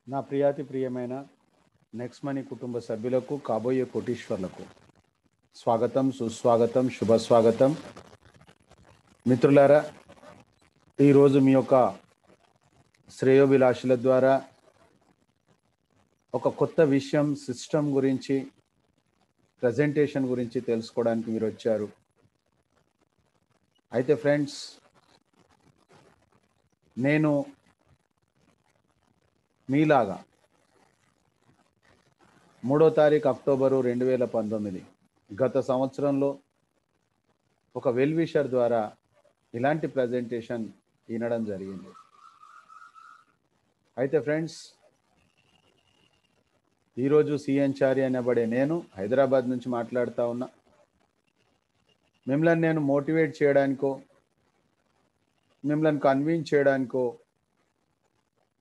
నా ప్రియాతి ప్రియమైన next money కుటుంబ సభ్యులకు కాబోయే కోటీశ్వర్లకు స్వాగతం, సుస్వాగతం, శుభ స్వాగతం. మిత్రులారా, ఈరోజు మీ యొక్క శ్రేయోభిలాషుల ద్వారా ఒక కొత్త విషయం, సిస్టమ్ గురించి, ప్రజెంటేషన్ గురించి తెలుసుకోవడానికి మీరు వచ్చారు. అయితే ఫ్రెండ్స్, నేను మీలాగా 3వ తారీఖు అక్టోబరు 2019 గత సంవత్సరంలో ఒక వెల్ విషర్ ద్వారా ఇలాంటి ప్రజెంటేషన్ వినడం జరిగింది. అయితే ఫ్రెండ్స్, ఈరోజు సిఎన్ చారి అనబడే నేను హైదరాబాద్ నుంచి మాట్లాడుతూ ఉన్నా. మిమ్మల్ని నేను మోటివేట్ చేయడానికో, మిమ్మల్ని కన్విన్స్ చేయడానికో,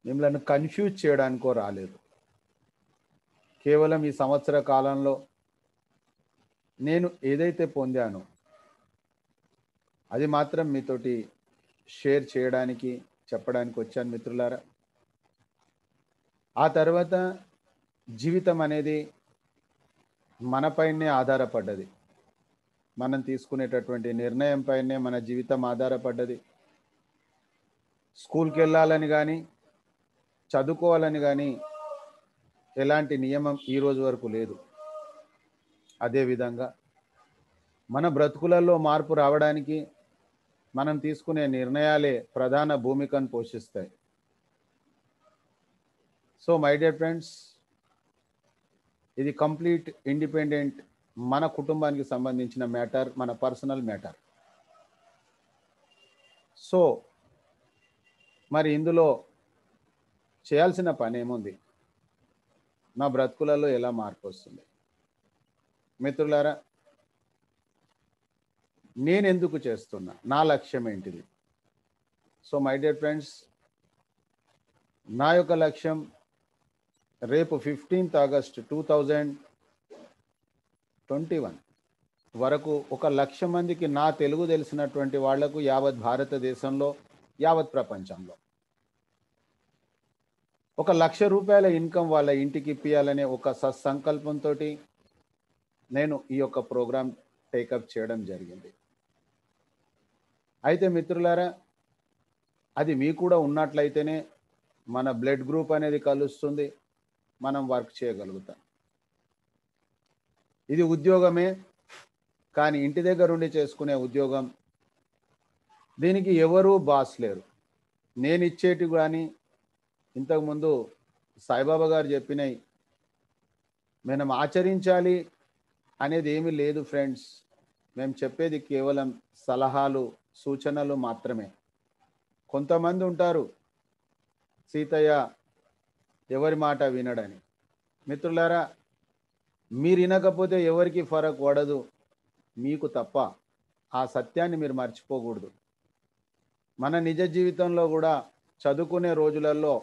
మిమ్మల్ని కన్ఫ్యూజ్ చేయడానికో రాలేదు. కేవలం ఈ సంవత్సర కాలంలో నేను ఏదైతే పొందానో అది మాత్రం మీతోటి షేర్ చేయడానికి, చెప్పడానికి వచ్చాను మిత్రులారా. ఆ తర్వాత జీవితం అనేది మనపైనే ఆధారపడ్డది. మనం తీసుకునేటటువంటి నిర్ణయం పైనే మన జీవితం ఆధారపడ్డది. స్కూల్కి వెళ్ళాలని కానీ, చదువుకోవాలని కానీ ఎలాంటి నియమం ఈ రోజు వరకు లేదు. అదేవిధంగా మన బ్రతుకులలో మార్పు రావడానికి మనం తీసుకునే నిర్ణయాలే ప్రధాన భూమికను పోషిస్తాయి. సో మై డియర్ ఫ్రెండ్స్, ఇది కంప్లీట్ ఇండిపెండెంట్, మన కుటుంబానికి సంబంధించిన మ్యాటర్, మన పర్సనల్ మ్యాటర్. సో మరి ఇందులో చేయాల్సిన పని ఏముంది? నా బ్రతుకులలో ఎలా మార్పు వస్తుంది? మిత్రులారా, నేను ఎందుకు చేస్తున్నా, నా లక్ష్యం ఏంటిది? సో మై డియర్ ఫ్రెండ్స్, నా యొక్క లక్ష్యం రేపు 15th ఆగస్ట్ 2021 వరకు 1,00,000 మందికి, నా తెలుగు తెలిసినటువంటి వాళ్లకు యావత్ భారతదేశంలో, యావత్ ప్రపంచంలో 1,00,000 రూపాయల ఇన్కమ్ వాళ్ళ ఇంటికి ఇప్పియాలనే ఒక సత్సంకల్పంతో నేను ఈ యొక్క ప్రోగ్రాం టేకప్ చేయడం జరిగింది. అయితే మిత్రులారా, అది మీ కూడా ఉన్నట్లయితేనే మన బ్లడ్ గ్రూప్ అనేది కలుస్తుంది, మనం వర్క్ చేయగలుగుతాం. ఇది ఉద్యోగమే, కానీ ఇంటి దగ్గర ఉండి చేసుకునే ఉద్యోగం. దీనికి ఎవరూ బాస్ లేరు. నేను ఇచ్చేటి కానీ, ఇంతకుముందు సాయిబాబా గారు చెప్పినవి మనం ఆచరించాలి అనేది ఏమీ లేదు ఫ్రెండ్స్. మేము చెప్పేది కేవలం సలహాలు, సూచనలు మాత్రమే. కొంతమంది ఉంటారు, సీతయ్య ఎవరి మాట వినడని. మిత్రులారా, మీరు వినకపోతే ఎవరికి ఫరక్ పడదు, మీకు తప్ప. ఆ సత్యాన్ని మీరు మర్చిపోకూడదు. మన నిజ జీవితంలో కూడా చదువుకునే రోజులలో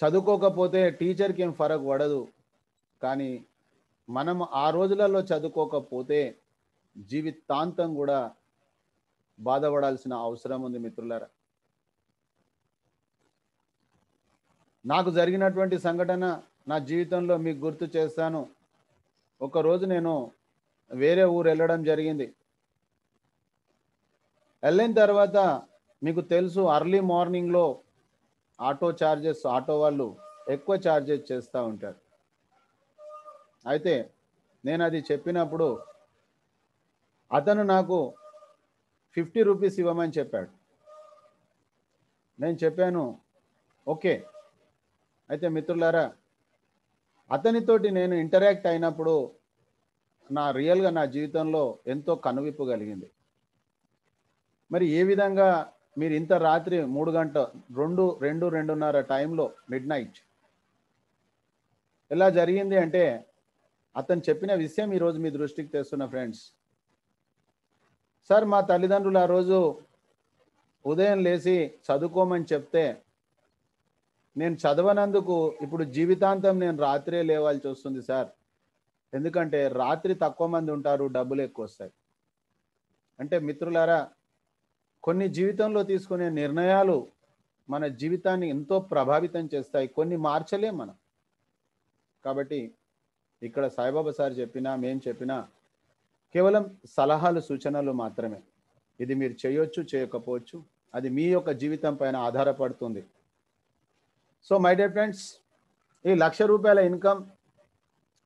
చదువుకోకపోతే టీచర్కి ఏం ఫరక్ పడదు, కానీ మనం ఆ రోజులలో చదువుకోకపోతే జీవితాంతం కూడా బాధపడాల్సిన అవసరం ఉంది మిత్రులారా. నాకు జరిగినటువంటి సంఘటన నా జీవితంలో మీకు గుర్తు చేస్తాను. ఒకరోజు నేను వేరే ఊరు వెళ్ళడం జరిగింది. వెళ్ళిన తర్వాత మీకు తెలుసు, అర్లీ మార్నింగ్లో ఆటో ఛార్జెస్, ఆటో వాళ్ళు ఎక్కువ ఛార్జెస్ చేస్తూ ఉంటారు. అయితే నేను అది చెప్పినప్పుడు అతను నాకు 50 రూపీస్ ఇవ్వమని చెప్పాడు. నేను చెప్పాను ఓకే. అయితే మిత్రులారా, అతనితోటి నేను ఇంటరాక్ట్ అయినప్పుడు రియల్గా నా జీవితంలో ఎంతో కనువిప్పు కలిగింది. మరి ఏ విధంగా మీరు ఇంత రాత్రి 3 గంటల 2:30 టైంలో, మిడ్ నైట్ ఎలా జరిగింది అంటే, అతను చెప్పిన విషయం ఈరోజు మీ దృష్టికి తెస్తున్న ఫ్రెండ్స్. సార్, మా తల్లిదండ్రులు ఆ రోజు ఉదయం లేచి చదువుకోమని చెప్తే నేను చదవనందుకు ఇప్పుడు జీవితాంతం నేను రాత్రే లేవాల్సి వస్తుంది సార్. ఎందుకంటే రాత్రి తక్కువ మంది ఉంటారు, డబ్బులు ఎక్కువ వస్తాయి. అంటే మిత్రులారా, కొన్ని జీవితంలో తీసుకునే నిర్ణయాలు మన జీవితాన్ని ఎంతో ప్రభావితం చేస్తాయి, కొన్ని మార్చలేం మనం. కాబట్టి ఇక్కడ సాయిబాబా సార్ చెప్పినా మేం చెప్పినా కేవలం సలహాలు సూచనలు మాత్రమే. ఇది మీరు చేయొచ్చు చేయకపోవచ్చు, అది మీ యొక్క జీవితం పైన ఆధారపడుతుంది. సో మై డియర్ ఫ్రెండ్స్, ఈ ₹1,00,000 ఇన్కమ్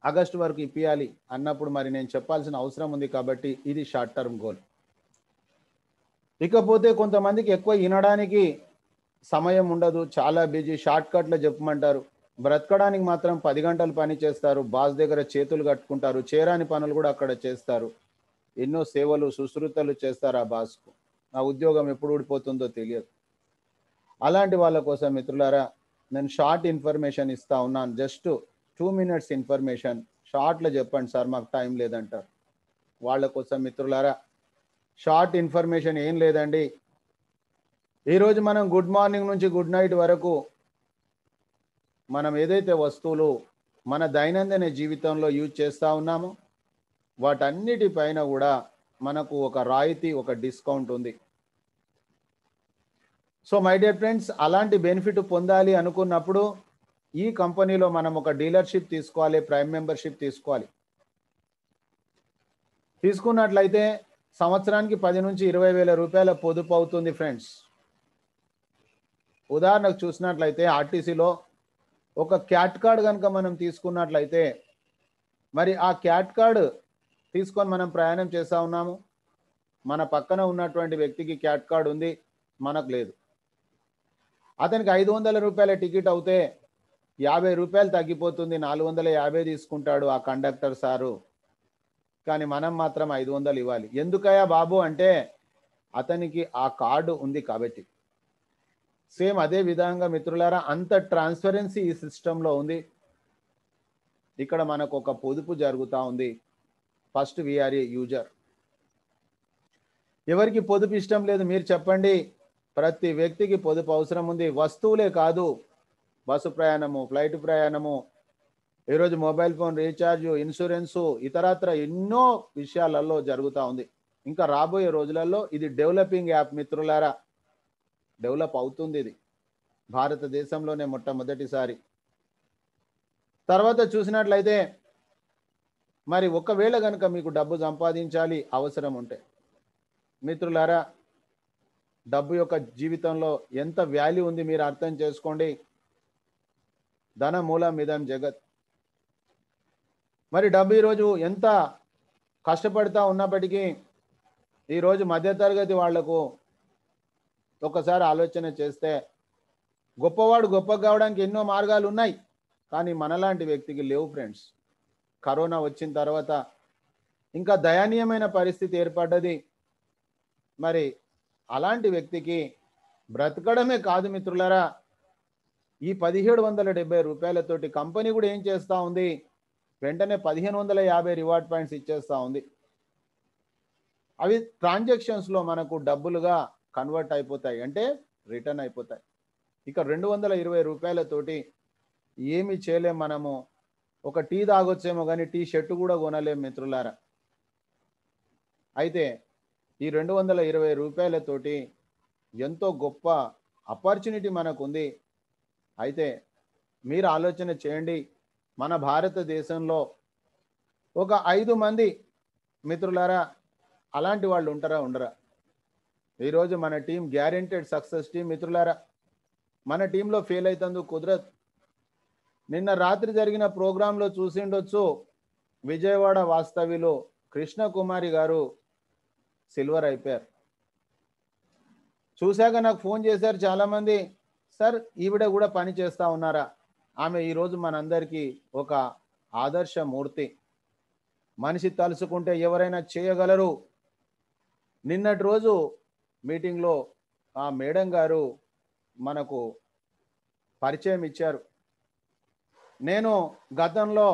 ఆగస్టు వరకు ఇప్పియాలి అన్నప్పుడు మరి నేను చెప్పాల్సిన అవసరం ఉంది. కాబట్టి ఇది షార్ట్ టర్మ్ గోల్. ఇకపోతే కొంతమందికి ఎక్కువ వినడానికి సమయం ఉండదు, చాలా బిజీ, షార్ట్ కట్లో చెప్పమంటారు. బ్రతకడానికి మాత్రం 10 గంటలు పని చేస్తారు, బాస్ దగ్గర చేతులు కట్టుకుంటారు, చేరాని పనులు కూడా అక్కడ చేస్తారు, ఎన్నో సేవలు సుశ్రుతలు చేస్తారు ఆ బాస్కు. ఆ ఉద్యోగం ఎప్పుడు ఊడిపోతుందో తెలియదు. అలాంటి వాళ్ళ కోసం మిత్రులారా నేను షార్ట్ ఇన్ఫర్మేషన్ ఇస్తా ఉన్నాను. జస్ట్ 2 minutes ఇన్ఫర్మేషన్ షార్ట్లో చెప్పండి సార్, మాకు టైం లేదంటారు. వాళ్ళ కోసం మిత్రులారా షార్ట్ ఇన్ఫర్మేషన్ ఏం లేదండి. ఈరోజు మనం గుడ్ మార్నింగ్ నుంచి గుడ్ నైట్ వరకు మనం ఏదైతే వస్తువులు మన దైనందిన జీవితంలో యూజ్ చేస్తూ ఉన్నామో వాటన్నిటిపైన కూడా మనకు ఒక రాయితీ, ఒక డిస్కౌంట్ ఉంది. సో మై డియర్ ఫ్రెండ్స్, అలాంటి బెనిఫిట్ పొందాలి అనుకున్నప్పుడు ఈ కంపెనీలో మనం ఒక డీలర్షిప్ తీసుకోవాలి, ప్రైమ్ మెంబర్షిప్ తీసుకోవాలి. తీసుకున్నట్లయితే సంవత్సరానికి 10 నుంచి 20 వేల రూపాయల పొదుపు అవుతుంది ఫ్రెండ్స్. ఉదాహరణకు చూసినట్లయితే ఆర్టీసీలో ఒక క్యాట్ కార్డ్ కనుక మనం తీసుకున్నట్లయితే మరి ఆ క్యాట్ కార్డ్ తీసుకొని మనం ప్రయాణం చేస్తూ ఉన్నాము, మన పక్కన ఉన్నటువంటి వ్యక్తికి క్యాట్ కార్డ్ ఉంది, మనకు లేదు. అతనికి 500 రూపాయల టికెట్ అవుతే 50 రూపాయలు తగ్గిపోతుంది, 450 తీసుకుంటాడు ఆ కండక్టర్ సారు. కానీ మనం మాత్రం 500 ఇవ్వాలి. ఎందుకయ్యా బాబు అంటే అతనికి ఆ కార్డు ఉంది కాబట్టి. సేమ్ అదే విధంగా మిత్రులారా అంత ట్రాన్స్పరెన్సీ ఈ సిస్టంలో ఉంది. ఇక్కడ మనకు ఒక పొదుపు జరుగుతూ ఉంది. ఫస్ట్ వీఆర్ ఏ యూజర్. ఎవరికి పొదుపు ఇష్టం లేదు మీరు చెప్పండి? ప్రతి వ్యక్తికి పొదుపు అవసరం ఉంది. వస్తువులే కాదు, బస్సు ప్రయాణము, ఫ్లైట్ ప్రయాణము, ఈరోజు మొబైల్ ఫోన్ రీఛార్జ్, ఇన్సూరెన్సు, ఇతరత్ర ఎన్నో విషయాలలో జరుగుతూ ఉంది. ఇంకా రాబోయే రోజులలో ఇది డెవలపింగ్ యాప్ మిత్రులారా, డెవలప్ అవుతుంది. ఇది భారతదేశంలోనే మొట్టమొదటిసారి. తర్వాత చూసినట్లయితే మరి ఒకవేళ కనుక మీకు డబ్బు సంపాదించాలి అవసరం ఉంటే మిత్రులారా, డబ్బు యొక్క జీవితంలో ఎంత వాల్యూ ఉంది మీరు అర్థం చేసుకోండి. ధన మూలం ఇదం జగత్. మరి డబ్బు ఈరోజు ఎంత కష్టపడతా ఉన్నప్పటికీ ఈరోజు మధ్యతరగతి వాళ్లకు ఒకసారి ఆలోచన చేస్తే గొప్పవాడు గొప్ప కావడానికి ఎన్నో మార్గాలు ఉన్నాయి, కానీ మనలాంటి వ్యక్తికి లేవు ఫ్రెండ్స్. కరోనా వచ్చిన తర్వాత ఇంకా దయనీయమైన పరిస్థితి ఏర్పడ్డది. మరి అలాంటి వ్యక్తికి బ్రతకడమే కాదు మిత్రులారా, ఈ 1770 రూపాయలతోటి కంపెనీ కూడా ఏం చేస్తూ ఉంది, వెంటనే 1550 రివార్డ్ పాయింట్స్ ఇచ్చేస్తూ ఉంది. అవి ట్రాన్సాక్షన్స్లో మనకు డబ్బులుగా కన్వర్ట్ అయిపోతాయి, అంటే రిటర్న్ అయిపోతాయి. ఇక 220 రూపాయలతోటి ఏమి చేయలేం మనము. ఒక టీ తాగొచ్చేమో కానీ టీ షర్ట్ కూడా కొనలేం మిత్రులారా. అయితే ఈ 220 రూపాయలతోటి ఎంతో గొప్ప ఆపర్చునిటీ మనకు ఉంది. అయితే మీరు ఆలోచన చేయండి, మన భారతదేశంలో ఒక 5 మంది మిత్రులారా అలాంటి వాళ్ళు ఉంటారా ఉండరా? ఈరోజు మన టీం గ్యారెంటెడ్ సక్సెస్ టీం మిత్రులారా. మన టీంలో ఫెయిల్ అవుతుందో కుదరదు. నిన్న రాత్రి జరిగిన ప్రోగ్రాంలో చూసిండొచ్చు, విజయవాడ వాస్తవిలో కృష్ణకుమారి గారు సిల్వర్ అయిపోయారు. చూశాక నాకు ఫోన్ చేశారు చాలామంది, సార్ ఈవిడ కూడా పని చేస్తూ ఉన్నారా? ఆమె ఈరోజు మనందరికీ ఒక ఆదర్శమూర్తి. మనిషి తలుచుకుంటే ఎవరైనా చేయగలరు. నిన్నటి రోజు మీటింగ్లో ఆ మేడం గారు మనకు పరిచయం ఇచ్చారు. నేను గతంలో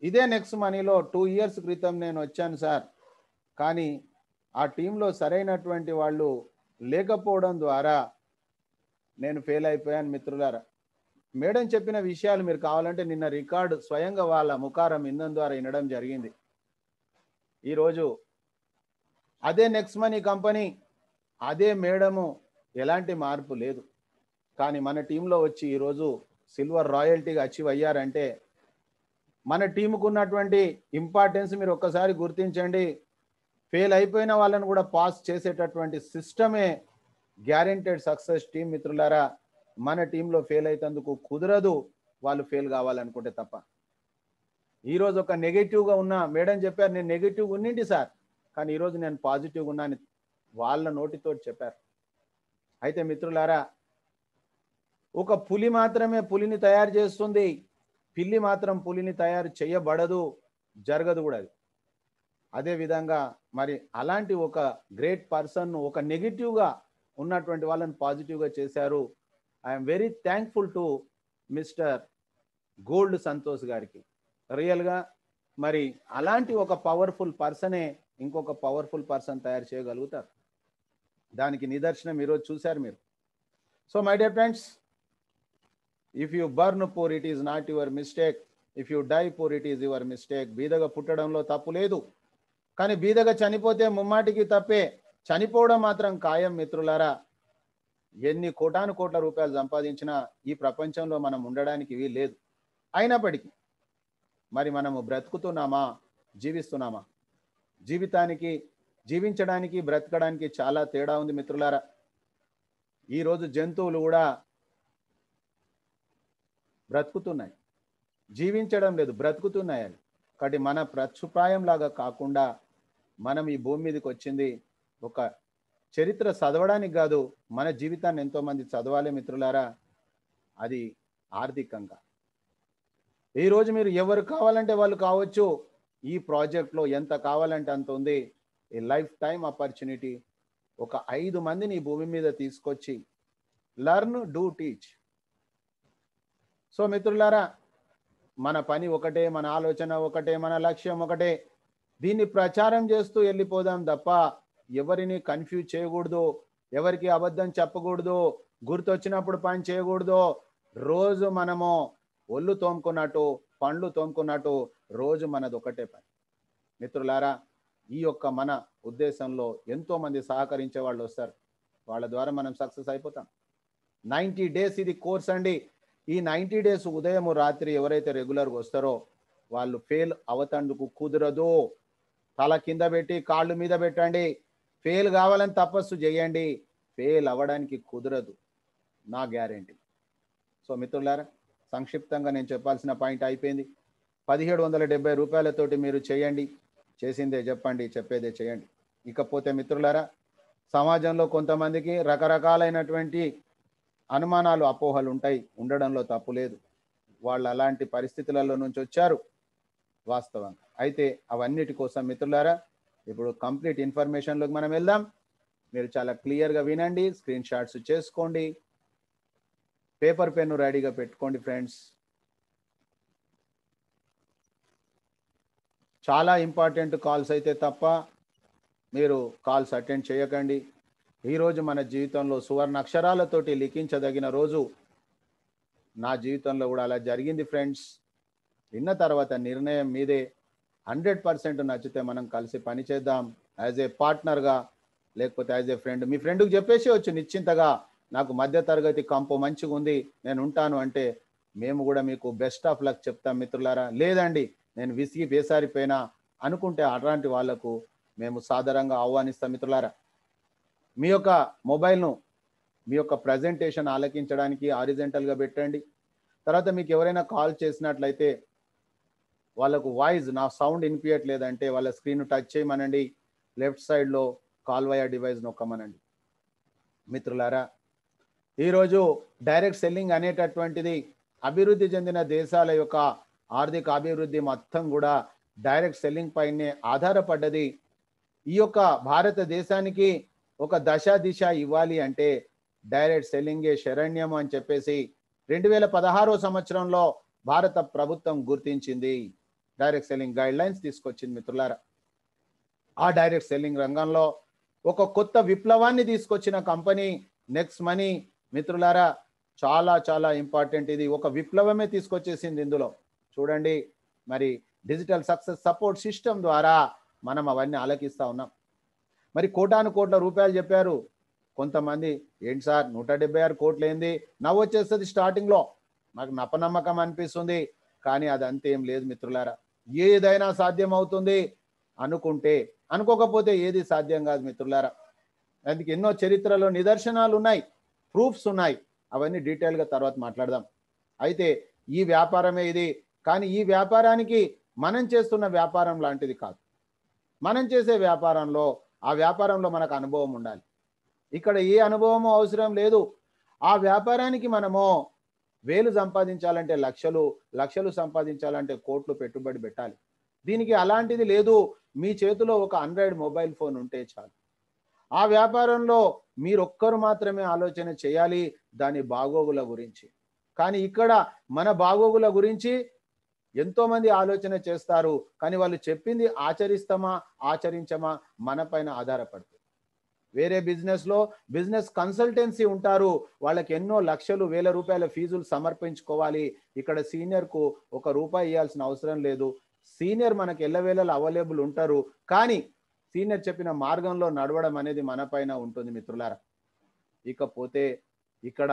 ఇదే నెక్స్ట్ మనీలో 2 years క్రితం నేను వచ్చాను సార్, కానీ ఆ టీంలో సరైనటువంటి వాళ్ళు లేకపోవడం ద్వారా నేను ఫెయిల్ అయిపోయాను మిత్రులారా. మేడం చెప్పిన విషయాలు మీరు కావాలంటే నిన్న రికార్డు స్వయంగా వాళ్ళ ముఖారం ఇంధం ద్వారా వినడం జరిగింది. ఈరోజు అదే నెక్స్ట్ మనీ కంపెనీ, అదే మేడము ఎలాంటి మార్పు లేదు. కానీ మన టీంలో వచ్చి ఈరోజు సిల్వర్ రాయల్టీగా అచీవ్ అయ్యారంటే మన టీముకు ఉన్నటువంటి ఇంపార్టెన్స్ మీరు ఒక్కసారి గుర్తించండి. ఫెయిల్ అయిపోయిన వాళ్ళని కూడా పాస్ చేసేటటువంటి సిస్టమే గ్యారెంటెడ్ సక్సెస్ టీం. మిత్రులారా, మన టీంలో ఫెయిల్ అయితందుకు కుదరదు, వాళ్ళు ఫెయిల్ కావాలనుకుంటే తప్ప. ఈరోజు ఒక నెగిటివ్గా ఉన్నా, మేడం చెప్పారు నేను నెగిటివ్గా ఉన్నింటి సార్, కానీ ఈరోజు నేను పాజిటివ్గా ఉన్నాను, వాళ్ళ నోటితో చెప్పారు. అయితే మిత్రులారా, ఒక పులి మాత్రమే పులిని తయారు చేస్తుంది, పిల్లి మాత్రం పులిని తయారు చేయబడదు, జరగదు కూడా అది. అదే విధంగా మరి అలాంటి ఒక గ్రేట్ పర్సన్ ఒక నెగిటివ్గా ఉన్నటువంటి వాళ్ళని పాజిటివ్గా చేశారు. I'm very thankful to mister gold Santosh గారికి. రియల్గా మరి అలాంటి ఒక పవర్ఫుల్ పర్సనే ఇంకొక పవర్ఫుల్ పర్సన్ తయారు చేయగలుగుతారు. దానికి నిదర్శనం ఈరోజు చూశారు మీరు. So my dear friends, if you burn poor it is not your mistake, if you die poor it is your mistake. బీదగా పుట్టడంలో తప్పు లేదు, కానీ బీదగా చనిపోతే ముమ్మాటికి తప్పే. చనిపోవడం మాత్రం ఖాయం. మిత్రులారా, ఎన్ని కోటాను కోట్ల రూపాయలు సంపాదించినా ఈ ప్రపంచంలో మనం ఉండడానికి వీలు లేదు. అయినప్పటికీ మరి మనము బ్రతుకుతున్నామా, జీవిస్తున్నామా? జీవించడానికి బ్రతకడానికి చాలా తేడా ఉంది మిత్రులారా. ఈరోజు జంతువులు కూడా బ్రతుకుతున్నాయి, జీవించడం లేదు, బ్రతుకుతున్నాయి. కాబట్టి మన ప్రత్యుప్రాయం లాగా కాకుండా మనం ఈ భూమి మీదకి వచ్చింది ఒక చరిత్ర చదవడానికి కాదు, మన జీవితాన్ని ఎంతోమంది చదవాలి మిత్రులారా. అది ఆర్థికంగా ఈరోజు మీరు ఎవరు కావాలంటే వాళ్ళు కావచ్చు. ఈ ప్రాజెక్ట్లో ఎంత కావాలంటే అంత ఉంది. ఏ లైఫ్ టైం ఆపర్చునిటీ. ఒక 5 మందిని ఈ భూమి మీద తీసుకొచ్చి లర్న్, డూ, టీచ్. సో మిత్రులారా, మన పని ఒకటే, మన ఆలోచన ఒకటే, మన లక్ష్యం ఒకటే. దీన్ని ప్రచారం చేస్తూ వెళ్ళిపోదాం తప్ప ఎవరిని కన్ఫ్యూజ్ చేయకూడదు, ఎవరికి అబద్ధం చెప్పకూడదు, గుర్తొచ్చినప్పుడు పని చేయకూడదు. రోజు మనము ఒళ్ళు తోముకున్నట్టు, పండ్లు తోముకున్నట్టు రోజు మనది ఒకటే పని. మిత్రులారా, ఈ యొక్క మన ఉద్దేశంలో ఎంతో మంది సహకరించే వాళ్ళు వస్తారు, వాళ్ళ ద్వారా మనం సక్సెస్ అయిపోతాం. 90 డేస్ ఇది కోర్స్ అండి. ఈ 90 డేస్ ఉదయం రాత్రి ఎవరైతే రెగ్యులర్గా వస్తారో వాళ్ళు ఫెయిల్ అవతందుకు కుదరదు. తల కింద పెట్టి కాళ్ళు మీద పెట్టండి. ఫెయిల్ కావాలని తపస్సు చేయండి, ఫెయిల్ అవ్వడానికి కుదరదు, నా గ్యారెంటీ. సో మిత్రులారా, సంక్షిప్తంగా నేను చెప్పాల్సిన పాయింట్ అయిపోయింది. 1770 రూపాయలతోటి మీరు చేయండి, చేసిందే చెప్పండి, చెప్పేదే చేయండి. ఇకపోతే మిత్రులారా, సమాజంలో కొంతమందికి రకరకాలైనటువంటి అనుమానాలు, అపోహలు ఉంటాయి, ఉండడంలో తప్పు లేదు. వాళ్ళు అలాంటి పరిస్థితులలో నుంచి వచ్చారు వాస్తవంగా. అయితే అవన్నిటి కోసం మిత్రులారా, ఇప్పుడు కంప్లీట్ ఇన్ఫర్మేషన్లోకి మనం వెళ్దాం. మీరు చాలా క్లియర్గా వినండి, స్క్రీన్ షాట్స్ చేసుకోండి, పేపర్ పెన్ను రెడీగా పెట్టుకోండి ఫ్రెండ్స్. చాలా ఇంపార్టెంట్ కాల్స్ అయితే తప్ప మీరు కాల్స్ అటెండ్ చేయకండి. ఈరోజు మన జీవితంలో సువర్ణ అక్షరాలతోటి లిఖించదగిన రోజు. నా జీవితంలో కూడా అలా జరిగింది ఫ్రెండ్స్. విన్న తర్వాత నిర్ణయం మీదే. 100% నచ్చితే మనం కలిసి పని చేద్దాం, యాజ్ ఏ పార్ట్నర్గా, లేకపోతే యాజ్ ఏ ఫ్రెండ్. మీ ఫ్రెండ్కి చెప్పేసి వచ్చు నిశ్చింతగా, నాకు మధ్యతరగతి కంపు మంచిగా ఉంది, నేను ఉంటాను అంటే మేము కూడా మీకు బెస్ట్ ఆఫ్ లక్ చెప్తాం మిత్రులారా. లేదండి నేను విసిగి వేసారిపోయినా అనుకుంటే అట్లాంటి వాళ్లకు మేము సాదరంగా ఆహ్వానిస్తాం మిత్రులారా. మీ యొక్క మొబైల్ను మీ యొక్క ప్రజెంటేషన్ ఆలకించడానికి హారిజెంటల్గా పెట్టండి. తర్వాత మీకు ఎవరైనా కాల్ చేసినట్లయితే వాళ్ళకు వాయిస్, నా సౌండ్ వినిపించట్లేదంటే వాళ్ళ స్క్రీన్ టచ్ చేయమనండి, లెఫ్ట్ సైడ్లో కాల్ వయా డివైస్ నొక్కమనండి. మిత్రులారా, ఈరోజు డైరెక్ట్ సెల్లింగ్ అనేటటువంటిది అభివృద్ధి చెందిన దేశాల యొక్క ఆర్థిక అభివృద్ధి మొత్తం కూడా డైరెక్ట్ సెల్లింగ్ పైనే ఆధారపడ్డది. ఈ యొక్క భారతదేశానికి ఒక దశ దిశ ఇవ్వాలి అంటే డైరెక్ట్ సెల్లింగే శరణ్యం అని చెప్పేసి 2016 సంవత్సరంలో భారత ప్రభుత్వం గుర్తించింది. డైరెక్ట్ సెల్లింగ్ గైడ్ లైన్స్ తీసుకొచ్చింది మిత్రులారా. ఆ డైరెక్ట్ సెల్లింగ్ రంగంలో ఒక కొత్త విప్లవాన్ని తీసుకొచ్చిన కంపెనీ నెక్స్ట్ మనీ. మిత్రులారా, చాలా చాలా ఇంపార్టెంట్. ఇది ఒక విప్లవమే తీసుకొచ్చేసింది. ఇందులో చూడండి, మరి డిజిటల్ సక్సెస్ సపోర్ట్ సిస్టమ్ ద్వారా మనం అవన్నీ ఆలకిస్తూ ఉన్నాం. మరి కోటాను కోట్ల రూపాయలు చెప్పారు. కొంతమంది ఏంటి సార్ 176 కోట్లు ఏంది నవ్వు వచ్చేస్తుంది స్టార్టింగ్లో, నాకు నపనమ్మకం అనిపిస్తుంది. కానీ అదంతా ఏం లేదు మిత్రులారా. ఏదైనా సాధ్యం అవుతుంది అనుకుంటే, అనుకోకపోతే ఏది సాధ్యం కాదు మిత్రులారా. అందుకే ఎన్నో చరిత్రలో నిదర్శనాలు ఉన్నాయి, ప్రూఫ్స్ ఉన్నాయి. అవన్నీ డీటెయిల్గా తర్వాత మాట్లాడదాం. అయితే ఈ వ్యాపారమే ఇది. కానీ ఈ వ్యాపారానికి మనం చేస్తున్న వ్యాపారం లాంటిది కాదు. మనం చేసే వ్యాపారంలో ఆ వ్యాపారంలో మనకు అనుభవం ఉండాలి. ఇక్కడ ఏ అనుభవము అవసరం లేదు. ఆ వ్యాపారానికి మనము వేలు సంపాదించాలంటే లక్షలు, లక్షలు సంపాదించాలంటే కోట్లు పెట్టుబడి పెట్టాలి. దీనికి అలాంటిది లేదు. మీ చేతిలో ఒక ఆండ్రాయిడ్ మొబైల్ ఫోన్ ఉంటే చాలు. ఆ వ్యాపారంలో మీరొక్కరు మాత్రమే ఆలోచన చేయాలి దాని బాగోగుల గురించి. కానీ ఇక్కడ మన బాగోగుల గురించి ఎంతోమంది ఆలోచన చేస్తారు. కానీ వాళ్ళు చెప్పింది ఆచరిస్తామా ఆచరించమా మన పైన ఆధారపడుతుంది. వేరే బిజినెస్లో బిజినెస్ కన్సల్టెన్సీ ఉంటారు. వాళ్ళకి ఎన్నో లక్షలు వేల రూపాయల ఫీజులు సమర్పించుకోవాలి. ఇక్కడ సీనియర్కు ₹1 ఇవ్వాల్సిన అవసరం లేదు. సీనియర్ మనకు ఎల్లవేళలా అవైలబుల్ ఉంటారు. కానీ సీనియర్ చెప్పిన మార్గంలో నడవడం అనేది మన పైన ఉంటుంది మిత్రులారా. ఇకపోతే ఇక్కడ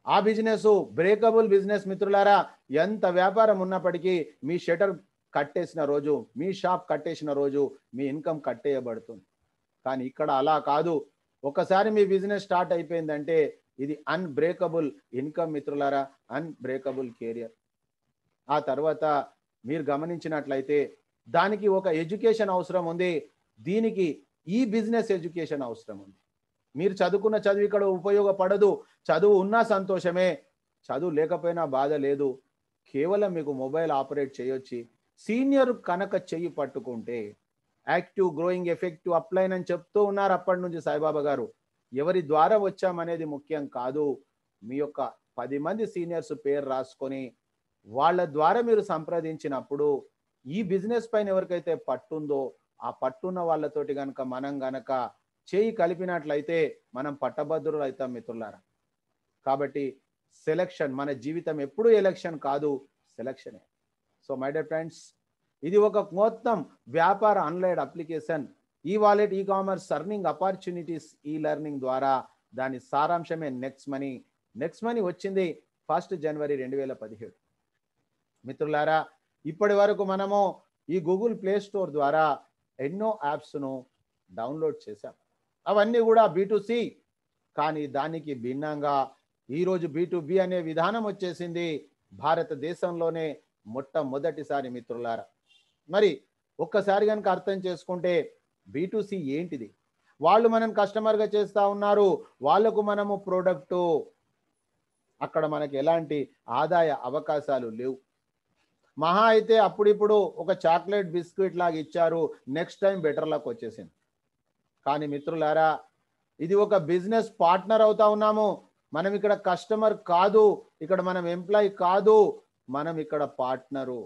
ఆ బిజినెస్ బ్రేకబుల్ బిజినెస్ మిత్రులారా. ఎంత వ్యాపారం ఉన్నప్పటికీ మీ షటర్ కట్టేసిన రోజు, మీ షాప్ కట్టేసిన రోజు మీ ఇన్కమ్ కట్టేయబడుతుంది. కానీ ఇక్కడ అలా కాదు. ఒకసారి మీ బిజినెస్ స్టార్ట్ అయిపోయిందంటే ఇది అన్బ్రేకబుల్ ఇన్కమ్ మిత్రులారా, అన్బ్రేకబుల్ కెరియర్. ఆ తర్వాత మీరు గమనించినట్లయితే దానికి ఒక ఎడ్యుకేషన్ అవసరం ఉంది. దీనికి ఈ బిజినెస్ ఎడ్యుకేషన్ అవసరం ఉంది. మీరు చదువుకున్న చదువు ఇక్కడ ఉపయోగపడదు. చదువు ఉన్నా సంతోషమే, చదువు లేకపోయినా బాధ లేదు. కేవలం మీకు మొబైల్ ఆపరేట్ చేయొచ్చి సీనియర్ కనుక చెయ్యి పట్టుకుంటే యాక్టివ్ గ్రోయింగ్ ఎఫెక్టివ్ అప్లైన్ అని చెప్తూ ఉన్నారు అప్పటి నుంచి సాయిబాబా గారు. ఎవరి ద్వారా వచ్చామనేది ముఖ్యం కాదు. మీ యొక్క 10 మంది సీనియర్స్ పేరు రాసుకొని వాళ్ళ ద్వారా మీరు సంప్రదించినప్పుడు ఈ బిజినెస్ పైన ఎవరికైతే పట్టుందో ఆ పట్టున్న వాళ్ళతోటి గనక మనం గనక చేయి కలిపినట్లయితే మనం పట్టభద్రులు అవుతాం మిత్రులారా. కాబట్టి సెలక్షన్, మన జీవితం ఎప్పుడూ ఎలక్షన్ కాదు, సెలక్షనే. సో మై డియర్ ఫ్రెండ్స్, ఇది ఒక మొత్తం వ్యాపార ఆన్లైన్ అప్లికేషన్, ఈ wallet, e commerce, earning opportunities, ఈ లెర్నింగ్ ద్వారా దాని సారాంశమే నెక్స్ట్ మనీ. నెక్స్ట్ మనీ వచ్చింది 1 జనవరి 2017. మిత్రులారా, ఇప్పటి వరకు మనము ఈ గూగుల్ ప్లే స్టోర్ ద్వారా ఎన్నో యాప్స్ను డౌన్లోడ్ చేశాం. అవన్నీ కూడా B2C. కానీ దానికి భిన్నంగా ఈరోజు B2B అనే విధానం వచ్చేసింది భారతదేశంలోనే మొట్టమొదటిసారి మిత్రులారా. మరి ఒక్కసారి కనుక అర్థం చేసుకుంటే B2C ఏంటిది, వాళ్ళు మనం కస్టమర్గా చేస్తూ ఉన్నారు, వాళ్లకు మనము ప్రోడక్టు, అక్కడ మనకి ఎలాంటి ఆదాయ అవకాశాలు లేవు. మహా అయితే అప్పుడిప్పుడు ఒక చాక్లెట్ బిస్కెట్ లాగా ఇచ్చారు, నెక్స్ట్ టైం బెటర్ లక్ వచ్చేసింది. కానీ మిత్రులారా, ఇది ఒక బిజినెస్ పార్ట్నర్ అవుతా ఉన్నాము. మనం ఇక్కడ కస్టమర్ కాదు, ఇక్కడ మనం ఎంప్లాయీ కాదు, మనం ఇక్కడ పార్ట్నరు.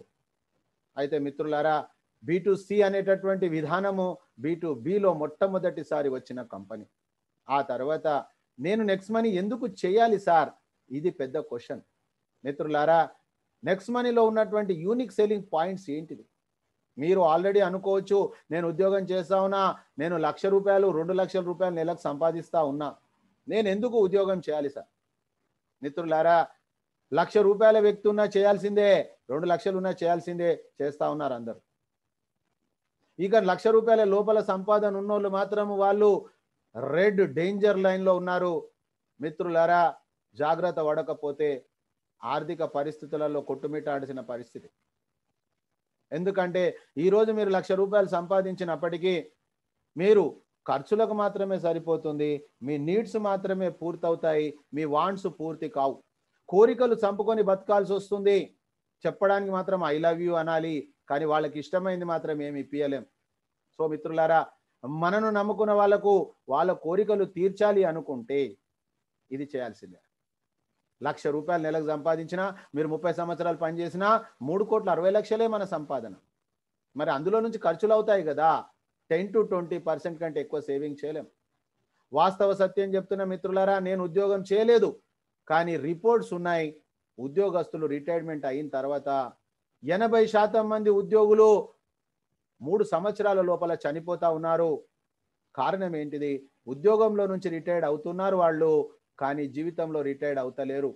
అయితే మిత్రులారా, B2C అనేటటువంటి విధానము B2Bలో మొట్టమొదటిసారి వచ్చిన కంపెనీ. ఆ తర్వాత నేను నెక్స్ట్ మనీ ఎందుకు చేయాలి సార్, ఇది పెద్ద క్వశ్చన్. మిత్రులారా, నెక్స్ట్ మనీలో ఉన్నటువంటి యూనిక్ సెల్లింగ్ పాయింట్స్ ఏంటిది? మీరు ఆల్రెడీ అనుకోవచ్చు, నేను ఉద్యోగం చేస్తా ఉన్నా, నేను ₹1,00,000 ₹2,00,000 నెలకు సంపాదిస్తా ఉన్నా, నేను ఎందుకు ఉద్యోగం చేయాలి సార్? మిత్రులారా, ₹1,00,000 వ్యక్తి ఉన్నా చేయాల్సిందే, 2 లక్షలు ఉన్నా చేయాల్సిందే, చేస్తా ఉన్నారు అందరు. ఇక ₹1,00,000 లోపల సంపాదన ఉన్నోళ్ళు మాత్రం వాళ్ళు రెడ్ డేంజర్ లైన్లో ఉన్నారు. మిత్రులారా, జాగ్రత్త పడకపోతే ఆర్థిక పరిస్థితులలో కొట్టుమిట్టాడాల్సిన పరిస్థితి. ఎందుకంటే ఈరోజు మీరు ₹1,00,000 సంపాదించినప్పటికీ మీరు ఖర్చులకు మాత్రమే సరిపోతుంది, మీ నీడ్స్ మాత్రమే పూర్తవుతాయి, మీ వాంట్స్ పూర్తి కావు. కోరికలు చంపుకొని బతకాల్సి వస్తుంది. చెప్పడానికి మాత్రం ఐ లవ్ యూ అనాలి, కానీ వాళ్ళకి ఇష్టమైంది మాత్రం ఏమి ఇప్పియలేం. సో మిత్రులారా, మనను నమ్ముకున్న వాళ్ళకు వాళ్ళ కోరికలు తీర్చాలి అనుకుంటే ఇది చేయాల్సిందే. ₹1,00,000 నెలకు సంపాదించినా, మీరు 30 సంవత్సరాలు పనిచేసినా 3,60,00,000 మన సంపాదన. మరి అందులో నుంచి ఖర్చులు అవుతాయి కదా, 10 to 20% కంటే ఎక్కువ సేవింగ్ చేయలేం. వాస్తవ సత్యం చెప్తున్న మిత్రులారా, నేను ఉద్యోగం చేయలేదు, కానీ రిపోర్ట్స్ ఉన్నాయి. ఉద్యోగస్తులు రిటైర్మెంట్ అయిన తర్వాత 80% మంది ఉద్యోగులు 3 సంవత్సరాల లోపల చనిపోతా ఉన్నారు. కారణం ఏంటిది? ఉద్యోగంలో నుంచి రిటైర్డ్ అవుతున్నారు వాళ్ళు, కానీ జీవితంలో రిటైర్డ్ అవుతలేరు.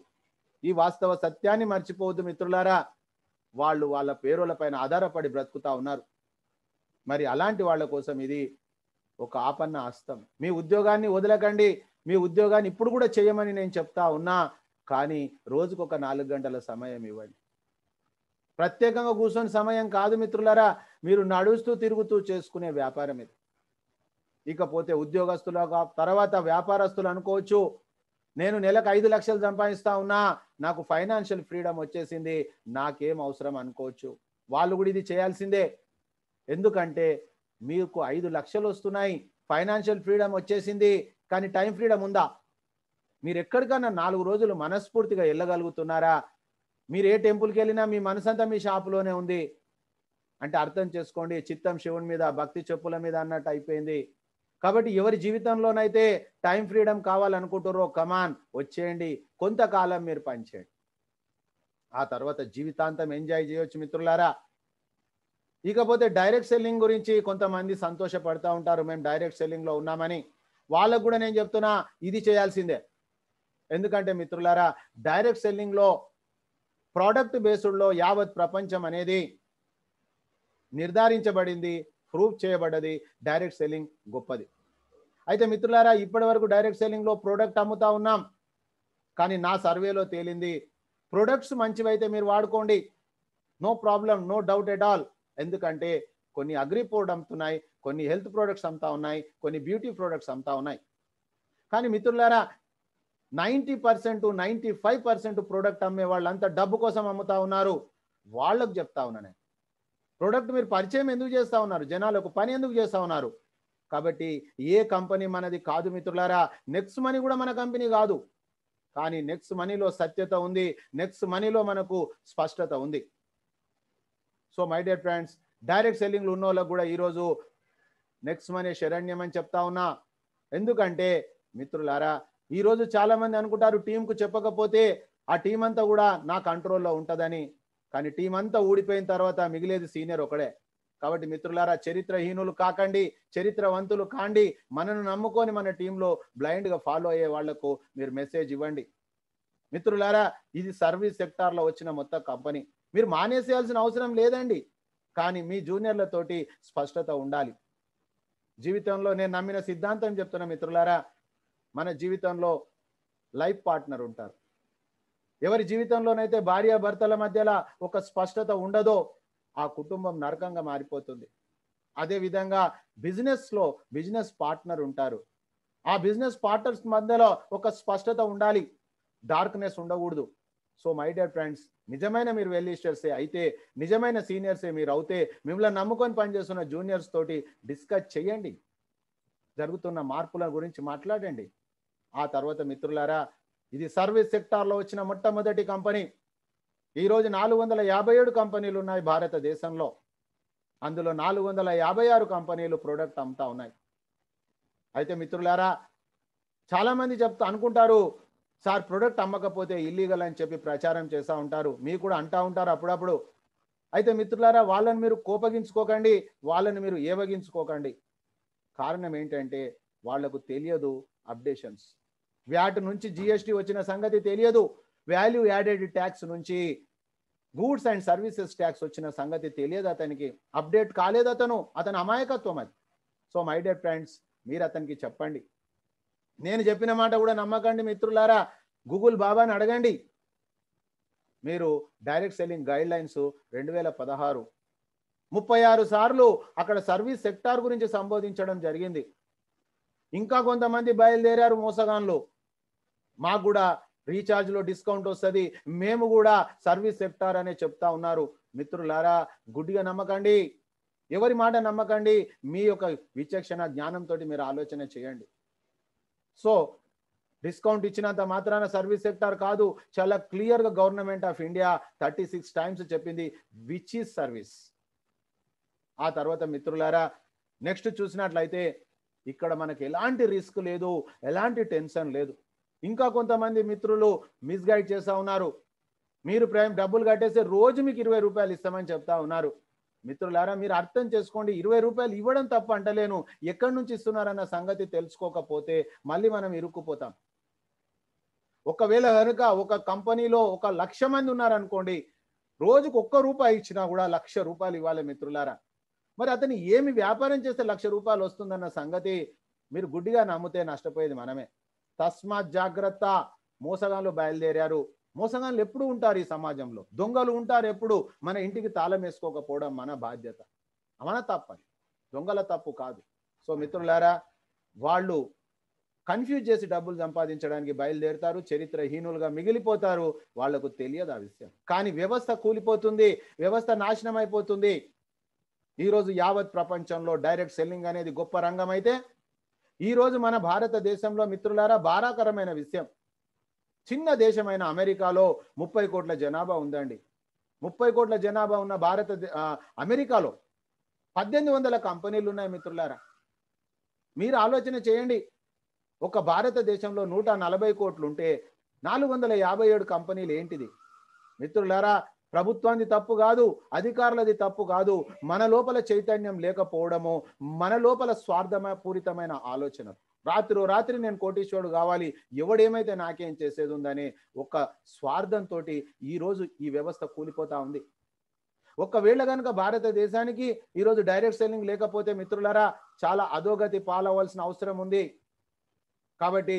ఈ వాస్తవ సత్యాన్ని మర్చిపోవద్దు మిత్రులారా. వాళ్ళు వాళ్ళ పేరుల పైన ఆధారపడి బ్రతుకుతా ఉన్నారు. మరి అలాంటి వాళ్ళ కోసం ఇది ఒక ఆపన్న హస్తం. మీ ఉద్యోగాన్ని వదలకండి. మీ ఉద్యోగాన్ని ఇప్పుడు కూడా చేయమని నేను చెప్తా ఉన్నా. కానీ రోజుకొక 4 గంటల సమయం ఇవ్వండి. ప్రత్యేకంగా కూర్చొని సమయం కాదు మిత్రులారా. మీరు నడుస్తూ తిరుగుతూ చేసుకునే వ్యాపారం ఇది. ఇకపోతే ఉద్యోగస్తుల తర్వాత వ్యాపారస్తులు అనుకోవచ్చు, నేను నెలకు 5 లక్షలు సంపాదిస్తా ఉన్నా, నాకు ఫైనాన్షియల్ ఫ్రీడమ్ వచ్చేసింది, నాకేం అవసరం అనుకోవచ్చు. వాళ్ళు కూడా ఇది చేయాల్సిందే. ఎందుకంటే మీకు 5 లక్షలు వస్తున్నాయి, ఫైనాన్షియల్ ఫ్రీడమ్ వచ్చేసింది, కానీ టైం ఫ్రీడమ్ ఉందా? మీరు ఎక్కడికన్నా 4 రోజులు మనస్ఫూర్తిగా వెళ్ళగలుగుతున్నారా? మీరు ఏ టెంపుల్కి వెళ్ళినా మీ మనసంతా మీ షాపులోనే ఉంది అంటే అర్థం చేసుకోండి, చిత్తం శివుని మీద, భక్తి చెప్పుల మీద అన్నట్టు అయిపోయింది. కాబట్టి ఎవరి జీవితంలోనైతే టైం ఫ్రీడమ్ కావాలనుకుంటారో కమాన్ వచ్చేయండి, కొంతకాలం మీరు పనిచేయండి, ఆ తర్వాత జీవితాంతం ఎంజాయ్ చేయొచ్చు మిత్రులారా. ఇకపోతే డైరెక్ట్ సెల్లింగ్ గురించి కొంతమంది సంతోషపడతా ఉంటారు, మేము డైరెక్ట్ సెల్లింగ్లో ఉన్నామని. వాళ్ళకు కూడా నేను చెప్తున్నా, ఇది చేయాల్సిందే. ఎందుకంటే మిత్రులారా, డైరెక్ట్ సెల్లింగ్లో ప్రోడక్ట్ బేస్డ్లో యావత్ ప్రపంచం అనేది నిర్ధారించబడింది, ప్రూవ్ చేయబడ్డది. డైరెక్ట్ సెల్లింగ్ గొప్పది. అయితే మిత్రులారా, ఇప్పటి వరకు డైరెక్ట్ సెల్లింగ్లో ప్రోడక్ట్ అమ్ముతా ఉన్నాం, కానీ నా సర్వేలో తేలింది, ప్రొడక్ట్స్ మంచివైతే మీరు వాడుకోండి, no problem, no doubt at all. ఎందుకంటే కొన్ని అగ్రి ప్రోడక్ట్స్ అమ్ముతున్నాయి, కొన్ని హెల్త్ ప్రోడక్ట్స్ అమ్ముతా ఉన్నాయి, కొన్ని బ్యూటీ ప్రోడక్ట్స్ అమ్ముతా ఉన్నాయి. కానీ మిత్రులారా, 90% 95% ప్రోడక్ట్ అమ్మే వాళ్ళంతా డబ్బు కోసం అమ్ముతా ఉన్నారు. వాళ్ళకు చెప్తా ఉన్నాను, ప్రోడక్ట్ మీరు పరిచయం ఎందుకు చేస్తా ఉన్నారు, జనాలకు పని ఎందుకు చేస్తా ఉన్నారు? కాబట్టి ఏ కంపెనీ మనది కాదు మిత్రులారా, నెక్స్ట్ మనీ కూడా మన కంపెనీ కాదు, కానీ నెక్స్ట్ మనీలో సత్యత ఉంది, నెక్స్ట్ మనీలో మనకు స్పష్టత ఉంది. So my dear friends, direct సెల్లింగ్లు ఉన్న వాళ్ళకు కూడా ఈరోజు నెక్స్ట్ మనీ శరణ్యం అని చెప్తా ఉన్నా. ఎందుకంటే మిత్రులారా, ఈరోజు చాలా మంది అనుకుంటారు టీంకు చెప్పకపోతే ఆ టీం అంతా కూడా నా కంట్రోల్లో ఉంటుందని. కానీ టీం అంతా ఊడిపోయిన తర్వాత మిగిలేది సీనియర్ ఒకడే. కాబట్టి మిత్రులారా, చరిత్రహీనులు కాకండి, చరిత్రవంతులు కాండి. మనను నమ్ముకొని మన టీంలో బ్లైండ్గా ఫాలో అయ్యే వాళ్లకు మీరు మెసేజ్ ఇవ్వండి. మిత్రులారా, ఇది సర్వీస్ సెక్టార్లో వచ్చిన మొత్తం కంపెనీ. మీరు మానేసేయాల్సిన అవసరం లేదండి, కానీ మీ జూనియర్లతోటి స్పష్టత ఉండాలి. జీవితంలో నేను నమ్మిన సిద్ధాంతం చెప్తున్నా మిత్రులారా, మన జీవితంలో లైఫ్ పార్ట్నర్ ఉంటారు. ఎవరి జీవితంలోనైతే భార్యాభర్తల మధ్యలో ఒక స్పష్టత ఉండదో ఆ కుటుంబం నరకంగా మారిపోతుంది. అదేవిధంగా బిజినెస్లో బిజినెస్ పార్ట్నర్ ఉంటారు. ఆ బిజినెస్ పార్ట్నర్స్ మధ్యలో ఒక స్పష్టత ఉండాలి, డార్క్నెస్ ఉండకూడదు. సో మై డియర్ ఫ్రెండ్స్, నిజమైన మీరు వెల్ విషర్సే అయితే, నిజమైన సీనియర్సే మీరు అవుతే, మిమ్మల్ని నమ్ముకొని పనిచేస్తున్న జూనియర్స్ తోటి డిస్కస్ చేయండి, జరుగుతున్న మార్పుల గురించి మాట్లాడండి. ఆ తర్వాత మిత్రులారా, ఇది సర్వీస్ సెక్టార్లో వచ్చిన మొట్టమొదటి కంపెనీ. ఈరోజు 457 కంపెనీలు ఉన్నాయి భారతదేశంలో. అందులో 456 కంపెనీలు ప్రోడక్ట్ అమ్ముతా ఉన్నాయి. అయితే మిత్రులారా, చాలామంది అనుకుంటారు, సార్ ప్రొడక్ట్ అమ్మకపోతే ఇల్లీగల్ అని చెప్పి ప్రచారం చేస్తూ ఉంటారు, మీరు కూడా అంటూ ఉంటారు అప్పుడప్పుడు. అయితే మిత్రులారా, వాళ్ళని మీరు కోపగించుకోకండి, వాళ్ళని మీరు ఏవగించుకోకండి. కారణం ఏంటంటే వాళ్లకు తెలియదు అప్డేషన్స్. వ్యాట్ నుంచి జిఎస్టీ వచ్చిన సంగతి తెలియదు, వాల్యూ యాడెడ్ ట్యాక్స్ నుంచి గూడ్స్ అండ్ సర్వీసెస్ ట్యాక్స్ వచ్చిన సంగతి తెలియదు అతనికి, అప్డేట్ కాలేదు అతను అమాయకత్వం అది. సో మై డియర్ ఫ్రెండ్స్, మీరు అతనికి చెప్పండి. నేను చెప్పిన మాట కూడా నమ్మకండి మిత్రులారా, గూగుల్ బాబాని అడగండి. మీరు డైరెక్ట్ సెల్లింగ్ గైడ్ లైన్స్ 2016 36 సార్లు అక్కడ సర్వీస్ సెక్టార్ గురించి సంబోధించడం జరిగింది. ఇంకా కొంతమంది బయలుదేరారు మోసగాన్లు, మాకు కూడా రీఛార్జ్లో డిస్కౌంట్ వస్తుంది, మేము కూడా సర్వీస్ సెక్టార్ అనే చెప్తా ఉన్నారు. మిత్రులారా, గుడ్డిగా నమ్మకండి, ఎవరి మాట నమ్మకండి, మీ యొక్క విచక్షణ జ్ఞానంతో మీరు ఆలోచన చేయండి. సో డిస్కౌంట్ ఇచ్చినంత మాత్రాన సర్వీస్ సెక్టార్ కాదు, చాలా క్లియర్గా గవర్నమెంట్ ఆఫ్ ఇండియా 36 టైమ్స్ చెప్పింది విచ్ ఈజ్ సర్వీస్. ఆ తర్వాత మిత్రులారా, నెక్స్ట్ చూసినట్లయితే ఇక్కడ మనకి ఎలాంటి రిస్క్ లేదు, ఎలాంటి టెన్షన్ లేదు. ఇంకా కొంతమంది మిత్రులు మిస్గైడ్ చేస్తూ ఉన్నారు, మీరు ప్రైమ్ డబ్బులు కట్టేస్తే రోజు మీకు 20 రూపాయలు ఇస్తామని చెప్తా ఉన్నారు. మిత్రులారా మీరు అర్థం చేసుకోండి, 20 రూపాయలు ఇవ్వడం తప్పు అంటలేను, ఎక్కడి నుంచి ఇస్తున్నారన్న సంగతి తెలుసుకోకపోతే మళ్ళీ మనం ఇరుక్కుపోతాం. ఒకవేళ కనుక ఒక కంపెనీలో 1,00,000 మంది ఉన్నారనుకోండి, రోజుకు ₹1 ఇచ్చినా కూడా ₹1,00,000 ఇవ్వాలి మిత్రులారా. మరి అతను ఏమి వ్యాపారం చేస్తే ₹1,00,000 వస్తుందన్న సంగతి మీరు గుడ్డిగా నమ్మితే నష్టపోయేది మనమే. తస్మాత్ జాగ్రత్త. మోసగాళ్ళు బయలుదేరారు. మోసగాళ్ళు ఎప్పుడు ఉంటారు ఈ సమాజంలో, దొంగలు ఉంటారు ఎప్పుడు. మన ఇంటికి తాళం వేసుకోకపోవడం మన బాధ్యత, మన తప్పని, దొంగల తప్పు కాదు. సో మిత్రులారా, వాళ్ళు కన్ఫ్యూజ్ చేసి డబ్బులు సంపాదించడానికి బయలుదేరుతారు, చరిత్రహీనులుగా మిగిలిపోతారు. వాళ్లకు తెలియదు ఆ విషయం. కానీ వ్యవస్థ కూలిపోతుంది, వ్యవస్థ నాశనం అయిపోతుంది. ఈరోజు యావత్ ప్రపంచంలో డైరెక్ట్ సెల్లింగ్ అనేది గొప్ప రంగం అయితే, ఈరోజు మన భారతదేశంలో మిత్రులారా బాధాకరమైన విషయం, చిన్న దేశమైన అమెరికాలో 30 కోట్ల జనాభా ఉందండి. 30 కోట్ల జనాభా ఉన్న అమెరికాలో 1800 కంపెనీలు ఉన్నాయి మిత్రులారా. మీరు ఆలోచన చేయండి, ఒక భారతదేశంలో 140 కోట్లు ఉంటే 457 కంపెనీలు ఏంటిది మిత్రులారా? ప్రభుత్వాన్ని తప్పు కాదు, అధికారులది తప్పు కాదు, మన లోపల చైతన్యం లేకపోవడము, మన లోపల స్వార్థపూరితమైన ఆలోచన. రాత్రి నేను కోటీశ్వరుడు కావాలి, ఎవడేమైతే నాకేం చేసేది ఉందని ఒక స్వార్థంతో ఈరోజు ఈ వ్యవస్థ కూలిపోతా ఉంది. ఒకవేళ కనుక భారతదేశానికి ఈరోజు డైరెక్ట్ సెల్లింగ్ లేకపోతే మిత్రులారా చాలా అధోగతి పాలవలసిన అవసరం ఉంది. కాబట్టి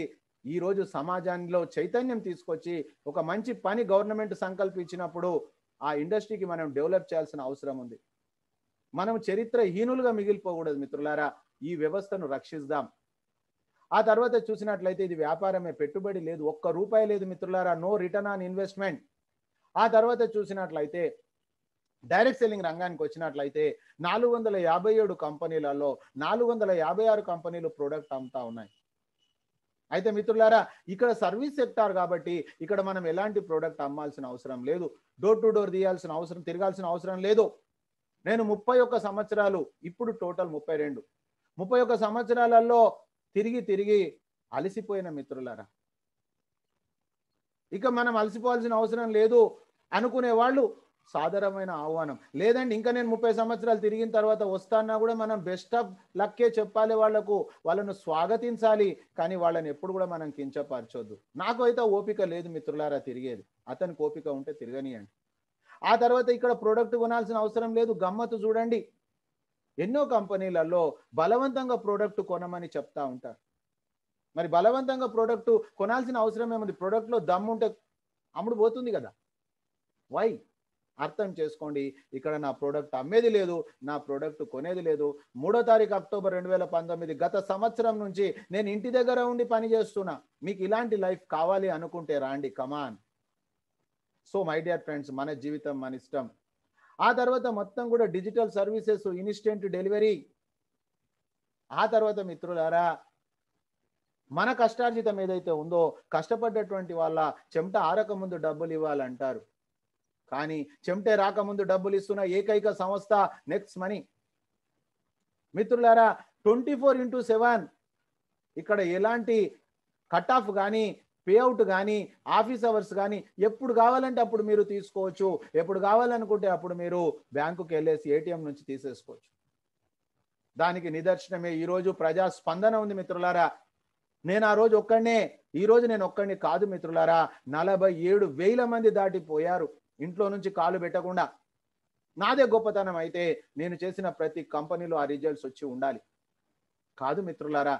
ఈరోజు సమాజంలో చైతన్యం తీసుకొచ్చి ఒక మంచి పని గవర్నమెంట్ సంకల్పించినప్పుడు ఆ ఇండస్ట్రీకి మనం డెవలప్ చేయాల్సిన అవసరం ఉంది. మనం చరిత్రహీనులుగా మిగిలిపోకూడదు మిత్రులారా. ఈ వ్యవస్థను రక్షిద్దాం. ఆ తర్వాత చూసినట్లయితే ఇది వ్యాపారమే, పెట్టుబడి లేదు, ₹1 లేదు మిత్రులారా, నో రిటర్న్ ఆన్ ఇన్వెస్ట్మెంట్. ఆ తర్వాత చూసినట్లయితే డైరెక్ట్ సెల్లింగ్ రంగానికి వచ్చినట్లయితే 457 కంపెనీలలో 456 కంపెనీలు ప్రోడక్ట్ అమ్ముతా ఉన్నాయి. అయితే మిత్రులారా ఇక్కడ సర్వీస్ సెక్టార్ కాబట్టి ఇక్కడ మనం ఎలాంటి ప్రోడక్ట్ అమ్మాల్సిన అవసరం లేదు, డోర్ టు డోర్ తిరగాల్సిన అవసరం లేదు. నేను 31 సంవత్సరాలు, ఇప్పుడు టోటల్ 32, 31 సంవత్సరాలలో తిరిగి అలసిపోయిన మిత్రులారా. ఇక మనం అలసిపోవాల్సిన అవసరం లేదు అనుకునే వాళ్ళు సాధారణమైన ఆహ్వానం. లేదండి ఇంకా నేను 30 సంవత్సరాలు తిరిగిన తర్వాత వస్తానా కూడా మనం బెస్ట్ ఆఫ్ లక్కే చెప్పాలి, వాళ్ళను స్వాగతించాలి. కానీ వాళ్ళని ఎప్పుడు కూడా మనం కించపరచొద్దు. నాకు అయితే ఓపిక లేదు మిత్రులారా తిరిగేది, అతనికి ఓపిక ఉంటే తిరగనియండి. ఆ తర్వాత ఇక్కడ ప్రోడక్ట్ కొనాల్సిన అవసరం లేదు. గమ్మత్తు చూడండి, ఎన్నో కంపెనీలలో బలవంతంగా ప్రోడక్ట్ కొనమని చెప్తా ఉంటారు. మరి బలవంతంగా ప్రోడక్ట్ కొనాల్సిన అవసరం ఏముంది? ప్రోడక్ట్లో దమ్ముంటే అమ్ముడు పోతుంది కదా. వై? అర్థం చేసుకోండి, ఇక్కడ నా ప్రోడక్ట్ అమ్మేది లేదు, నా ప్రోడక్ట్ కొనేది లేదు. 3వ తారీఖు అక్టోబర్ 2019 గత సంవత్సరం నుంచి నేను ఇంటి దగ్గర ఉండి పని చేస్తున్నా. మీకు ఇలాంటి లైఫ్ కావాలి అనుకుంటే రాండి, కమాన్. సో మై డియర్ ఫ్రెండ్స్, మన జీవితం మన ఇష్టం. ఆ తర్వాత మొత్తం కూడా డిజిటల్ సర్వీసెస్, ఇన్స్టెంట్ డెలివరీ. ఆ తర్వాత మిత్రులారా మన కష్టార్జితం ఏదైతే ఉందో, కష్టపడ్డటువంటి వాళ్ళ చెమట ఆరకముందు డబ్బులు ఇవ్వాలంటారు. కానీ చెమటే రాకముందు డబ్బులు ఇస్తున్న ఏకైక సంస్థ నెక్స్ట్ మనీ మిత్రులారా. 24/7 ఇక్కడ ఎలాంటి కట్ ఆఫ్ కానీ, పేఅవుట్ కానీ, ఆఫీస్ అవర్స్ కానీ, ఎప్పుడు కావాలంటే అప్పుడు మీరు తీసుకోవచ్చు. ఎప్పుడు కావాలనుకుంటే అప్పుడు మీరు బ్యాంకుకి వెళ్ళేసి ఏటీఎం నుంచి తీసేసుకోవచ్చు. దానికి నిదర్శనమే ఈరోజు ప్రజా స్పందన ఉంది మిత్రులారా. నేను ఆ రోజు ఒక్కడనే, ఈరోజు నేను ఒక్కడిని కాదు మిత్రులారా, 47,000 మంది దాటిపోయారు ఇంట్లో నుంచి కాలు పెట్టకుండా. నాదే గొప్పతనం అయితే నేను చేసిన ప్రతి కంపెనీలో ఆ రిజల్ట్స్ వచ్చి ఉండాలి కాదు మిత్రులారా.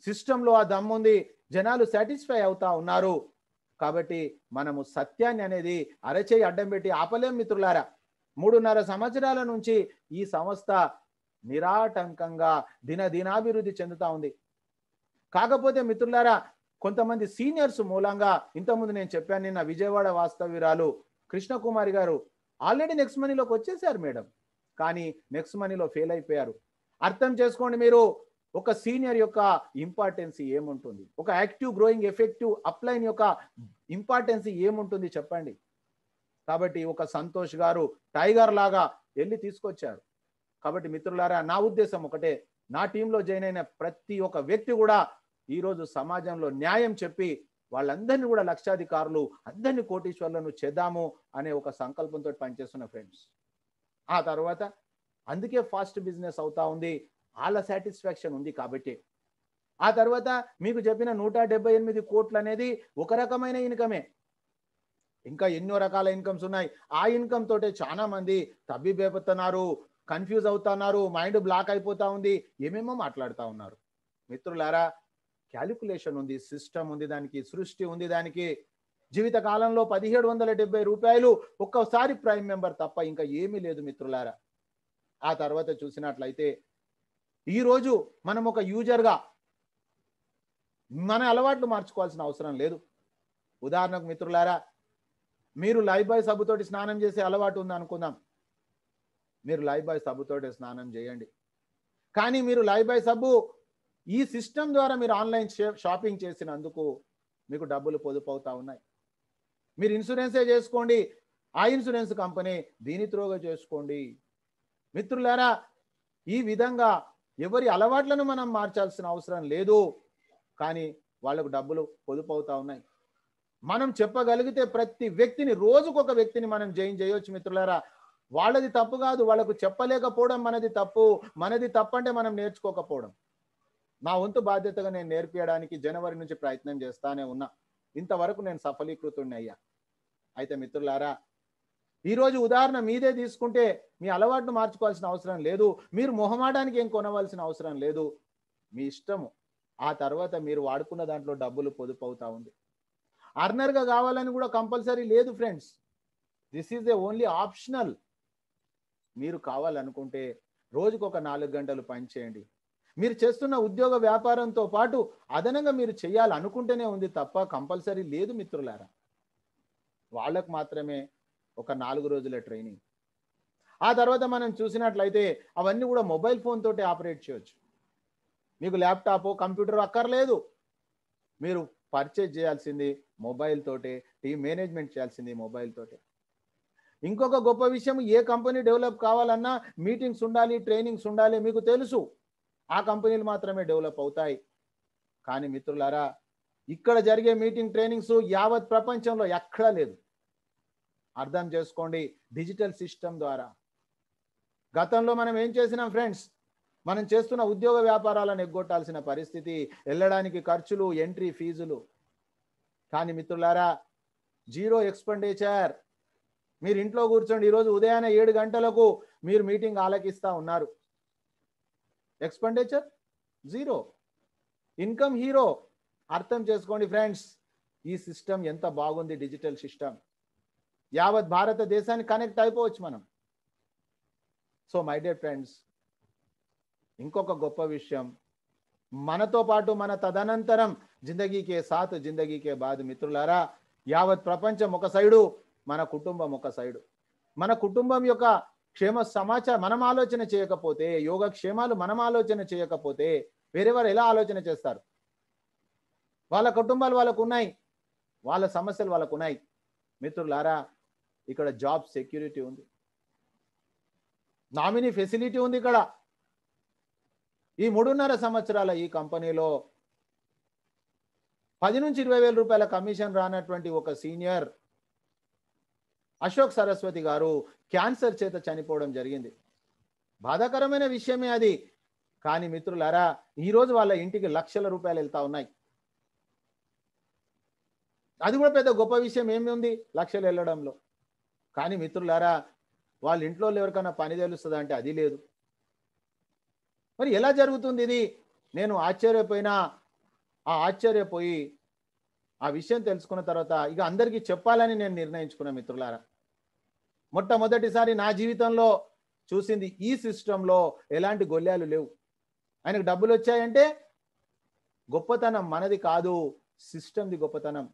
సిస్టంలో ఆ దమ్ముంది, జనాలు సాటిస్ఫై అవుతా ఉన్నారు. కాబట్టి మనము సత్యాన్ని అనేది అరచేయి అడ్డం పెట్టి ఆపలేం మిత్రులారా. 3.5 సంవత్సరాల నుంచి ఈ సంస్థ నిరాటంకంగా దినాభివృద్ధి చెందుతా ఉంది. కాకపోతే మిత్రులారా కొంతమంది సీనియర్స్ మూలంగా, ఇంతకుముందు నేను చెప్పాను నిన్న, విజయవాడ వాస్తవ్యురాలు కృష్ణకుమారి గారు ఆల్రెడీ నెక్స్ట్ మనీలోకి వచ్చేసారు మేడం, కానీ నెక్స్ట్ మనీలో ఫెయిల్ అయిపోయారు. అర్థం చేసుకోండి మీరు, ఒక సీనియర్ యొక్క ఇంపార్టెన్స్ ఏముంటుంది, ఒక యాక్టివ్ గ్రోయింగ్ ఎఫెక్టివ్ అప్లైన్ యొక్క ఇంపార్టెన్స్ ఏముంటుంది చెప్పండి. కాబట్టి ఒక సంతోష్ గారు టైగర్ లాగా వెళ్ళి తీసుకొచ్చారు. కాబట్టి మిత్రులారా నా ఉద్దేశం ఒకటే, నా టీంలో జాయిన్ అయిన ప్రతి ఒక్క వ్యక్తి కూడా ఈరోజు సమాజంలో న్యాయం చెప్పి వాళ్ళందరినీ కూడా లక్షాధికారులు, అందరినీ కోటీశ్వర్లను చేద్దాము అనే ఒక సంకల్పంతో పనిచేస్తున్న ఫ్రెండ్స్. ఆ తర్వాత అందుకే ఫాస్ట్ బిజినెస్ అవుతా ఉంది, వాళ్ళ సాటిస్ఫాక్షన్ ఉంది కాబట్టి. ఆ తర్వాత మీకు చెప్పిన 178 కోట్లు అనేది ఒక రకమైన ఇన్కమే, ఇంకా ఎన్నో రకాల ఇన్కమ్స్ ఉన్నాయి. ఆ ఇన్కమ్ తోటే చాలా మంది తబ్బిబేపుతున్నారు, కన్ఫ్యూజ్ అవుతున్నారు, మైండ్ బ్లాక్ అయిపోతా ఉంది, ఏమేమో మాట్లాడుతూ ఉన్నారు. మిత్రులారా, క్యాలిక్యులేషన్ ఉంది, సిస్టమ్ ఉంది, దానికి సృష్టి ఉంది, దానికి జీవిత కాలంలో 1770 రూపాయలు ఒక్కసారి ప్రైమ్ మెంబర్ తప్ప ఇంకా ఏమీ లేదు మిత్రులారా. ఆ తర్వాత చూసినట్లయితే ఈరోజు మనం ఒక యూజర్గా మన అలవాట్లు మార్చుకోవాల్సిన అవసరం లేదు. ఉదాహరణకు మిత్రులారా, మీరు లైఫ్ బాయ్ సబ్బుతోటి స్నానం చేసే అలవాటు ఉంది అనుకుందాం. మీరు లైఫ్ బాయ్ సబ్బుతోటి స్నానం చేయండి, కానీ మీరు లైఫ్ బాయ్ సబ్బు ఈ సిస్టమ్ ద్వారా మీరు ఆన్లైన్ షాపింగ్ చేసినందుకు మీకు డబ్బులు పొదుపు అవుతా ఉన్నాయి. మీరు ఇన్సూరెన్సే చేసుకోండి, ఆ ఇన్సూరెన్స్ కంపెనీ దీని త్రోగా చేసుకోండి. మిత్రులారా, ఈ విధంగా ఎవరి అలవాట్లను మనం మార్చాల్సిన అవసరం లేదు, కానీ వాళ్ళకు డబ్బులు పొదుపు అవుతా ఉన్నాయి. మనం చెప్పగలిగితే ప్రతి వ్యక్తిని, రోజుకొక వ్యక్తిని మనం జాయిన్ చేయొచ్చు మిత్రులారా. వాళ్ళది తప్పు కాదు, వాళ్ళకు చెప్పలేకపోవడం మనది తప్పు. మనది తప్పంటే మనం నేర్చుకోకపోవడం. నా వంతు బాధ్యతగా నేను నేర్పించడానికి జనవరి నుంచి ప్రయత్నం చేస్తానే ఉన్నా. ఇంతవరకు నేను సఫలీకృతుడిని అయ్యా. అయితే మిత్రులారా, ఈరోజు ఉదాహరణ మీదే తీసుకుంటే మీ అలవాటును మార్చుకోవాల్సిన అవసరం లేదు, మీరు మొహమాటానికి ఏం కొనవలసిన అవసరం లేదు, మీ ఇష్టము. ఆ తర్వాత మీరు వాడుకున్న దాంట్లో డబ్బులు పొదుపు అవుతా ఉంది. అర్నర్గా కావాలని కూడా కంపల్సరీ లేదు friends, this is the only optional. మీరు కావాలనుకుంటే రోజుకు ఒక 4 గంటలు పని చేయండి. మీరు చేస్తున్న ఉద్యోగ వ్యాపారంతో పాటు అదనంగా మీరు చేయాలనుకుంటేనే ఉంది తప్ప కంపల్సరీ లేదు మిత్రులారా. వాళ్ళకు మాత్రమే ఒక 4 రోజుల ట్రైనింగ్. ఆ తర్వాత మనం చూసినట్లయితే అవన్నీ కూడా మొబైల్ ఫోన్ తోటి ఆపరేట్ చేయొచ్చు. మీకు ల్యాప్టాప్, కంప్యూటర్ అక్కర్లేదు. మీరు పర్చేజ్ చేయాల్సింది మొబైల్ తోటే, టీమ్ మేనేజ్మెంట్ చేయాల్సింది మొబైల్ తోటే. ఇంకొక గొప్ప విషయం, ఏ కంపెనీ డెవలప్ కావాలన్నా మీటింగ్స్ ఉండాలి, ట్రైనింగ్స్ ఉండాలి. మీకు తెలుసు, ఆ కంపెనీలు మాత్రమే డెవలప్ అవుతాయి. కానీ మిత్రులారా, ఇక్కడ జరిగే మీటింగ్, ట్రైనింగ్స్ యావత్ ప్రపంచంలో ఎక్కడా లేదు. అర్థం చేసుకోండి, డిజిటల్ సిస్టమ్ ద్వారా. గతంలో మనం ఏం చేసినాం ఫ్రెండ్స్, మనం చేస్తున్న ఉద్యోగ వ్యాపారాలను ఎగ్గొట్టాల్సిన పరిస్థితి, వెళ్ళడానికి ఖర్చులు, ఎంట్రీ ఫీజులు. కానీ మిత్రులారా, జీరో ఎక్స్పెండిచర్. మీరు ఇంట్లో కూర్చోండి, ఈరోజు ఉదయాన్నే 7 గంటలకు మీరు మీటింగ్ ఆలకిస్తా ఉన్నారు. Expenditure zero, income hero. అర్థం చేసుకోండి ఫ్రెండ్స్, ఈ సిస్టమ్ ఎంత బాగుంది, డిజిటల్ సిస్టమ్. యావత్ భారతదేశానికి కనెక్ట్ అయిపోవచ్చు మనం. సో మై డియర్ ఫ్రెండ్స్, ఇంకొక గొప్ప విషయం, మనతో పాటు మన తదనంతరం జిందగీకే సాత్ జిందగీకే బాద్. మిత్రులారా, యావత్ ప్రపంచం ఒక సైడు, మన కుటుంబం ఒక సైడు. మన కుటుంబం యొక్క క్షేమ సమాచారం మనం ఆలోచన చేయకపోతే, యోగక్షేమాలు మనం ఆలోచన చేయకపోతే వేరేవారు ఎలా ఆలోచన చేస్తారు? వాళ్ళ కుటుంబాలు వాళ్ళకు ఉన్నాయి, వాళ్ళ సమస్యలు వాళ్ళకు ఉన్నాయి. మిత్రులారా, ఇక్కడ జాబ్ సెక్యూరిటీ ఉంది, నామినీ ఫెసిలిటీ ఉంది. ఇక్కడ ఈ 3.5 సంవత్సరాల ఈ కంపెనీలో 10 నుంచి 20 వేల రూపాయల కమిషన్ రానటువంటి ఒక సీనియర్ అశోక్ సరస్వతి గారు క్యాన్సర్ చేత చనిపోవడం జరిగింది. బాధాకరమైన విషయమే అది. కానీ మిత్రులారా, ఈరోజు వాళ్ళ ఇంటికి లక్షల రూపాయలు వెళ్తా ఉన్నాయి. అది కూడా పెద్ద గొప్ప విషయం ఏమి ఉంది లక్షలు వెళ్ళడంలో. కానీ మిత్రులారా, వాళ్ళ ఇంట్లో ఎవరికైనా పని తెలుస్తుందా అంటే అది లేదు. మరి ఎలా జరుగుతుంది ఇది? నేను ఆశ్చర్యపోయి ఆ విషయం తెలుసుకున్న తర్వాత ఇక అందరికీ చెప్పాలని నేను నిర్ణయించుకున్నా మిత్రులారా. మొట్టమొదటిసారి నా జీవితంలో చూసింది ఈ సిస్టంలో ఎలాంటి గొల్లాలు లేవు. ఆయనకు డబ్బులు వచ్చాయంటే గొప్పతనం మనది కాదు, సిస్టమ్ది గొప్పతనం.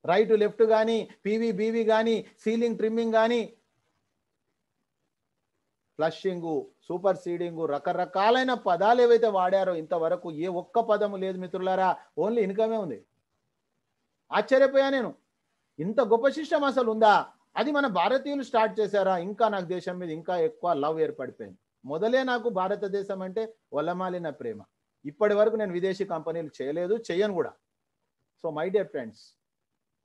రైట్ లెఫ్ట్ కానీ, పీవీ బీవీ కానీ, సీలింగ్ ట్రిమ్మింగ్ కానీ, ఫ్లషింగ్, సూపర్ సీడింగ్, రకరకాలైన పదాలు ఏవైతే వాడారో ఇంతవరకు ఏ ఒక్క పదము లేదు మిత్రులారా. ఓన్లీ ఇన్కమే ఉంది. ఆశ్చర్యపోయా నేను, ఇంత గొప్ప సిస్టమ్ అసలు ఉందా? అది మన భారతీయులు స్టార్ట్ చేశారా? ఇంకా నాకు దేశం మీద ఇంకా ఎక్కువ లవ్ ఏర్పడిపోయింది. మొదలే నాకు భారతదేశం అంటే వల్లమాలిన ప్రేమ. ఇప్పటి వరకు నేను విదేశీ కంపెనీలు చేయలేదు, చేయను కూడా. సో మై డియర్ ఫ్రెండ్స్,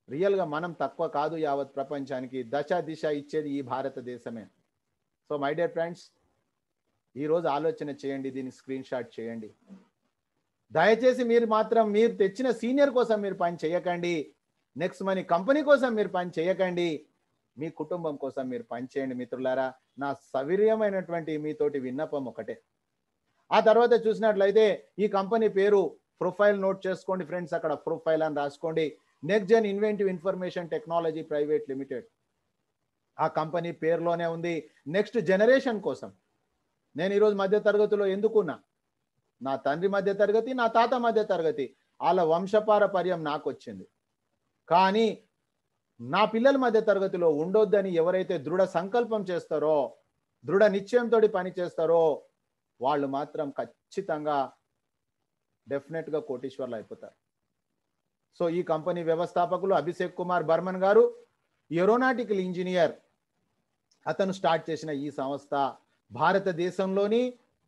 రియల్గా మనం తక్కువ కాదు యావత్ ప్రపంచానికి. దశ దిశ ఇచ్చేది ఈ భారతదేశమే. సో మై డియర్ ఫ్రెండ్స్, ఈరోజు ఆలోచన చేయండి, దీన్ని స్క్రీన్ షాట్ చేయండి. దయచేసి మీరు తెచ్చిన సీనియర్ కోసం మీరు పని చేయకండి, నెక్స్ట్ మనీ కంపెనీ కోసం మీరు పని చేయకండి, మీ కుటుంబం కోసం మీరు పని చేయండి మిత్రులారా. నా సవినయమైనటువంటి మీతోటి విన్నపం ఒకటే. ఆ తర్వాత చూసినట్లయితే ఈ కంపెనీ పేరు ప్రొఫైల్ నోట్ చేసుకోండి ఫ్రెండ్స్, అక్కడ ప్రొఫైల్ అని రాసుకోండి. Next gen inventive information technology private limited. ఆ కంపెనీ పేరులోనే ఉంది నెక్స్ట్ జనరేషన్ కోసం. నేను ఈరోజు మధ్య తరగతిలో ఎందుకున్నా? నా తండ్రి మధ్య తరగతి, నా తాత మధ్య తరగతి, వాళ్ళ వంశపారపర్యం నాకు వచ్చింది. కానీ నా పిల్లల మధ్య తరగతిలో ఉండొద్దని ఎవరైతే దృఢ సంకల్పం చేస్తారో, దృఢ నిశ్చయంతో పని చేస్తారో, వాళ్ళు మాత్రం ఖచ్చితంగా డెఫినెట్గా కోటీశ్వర్లు అయిపోతారు. సో ఈ కంపెనీ వ్యవస్థాపకులు అభిషేక్ కుమార్ బర్మన్ గారు, ఏరోనాటికల్ ఇంజనీర్. అతను స్టార్ట్ చేసిన ఈ సంస్థ భారతదేశంలోని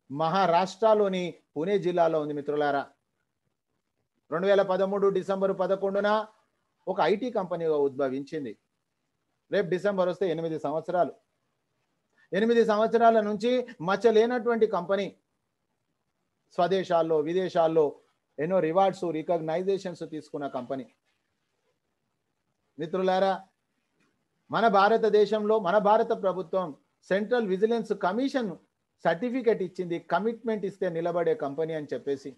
మహారాష్ట్రలోని పుణే జిల్లాలో ఉంది మిత్రులారా. 2013 డిసెంబర్ 11న ఒక ఐటీ కంపెనీగా ఉద్భవించింది. రేపు డిసెంబర్ వస్తే 8 సంవత్సరాలు. 8 సంవత్సరాల నుంచి మచ్చలేనటువంటి కంపెనీ. స్వదేశాల్లో విదేశాల్లో ఎన్నో రివార్డ్స్, రికగ్నైజేషన్స్ తీసుకున్న కంపెనీ. మిత్రులారా, మన భారతదేశంలో మన భారత ప్రభుత్వం సెంట్రల్ విజిలెన్స్ కమిషన్ సర్టిఫికెట్ ఇచ్చింది, కమిట్మెంట్ ఇస్తే నిలబడే కంపెనీ అని చెప్పేసి.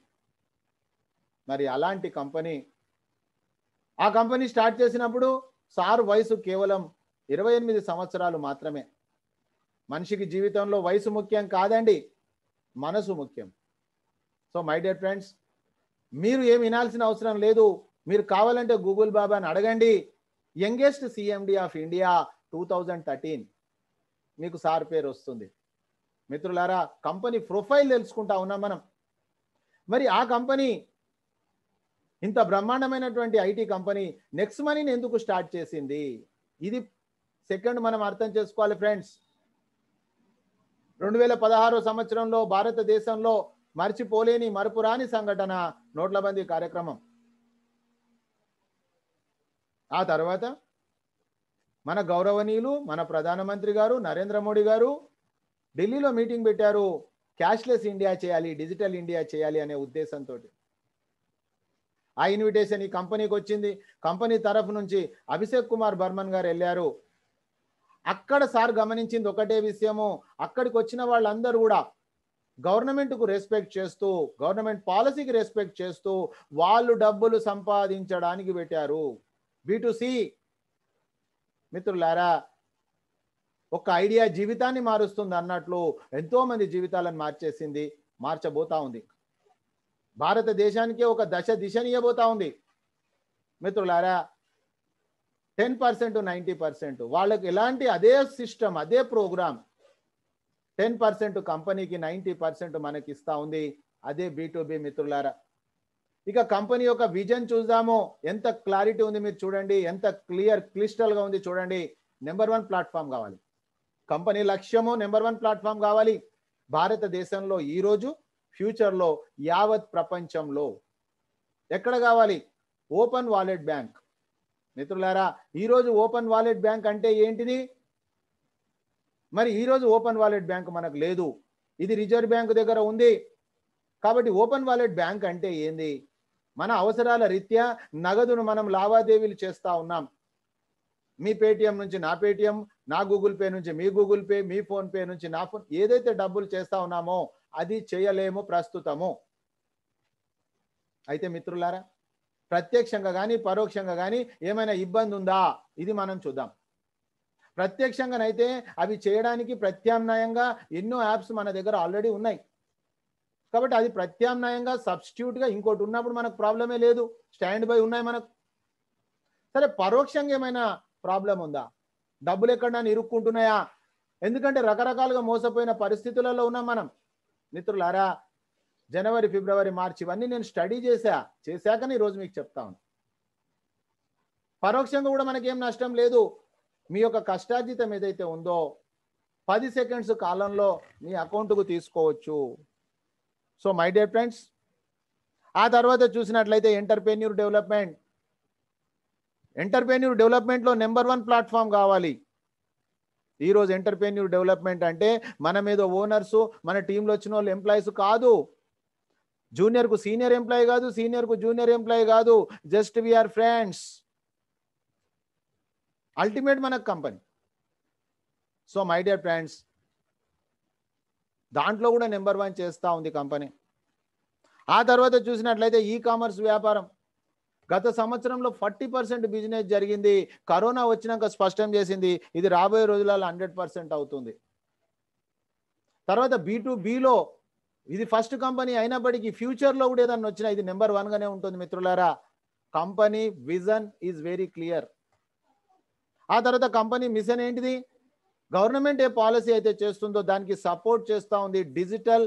మరి అలాంటి కంపెనీ, ఆ కంపెనీ స్టార్ట్ చేసినప్పుడు సార్ వయసు కేవలం 28 సంవత్సరాలు మాత్రమే. మనిషికి జీవితంలో వయసు ముఖ్యం కాదండి, మనసు ముఖ్యం. సో మై డియర్ ఫ్రెండ్స్, మీరు ఏమి వినాల్సిన అవసరం లేదు. మీరు కావాలంటే గూగుల్ బాబాని అడగండి. యంగెస్ట్ సిఎండి ఆఫ్ ఇండియా 2013 మీకు సార్ పేరు వస్తుంది. మిత్రులారా, కంపెనీ ప్రొఫైల్ తెలుసుకుంటా ఉన్నాం మనం. మరి ఆ కంపెనీ, ఇంత బ్రహ్మాండమైనటువంటి ఐటీ కంపెనీ నెక్స్ట్ మనీని ఎందుకు స్టార్ట్ చేసింది? ఇది సెకండ్ మనం అర్థం చేసుకోవాలి ఫ్రెండ్స్. 2016 సంవత్సరంలో భారతదేశంలో మర్చిపోలేని మరపురాని సంఘటన నోట్లబందీ కార్యక్రమం. ఆ తర్వాత మన గౌరవనీయులు, మన ప్రధానమంత్రి గారు నరేంద్ర మోడీ గారు ఢిల్లీలో మీటింగ్ పెట్టారు. క్యాష్లెస్ ఇండియా చేయాలి, డిజిటల్ ఇండియా చేయాలి అనే ఉద్దేశంతో. ఆ ఇన్విటేషన్ ఈ కంపెనీకి వచ్చింది. కంపెనీ తరఫు నుంచి అభిషేక్ కుమార్ బర్మన్ గారు వెళ్ళారు. అక్కడ సార్ గమనించింది ఒకటే విషయము, అక్కడికి వచ్చిన వాళ్ళందరూ కూడా గవర్నమెంట్కు రెస్పెక్ట్ చేస్తూ, గవర్నమెంట్ పాలసీకి రెస్పెక్ట్ చేస్తూ వాళ్ళు డబ్బులు సంపాదించడానికి పెట్టారు. B2C. మిత్రులారా, ఒక ఐడియా జీవితాన్ని మారుస్తుంది అన్నట్లు ఎంతో మంది జీవితాలను మార్చేసింది, మార్చబోతా ఉంది. భారతదేశానికే ఒక దిశనియబోతా ఉంది. మిత్రులారా, 10% 90% వాళ్ళకి ఎలాంటి అదే సిస్టమ్, అదే ప్రోగ్రామ్. 10% కంపెనీకి, 90% మనకి ఇస్తా ఉంది. అదే B2B మిత్రులారా. ఇక కంపెనీ యొక్క విజన్ చూద్దాము. ఎంత క్లారిటీ ఉంది మీరు చూడండి, ఎంత క్లిస్టల్గా ఉంది చూడండి. నెంబర్ 1 ప్లాట్ఫామ్ కావాలి. కంపెనీ లక్ష్యము నెంబర్ 1 ప్లాట్ఫామ్ కావాలి. భారతదేశంలో ఈరోజు, ఫ్యూచర్లో, యావత్ ప్రపంచంలో ఎక్కడ కావాలి? Open wallet bank. మిత్రులారా, ఈరోజు ఓపెన్ వాలెట్ బ్యాంక్ అంటే ఏంటిది? మరి ఈరోజు ఓపెన్ వాలెట్ బ్యాంక్ మనకు లేదు, ఇది రిజర్వ్ బ్యాంక్ దగ్గర ఉంది. కాబట్టి ఓపెన్ వాలెట్ బ్యాంక్ అంటే ఏంది? మన అవసరాల రీత్యా నగదును మనం లావాదేవీలు చేస్తూ ఉన్నాం. మీ పేటిఎం నుంచి నా పేటిఎం, నా గూగుల్ పే నుంచి మీ గూగుల్ పే, మీ ఫోన్ పే నుంచి నా ఫోన్, ఏదైతే డబ్బులు చేస్తా ఉన్నామో అది చేయలేము ప్రస్తుతము. అయితే మిత్రులారా, ప్రత్యక్షంగా కానీ పరోక్షంగా కానీ ఏమైనా ఇబ్బంది ఉందా? ఇది మనం చూద్దాం. ప్రత్యక్షంగానైతే అవి చేయడానికి ప్రత్యామ్నాయంగా ఎన్నో యాప్స్ మన దగ్గర ఆల్రెడీ ఉన్నాయి. కాబట్టి అది ప్రత్యామ్నాయంగా, సబ్స్టిట్యూట్గా ఇంకోటి ఉన్నప్పుడు మనకు ప్రాబ్లమే లేదు, స్టాండ్ బై ఉన్నాయి మనకు. సరే, పరోక్షంగా ఏమైనా ప్రాబ్లం ఉందా? డబ్బులు ఎక్కడన్నా ఇరుక్కుంటున్నాయా? ఎందుకంటే రకరకాలుగా మోసపోయిన పరిస్థితులలో ఉన్నాం మనం. మిత్రులారా, జనవరి, ఫిబ్రవరి, మార్చి ఇవన్నీ నేను స్టడీ చేశాకనే ఈరోజు మీకు చెప్తాను. పరోక్షంగా కూడా మనకేం నష్టం లేదు. మీ యొక్క కష్టార్జితం ఏదైతే ఉందో 10 సెకండ్స్ కాలంలో మీ అకౌంట్కు తీసుకోవచ్చు. సో మై డియర్ ఫ్రెండ్స్, ఆ తర్వాత చూసినట్లయితే ఎంటర్ప్రెన్యూర్ డెవలప్మెంట్లో నెంబర్ 1 ప్లాట్ఫామ్ కావాలి. ఈరోజు ఎంటర్ప్రెన్యూర్ డెవలప్మెంట్ అంటే మన మీద ఓనర్సు, మన టీంలో వచ్చిన వాళ్ళు ఎంప్లాయీస్ కాదు, జూనియర్కు సీనియర్ ఎంప్లాయీ కాదు, సీనియర్కు జూనియర్ ఎంప్లాయీ కాదు, జస్ట్ వీఆర్ ఫ్రెండ్స్. అల్టిమేట్ మనకు company. So my dear friends, దాంట్లో కూడా నెంబర్ 1 చేస్తూ ఉంది కంపెనీ. ఆ తర్వాత చూసినట్లయితే ఈ కామర్స్ వ్యాపారం గత సంవత్సరంలో 40% బిజినెస్ జరిగింది. కరోనా వచ్చినాక స్పష్టం చేసింది ఇది రాబోయే రోజులలో 100% అవుతుంది. తర్వాత B2Bలో ఇది ఫస్ట్ కంపెనీ అయినప్పటికీ ఫ్యూచర్లో కూడా ఏదన్నా వచ్చినా ఇది నెంబర్ 1 గానే ఉంటుంది మిత్రులారా. Company vision is very clear. ఆ తర్వాత కంపెనీ మిషన్ ఏంటిది? గవర్నమెంట్ ఏ పాలసీ అయితే చేస్తుందో దానికి సపోర్ట్ చేస్తూ ఉంది డిజిటల్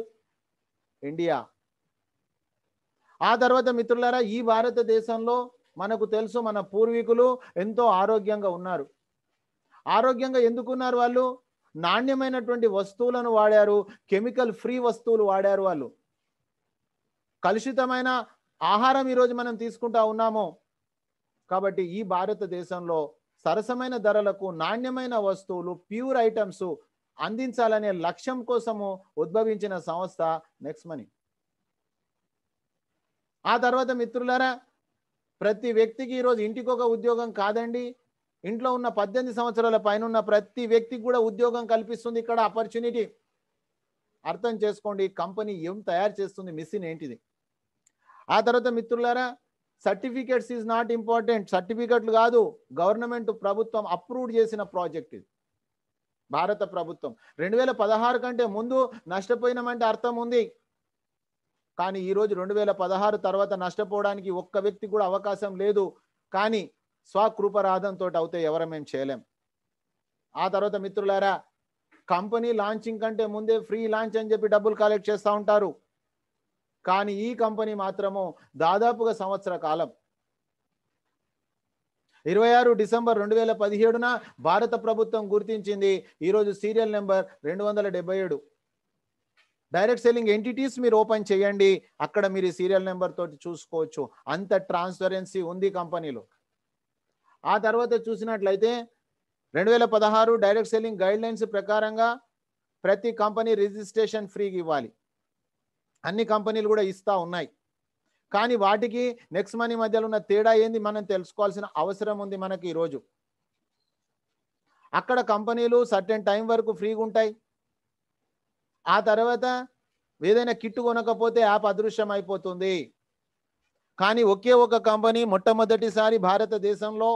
ఇండియా. ఆ తర్వాత మిత్రులారా, ఈ భారతదేశంలో మనకు తెలుసు మన పూర్వీకులు ఎంతో ఆరోగ్యంగా ఉన్నారు. ఆరోగ్యంగా ఎందుకున్నారు? వాళ్ళు నాణ్యమైనటువంటి వస్తువులను వాడారు, కెమికల్ ఫ్రీ వస్తువులు వాడారు. వాళ్ళు కలుషితమైన ఆహారం ఈరోజు మనం తీసుకుంటా ఉన్నాము. కాబట్టి ఈ భారతదేశంలో సరసమైన ధరలకు నాణ్యమైన వస్తువులు, ప్యూర్ ఐటమ్స్ అందించాలనే లక్ష్యం కోసము ఉద్భవించిన సంస్థ నెక్స్ట్ మనీ. ఆ తర్వాత మిత్రులారా, ప్రతి వ్యక్తికి ఈరోజు ఇంటికి ఒక ఉద్యోగం కాదండి, ఇంట్లో ఉన్న 18 సంవత్సరాల పైన ఉన్న ప్రతి వ్యక్తికి కూడా ఉద్యోగం కల్పిస్తుంది ఇక్కడ ఆపర్చునిటీ. అర్థం చేసుకోండి కంపెనీ ఏం తయారు చేస్తుంది, మిషన్ ఏంటిది. ఆ తర్వాత మిత్రులారా, సర్టిఫికేట్స్ ఈజ్ నాట్ ఇంపార్టెంట్. సర్టిఫికెట్లు కాదు, గవర్నమెంట్ ప్రభుత్వం అప్రూవ్ చేసిన ప్రాజెక్ట్ ఇది. భారత ప్రభుత్వం 2016 కంటే ముందు నష్టపోయినామంటే అర్థం ఉంది. కానీ ఈరోజు 2016 తర్వాత నష్టపోవడానికి ఒక్క వ్యక్తి కూడా అవకాశం లేదు. కానీ స్వకృపరాధంతో అవుతే ఎవరమేం చేయలేం. ఆ తర్వాత మిత్రులారా, కంపెనీ లాంచింగ్ కంటే ముందే ఫ్రీ లాంచ్ అని చెప్పి డబ్బులు కలెక్ట్ చేస్తూ ఉంటారు. కానీ ఈ కంపెనీ మాత్రము దాదాపుగా సంవత్సర కాలం 26 డిసెంబర్ 2017న భారత ప్రభుత్వం గుర్తించింది. ఈరోజు serial number 277. Direct selling entities మీరు ఓపెన్ చేయండి, అక్కడ మీరు సీరియల్ నెంబర్ తోటి చూసుకోవచ్చు. అంత ట్రాన్స్పరెన్సీ ఉంది కంపెనీలో. ఆ తర్వాత చూసినట్లయితే 2016 డైరెక్ట్ సెల్లింగ్ గైడ్ లైన్స్ ప్రకారంగా ప్రతి కంపెనీ రిజిస్ట్రేషన్ ఫ్రీగా ఇవ్వాలి. అన్ని కంపెనీలు కూడా ఇస్తా ఉన్నాయి. కానీ వాటికి నెక్స్ట్ మనీ మధ్యలో ఉన్న తేడా ఏంది మనం తెలుసుకోవాల్సిన అవసరం ఉంది మనకి ఈరోజు. అక్కడ కంపెనీలు సర్టెన్ టైం వరకు ఫ్రీగా ఉంటాయి. ఆ తర్వాత ఏదైనా కిట్టు కొనకపోతే యాప్ అదృశ్యం అయిపోతుంది. కానీ ఒకే ఒక కంపెనీ మొట్టమొదటిసారి భారతదేశంలో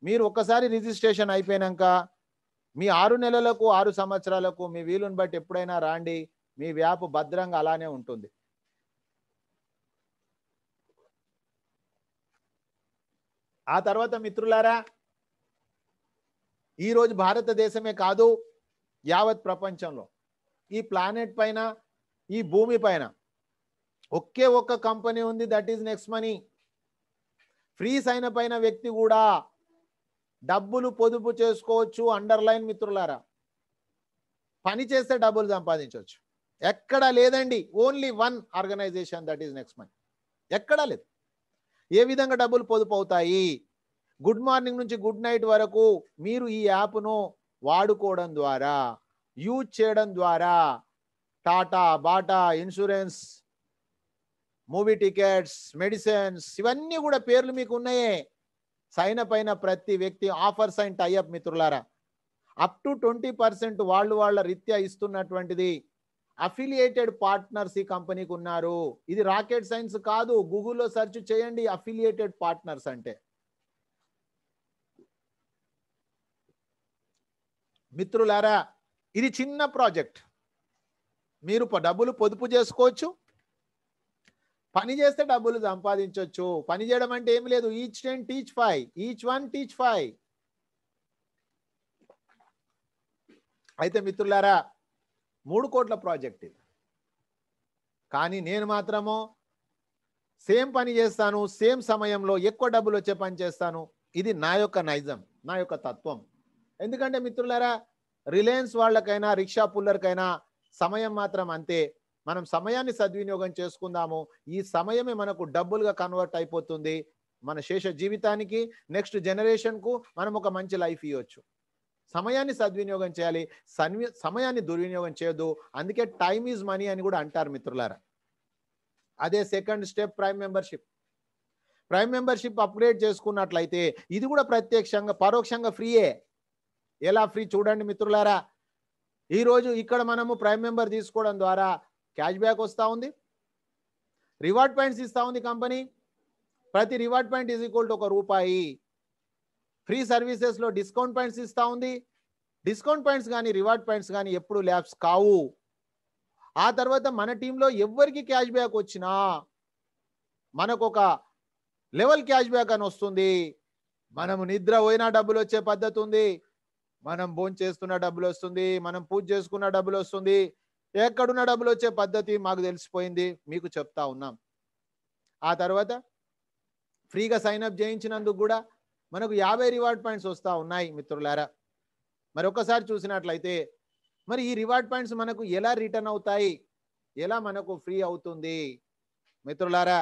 మీరు ఒక్కసారి రిజిస్ట్రేషన్ అయిపోయినాక మీ 6 నెలలకు 6 సంవత్సరాలకు మీ వీలుని బట్టి ఎప్పుడైనా రాండి, మీ యాప్ భద్రంగా అలానే ఉంటుంది. ఆ తర్వాత మిత్రులారా, ఈరోజు భారతదేశమే కాదు యావత్ ప్రపంచంలో ఈ ప్లానెట్ పైన, ఈ భూమి పైన ఒకే ఒక్క కంపెనీ ఉంది, that is next money. Free sign పైన వ్యక్తి కూడా డబ్బులు పొదుపు చేసుకోవచ్చు. అండర్లైన్ మిత్రులారా, పని చేస్తే డబ్బులు సంపాదించవచ్చు. ఎక్కడా లేదండి, only one organisation, that is next money. ఎక్కడా లేదు. ఏ విధంగా డబ్బులు పొదుపు అవుతాయి? గుడ్ మార్నింగ్ నుంచి గుడ్ నైట్ వరకు మీరు ఈ యాప్ను వాడుకోవడం ద్వారా, యూజ్ చేయడం ద్వారా Tata, Bata, insurance, movie tickets, medicines, ఇవన్నీ కూడా పేర్లు మీకు ఉన్నాయే. సైన్ అప్ అయిన ప్రతి వ్యక్తి ఆఫర్ సైన్ టైఅప్ మిత్రులారా, అప్ టు 20% వాళ్ళ రీత్యా ఇస్తున్నటువంటిది. అఫిలియేటెడ్ పార్ట్నర్స్ ఈ కంపెనీకి ఉన్నారు. ఇది రాకెట్ సైన్స్ కాదు, గూగుల్లో సెర్చ్ చేయండి అఫిలియేటెడ్ పార్ట్నర్స్ అంటే. మిత్రులారా, ఇది చిన్న ప్రాజెక్ట్. మీరు డబ్బులు పొదుపు చేసుకోవచ్చు, పని చేస్తే డబ్బులు సంపాదించవచ్చు. పని చేయడం అంటే ఏమి లేదు, ఈచ్ 10 టీచ్ 5, ఈచ్ 1 టీచ్ 5. అయితే మిత్రులారా, 3 కోట్ల ప్రాజెక్ట్ ఇది. కానీ నేను మాత్రము సేమ్ పని చేస్తాను, సేమ్ సమయంలో ఎక్కువ డబ్బులు వచ్చే పని చేస్తాను. ఇది నా యొక్క నైజం, నా యొక్క తత్వం. ఎందుకంటే మిత్రులారా, రిలయన్స్ వాళ్ళకైనా రిక్షా పుల్లర్కైనా సమయం మాత్రం అంతే. మనం సమయాన్ని సద్వినియోగం చేసుకుందాము. ఈ సమయమే మనకు డబ్బులుగా కన్వర్ట్ అయిపోతుంది. మన శేష జీవితానికి, నెక్స్ట్ జనరేషన్కు మనం ఒక మంచి లైఫ్ ఇవ్వచ్చు. సమయాన్ని సద్వినియోగం చేయాలి, సమయాన్ని దుర్వినియోగం చేయొద్దు. అందుకే టైమ్ ఈజ్ మనీ అని కూడా అంటారు మిత్రులారా. అదే second step prime membership. Prime membership upgrade చేసుకున్నట్లయితే ఇది కూడా ప్రత్యక్షంగా పరోక్షంగా ఫ్రీయే. ఎలా ఫ్రీ చూడండి మిత్రులారా. ఈరోజు ఇక్కడ మనము ప్రైమ్ మెంబర్ తీసుకోవడం ద్వారా క్యాష్ బ్యాక్ వస్తూ ఉంది, రివార్డ్ పాయింట్స్ ఇస్తూ ఉంది కంపెనీ. ప్రతి reward point is equal to ₹1. Free సర్వీసెస్లో డిస్కౌంట్ పాయింట్స్ ఇస్తూ ఉంది. డిస్కౌంట్ పాయింట్స్ కానీ రివార్డ్ పాయింట్స్ కానీ ఎప్పుడు ల్యాప్స్ కావు. ఆ తర్వాత మన టీంలో ఎవరికి క్యాష్ బ్యాక్ వచ్చినా మనకు ఒక లెవెల్ క్యాష్ బ్యాక్ అని వస్తుంది. మనము నిద్ర పోయినా డబ్బులు వచ్చే పద్ధతి ఉంది, మనం భోజనం చేస్తున్న డబ్బులు వస్తుంది, మనం పూజ చేసుకున్న డబ్బులు వస్తుంది, ఎక్కడున్న డబ్బులు వచ్చే పద్ధతి మాకు తెలిసిపోయింది, మీకు చెప్తా ఉన్నాం. ఆ తర్వాత ఫ్రీగా సైన్అప్ చేయించినందుకు కూడా మనకు 50 రివార్డ్ పాయింట్స్ వస్తూ ఉన్నాయి మిత్రులారా. మరి ఒక్కసారి చూసినట్లయితే మరి ఈ రివార్డ్ పాయింట్స్ మనకు ఎలా రిటర్న్ అవుతాయి, ఎలా మనకు ఫ్రీ అవుతుంది మిత్రులారా.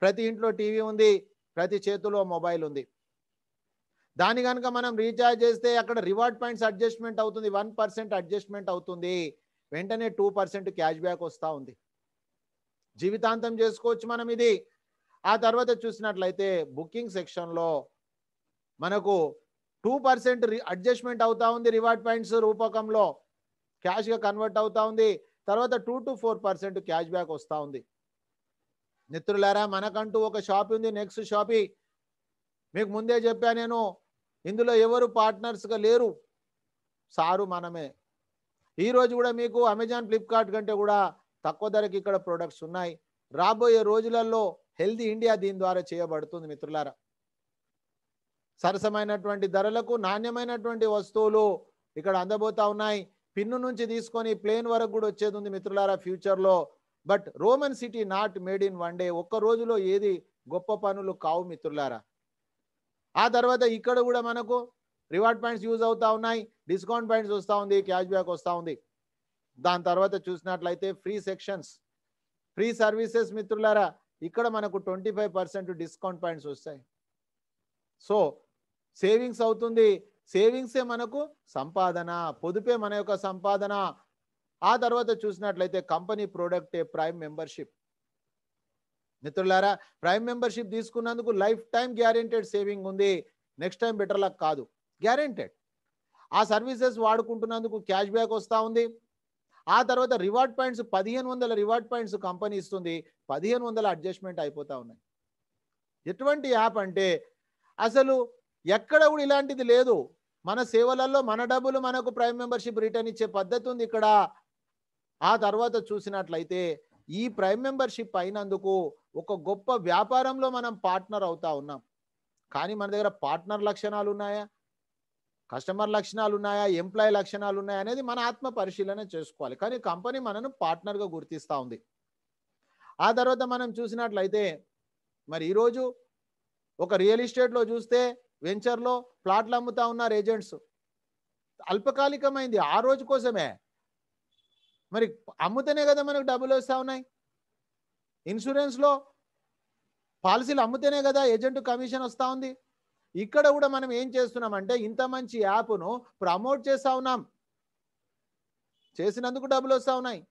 ప్రతి ఇంట్లో టీవీ ఉంది, ప్రతి చేతిలో మొబైల్ ఉంది. దాని కనుక మనం రీఛార్జ్ చేస్తే అక్కడ రివార్డ్ పాయింట్స్ అడ్జస్ట్మెంట్ అవుతుంది, 1% అడ్జస్ట్మెంట్ అవుతుంది, వెంటనే 2% క్యాష్ బ్యాక్ వస్తూ ఉంది. జీవితాంతం చేసుకోవచ్చు మనం ఇది. ఆ తర్వాత చూసినట్లయితే బుకింగ్ సెక్షన్లో మనకు 2% అడ్జస్ట్మెంట్ అవుతా ఉంది, రివార్డ్ పాయింట్స్ రూపకంలో క్యాష్గా కన్వర్ట్ అవుతా ఉంది. తర్వాత 2 to 4% క్యాష్ బ్యాక్ వస్తూ ఉంది. మిత్రులారా, మనకంటూ ఒక షాప్ ఉంది, నెక్స్ట్ షాపీ. మీకు ముందే చెప్పా నేను, ఇందులో ఎవరు పార్ట్నర్స్గా లేరు, సారు మనమే. ఈరోజు కూడా మీకు అమెజాన్, ఫ్లిప్కార్ట్ కంటే కూడా తక్కువ ధరకి ఇక్కడ ప్రొడక్ట్స్ ఉన్నాయి. రాబోయే రోజులలో హెల్దీ ఇండియా దీని ద్వారా చేయబడుతుంది మిత్రులారా. సరసమైనటువంటి ధరలకు నాణ్యమైనటువంటి వస్తువులు ఇక్కడ అందబోతా ఉన్నాయి. పిన్ను నుంచి తీసుకొని ప్లేన్ వరకు కూడా వచ్చేది ఉంది మిత్రులారా ఫ్యూచర్లో. But Roman city not made in one day. ఒక్క రోజులో ఏది గొప్ప పనులు కావు మిత్రులారా. ఆ తర్వాత ఇక్కడ కూడా మనకు రివార్డ్ పాయింట్స్ యూజ్ అవుతా ఉన్నాయి, డిస్కౌంట్ పాయింట్స్ వస్తూ ఉంది, క్యాష్ బ్యాక్ వస్తూ ఉంది. దాని తర్వాత చూసినట్లయితే ఫ్రీ సెక్షన్స్, ఫ్రీ సర్వీసెస్ మిత్రులారా. ఇక్కడ మనకు 25% డిస్కౌంట్ పాయింట్స్ వస్తాయి. సో సేవింగ్స్ అవుతుంది. సేవింగ్సే మనకు సంపాదన, పొదుపే మన యొక్క సంపాదన. ఆ తర్వాత చూసినట్లయితే కంపెనీ ప్రోడక్ట్ ప్రైమ్ మెంబర్షిప్ మిత్రులారా. ప్రైమ్ మెంబర్షిప్ తీసుకున్నందుకు లైఫ్ టైం గ్యారెంటెడ్ సేవింగ్ ఉంది. నెక్స్ట్ టైం బెటర్ లక్ కాదు, గ్యారెంటెడ్. ఆ సర్వీసెస్ వాడుకుంటున్నందుకు క్యాష్ బ్యాక్ వస్తూ ఉంది. ఆ తర్వాత reward points 1500 reward points company ఇస్తుంది, 1500 అడ్జస్ట్మెంట్ అయిపోతా ఉన్నాయి. ఎటువంటి యాప్ అంటే అసలు ఎక్కడ కూడా ఇలాంటిది లేదు. మన సేవలలో మన డబ్బులు మనకు ప్రైమ్ మెంబర్షిప్ రిటర్న్ ఇచ్చే పద్ధతి ఉంది ఇక్కడ. ఆ తర్వాత చూసినట్లయితే ఈ ప్రైమ్ మెంబర్షిప్ అయినందుకు ఒక గొప్ప వ్యాపారంలో మనం పార్ట్నర్ అవుతా ఉన్నాం. కానీ మన దగ్గర పార్ట్నర్ లక్షణాలు ఉన్నాయా, కస్టమర్ లక్షణాలు ఉన్నాయా, ఎంప్లాయీ లక్షణాలు ఉన్నాయా అనేది మన ఆత్మ పరిశీలన చేసుకోవాలి. కానీ కంపెనీ మనను పార్ట్నర్గా గుర్తిస్తూ ఉంది. ఆ తర్వాత మనం చూసినట్లయితే మరి ఈరోజు ఒక రియల్ ఎస్టేట్లో చూస్తే వెంచర్లో ప్లాట్లు అమ్ముతా ఉన్నారు ఏజెంట్స్. అల్పకాలికమైంది, ఆ రోజు కోసమే. మరి అమ్ముతేనే కదా మనకు డబ్బులు వస్తూ ఉన్నాయి. ఇన్సూరెన్స్లో పాలసీలు అమ్ముతేనే కదా ఏజెంట్ కమిషన్ వస్తూ ఉంది. ఇక్కడ కూడా మనం ఏం చేస్తున్నామంటే ఇంత మంచి యాప్ను ప్రమోట్ చేస్తూ ఉన్నాం, చేసినందుకు డబ్బులు వస్తూ ఉన్నాయి.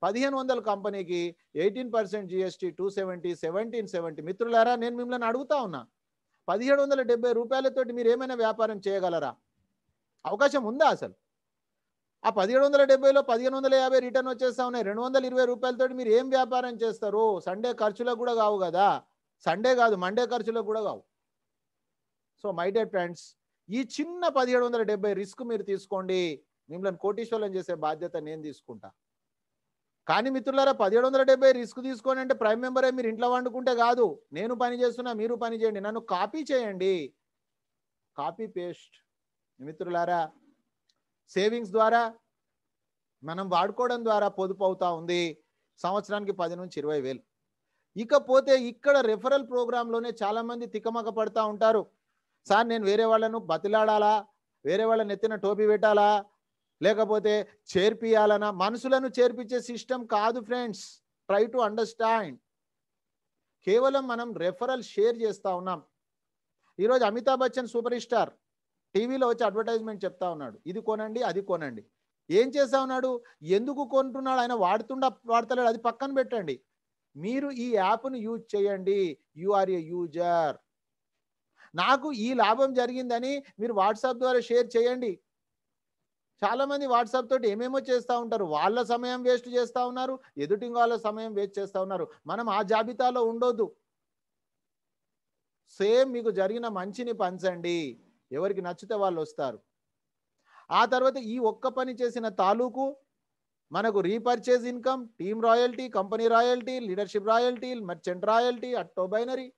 1500 కంపెనీకి 18% GST, 270, 1770. మిత్రులారా, నేను మిమ్మల్ని అడుగుతా ఉన్నా, 1770 రూపాయలతోటి మీరు ఏమైనా వ్యాపారం చేయగలరా? అవకాశం ఉందా అసలు? ఆ 1770లో 1550 రిటర్న్ వచ్చేస్తా ఉన్నాయి. 220 రూపాయలతోటి మీరు ఏం వ్యాపారం చేస్తారు? సండే ఖర్చులకు కూడా కావు కదా, సండే కాదు మండే ఖర్చులకు కూడా కావు. సో మై డియర్ ఫ్రెండ్స్, ఈ చిన్న 1770 రిస్క్ మీరు తీసుకోండి, మిమ్మల్ని కోటీశ్వరులను చేసే బాధ్యత నేను తీసుకుంటా. కానీ మిత్రులారా, 1770 రిస్క్ తీసుకోండి అంటే ప్రైమ్ మెంబరే మీరు ఇంట్లో వండుకుంటే కాదు. నేను పని చేస్తున్నా, మీరు పని చేయండి, నన్ను కాపీ చేయండి, కాపీ పేస్ట్. మిత్రులారా, సేవింగ్స్ ద్వారా మనం వాడుకోవడం ద్వారా పొదుపు అవుతా ఉంది. సంవత్సరానికి 10 నుంచి 20 వేలు. ఇకపోతే ఇక్కడ రెఫరల్ ప్రోగ్రాంలోనే చాలామంది తికమక పడుతూ ఉంటారు. సార్, నేను వేరే వాళ్ళను బతిలాడాలా, వేరే వాళ్ళని ఎత్తిన టోపీ పెట్టాలా, లేకపోతే చేర్పియాలనా? మనుషులను చేర్పించే సిస్టమ్ కాదు ఫ్రెండ్స్, ట్రై టు అండర్స్టాండ్. కేవలం మనం రెఫరల్ షేర్ చేస్తూ ఉన్నాం. ఈరోజు అమితాబ్ బచ్చన్ సూపర్ స్టార్, టీవీలో వచ్చి అడ్వర్టైజ్మెంట్ చెప్తా ఉన్నాడు, ఇది కొనండి అది కొనండి. ఏం చేస్తా ఉన్నాడు, ఎందుకు కొంటున్నాడు, ఆయన వాడతలేడు, అది పక్కన పెట్టండి. మీరు ఈ యాప్ను యూజ్ చేయండి, యు ఆర్ ఏ యూజర్. నాకు ఈ లాభం జరిగిందని మీరు వాట్సాప్ ద్వారా షేర్ చేయండి. చాలా మంది వాట్సాప్ తోటి ఏమేమో చేస్తూ ఉంటారు, వాళ్ళ సమయం వేస్ట్ చేస్తూ ఉన్నారు, ఎదుటి వాళ్ళ సమయం వేస్ట్ చేస్తూ ఉన్నారు. మనం ఆ జాబితాలో ఉండొద్దు. సేమ్ మీకు జరిగిన మంచిని పంచండి, ఎవరికి నచ్చితే వాళ్ళు వస్తారు. ఆ తర్వాత ఈ ఒక్క పని చేసిన తాలూకు మనకు repurchase income, team royalty, company royalty, leadership royalty, merchant royalty, auto binary.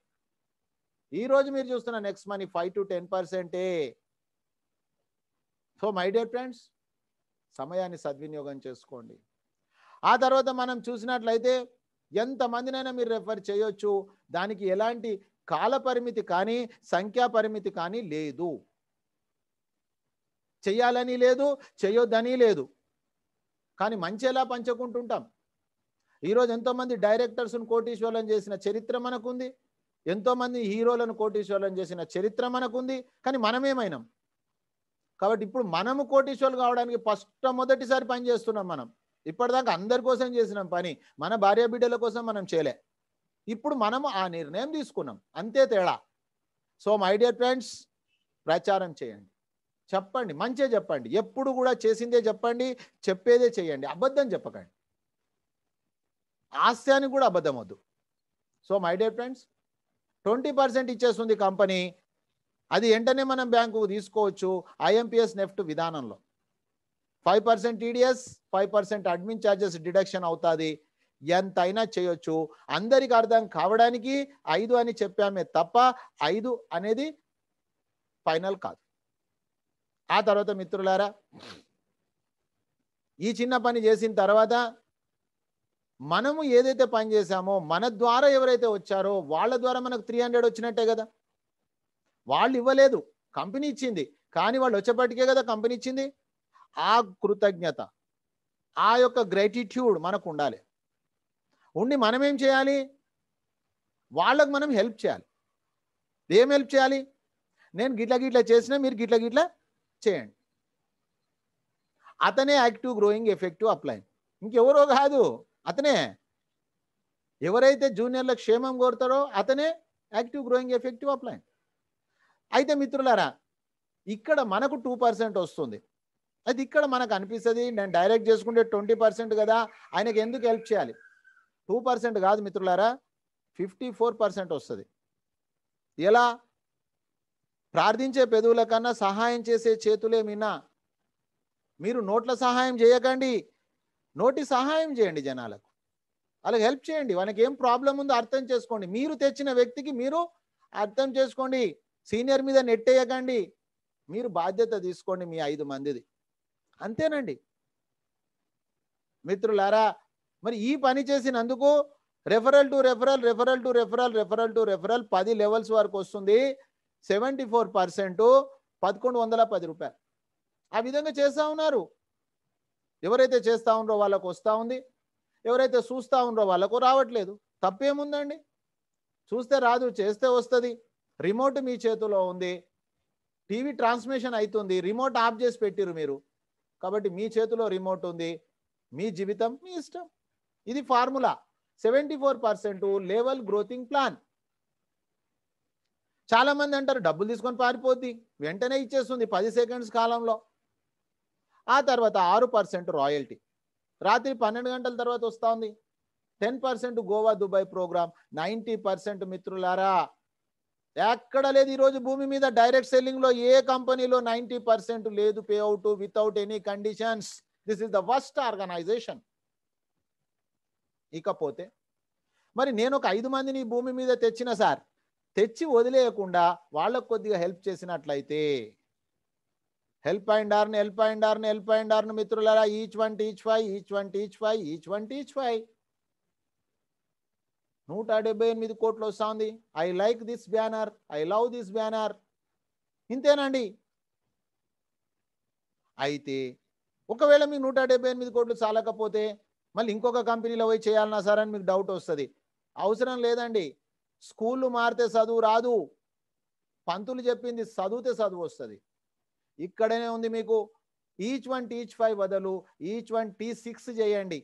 ఈ రోజు మీరు చూస్తున్న next money 5 to 10%. So my dear friends, సమయాన్ని సద్వినియోగం చేసుకోండి. ఆ తర్వాత మనం చూసినట్లయితే ఎంతమందినైనా మీరు రెఫర్ చేయొచ్చు, దానికి ఎలాంటి కాల పరిమితి కానీ సంఖ్యా పరిమితి కానీ లేదు. చెయ్యాలని లేదు, చేయొద్దని లేదు, కానీ మంచి ఎలా పంచుకుంటుంటాం. ఈరోజు ఎంతోమంది డైరెక్టర్స్ను కోటీశ్వరులను చేసిన చరిత్ర మనకుంది, ఎంతోమంది హీరోలను కోటీశ్వరులను చేసిన చరిత్ర మనకుంది, కానీ మనమేమైనాం. కాబట్టి ఇప్పుడు మనము కోటీశ్వరులు కావడానికి మొదటిసారి పని చేస్తున్నాం. మనం ఇప్పటిదాకా అందరి కోసం చేసినాం పని, మన భార్య బిడ్డల కోసం మనం చేయలే. ఇప్పుడు మనము ఆ నిర్ణయం తీసుకున్నాం, అంతే తేడా. సో మై డియర్ ఫ్రెండ్స్, ప్రచారం చేయండి, చెప్పండి, మంచిగా చెప్పండి, ఎప్పుడు కూడా చేసిందే చెప్పండి, చెప్పేదే చేయండి, అబద్ధం చెప్పకండి, హాస్యానికి కూడా అబద్ధం వద్దు. సో మై డియర్ ఫ్రెండ్స్, 20% ఇచ్చేస్తుంది కంపెనీ, అది వెంటనే మనం బ్యాంకుకు తీసుకోవచ్చు ఐఎంపిఎస్ నెఫ్ట్ విధానంలో. 5% టీడీఎస్, 5% అడ్మిన్ ఛార్జెస్ డిడక్షన్ అవుతుంది, ఎంతైనా చేయొచ్చు. అందరికి అర్థం కావడానికి 5 అని చెప్పామే తప్ప 5 అనేది ఫైనల్ కాదు. ఆ తర్వాత మిత్రులారా, ఈ చిన్న పని చేసిన తర్వాత మనము ఏదైతే పని చేశామో మన ద్వారా ఎవరైతే వచ్చారో వాళ్ళ ద్వారా మనకు 300 వచ్చినట్టే కదా. వాళ్ళు ఇవ్వలేదు, కంపెనీ ఇచ్చింది, కానీ వాళ్ళు వచ్చేపటికే కదా కంపెనీ ఇచ్చింది. ఆ కృతజ్ఞత, ఆ యొక్క గ్రాటిట్యూడ్ మనకు ఉండాలి. ఉండి మనం ఏం చేయాలి, వాళ్ళకు మనం హెల్ప్ చేయాలి. ఏం హెల్ప్ చేయాలి, నేను గిట్లా చేసినా మీరు గిట్లా చేయండి. అతనే యాక్టివ్ గ్రోయింగ్ ఎఫెక్టివ్ అప్లైన్, ఇంకెవరో కాదు, అతనే. ఎవరైతే జూనియర్ల క్షేమం కోరుతారో అతనే యాక్టివ్ గ్రోయింగ్ ఎఫెక్టివ్ అప్లైన్. అయితే మిత్రులారా, ఇక్కడ మనకు 2% వస్తుంది. అది ఇక్కడ మనకు అనిపిస్తుంది నేను డైరెక్ట్ చేసుకుంటే 20% కదా, ఆయనకి ఎందుకు హెల్ప్ చేయాలి. 2% కాదు మిత్రులారా, 54% వస్తుంది. ఎలా? ప్రార్థించే పెదవుల కన్నా సహాయం చేసే చేతులే మిన్నా. మీరు నోట్ల సహాయం చేయకండి, నోటి సహాయం చేయండి జనాలకు, వాళ్ళకి హెల్ప్ చేయండి. వాళ్ళకి ఏం ప్రాబ్లం ఉందో అర్థం చేసుకోండి, మీరు తెచ్చిన వ్యక్తికి మీరు అర్థం చేసుకోండి, సీనియర్ మీద నెట్టేయకండి, మీరు బాధ్యత తీసుకోండి మీ 5 మందిది, అంతేనండి మిత్రులారా. మరి ఈ పని చేసినందుకు రెఫరల్ టు రెఫరల్ 10 లెవెల్స్ వరకు వస్తుంది. 74% 1110 రూపాయలు. ఆ విధంగా చేస్తూ ఉన్నారు. ఎవరైతే చేస్తూ ఉన్నారో వాళ్ళకు వస్తూ ఉంది, ఎవరైతే చూస్తూ ఉన్నారో వాళ్ళకు రావట్లేదు. తప్పేముందండి, చూస్తే రాదు, చేస్తే వస్తుంది. రిమోట్ మీ చేతిలో ఉంది, టీవీ ట్రాన్స్మిషన్ అవుతుంది, రిమోట్ ఆఫ్ చేసి పెట్టిరు మీరు, కాబట్టి మీ చేతిలో రిమోట్ ఉంది, మీ జీవితం మీ ఇష్టం. ఇది ఫార్ములా. 74% లెవెల్ గ్రోతింగ్ ప్లాన్. చాలా మంది అంటారు డబ్బులు తీసుకొని పారిపోద్ది, వెంటనే ఇచ్చేస్తుంది 10 సెకండ్స్ కాలంలో. ఆ తర్వాత 6% రాయల్టీ, రాత్రి 12 గంటల తర్వాత వస్తూ ఉంది. 10% గోవా దుబాయ్ ప్రోగ్రామ్. 90% మిత్రులారా, ఎక్కడ లేదు ఈరోజు భూమి మీద డైరెక్ట్ సెల్లింగ్లో ఏ కంపెనీలో 90% లేదు payout without any conditions. This is the worst organisation. ఇకపోతే మరి నేను ఒక 5 మందిని భూమి మీద తెచ్చిన సార్, తెచ్చి వదిలేయకుండా వాళ్ళకు కొద్దిగా హెల్ప్ చేసినట్లయితే, హెల్ప్ అండ్ అర్న్ మిత్రులారా, ఈచ్ వన్ టీచ్ 178 కోట్లు వస్తూ ఉంది. I like this banner, I love this banner. ఇంతేనండి. అయితే ఒకవేళ మీకు 178 కోట్లు చాలకపోతే మళ్ళీ ఇంకొక కంపెనీలో పోయి చేయాలన్నా సార్ అని మీకు డౌట్ వస్తుంది. అవసరం లేదండి. స్కూళ్ళు మారితే చదువు రాదు, పంతులు చెప్పింది చదివితే చదువు వస్తుంది. ఇక్కడనే ఉంది మీకు. ఈచ్ 1 టీచ్ 5 బదులు ఈచ్ 1 టీచ్ 6 చేయండి.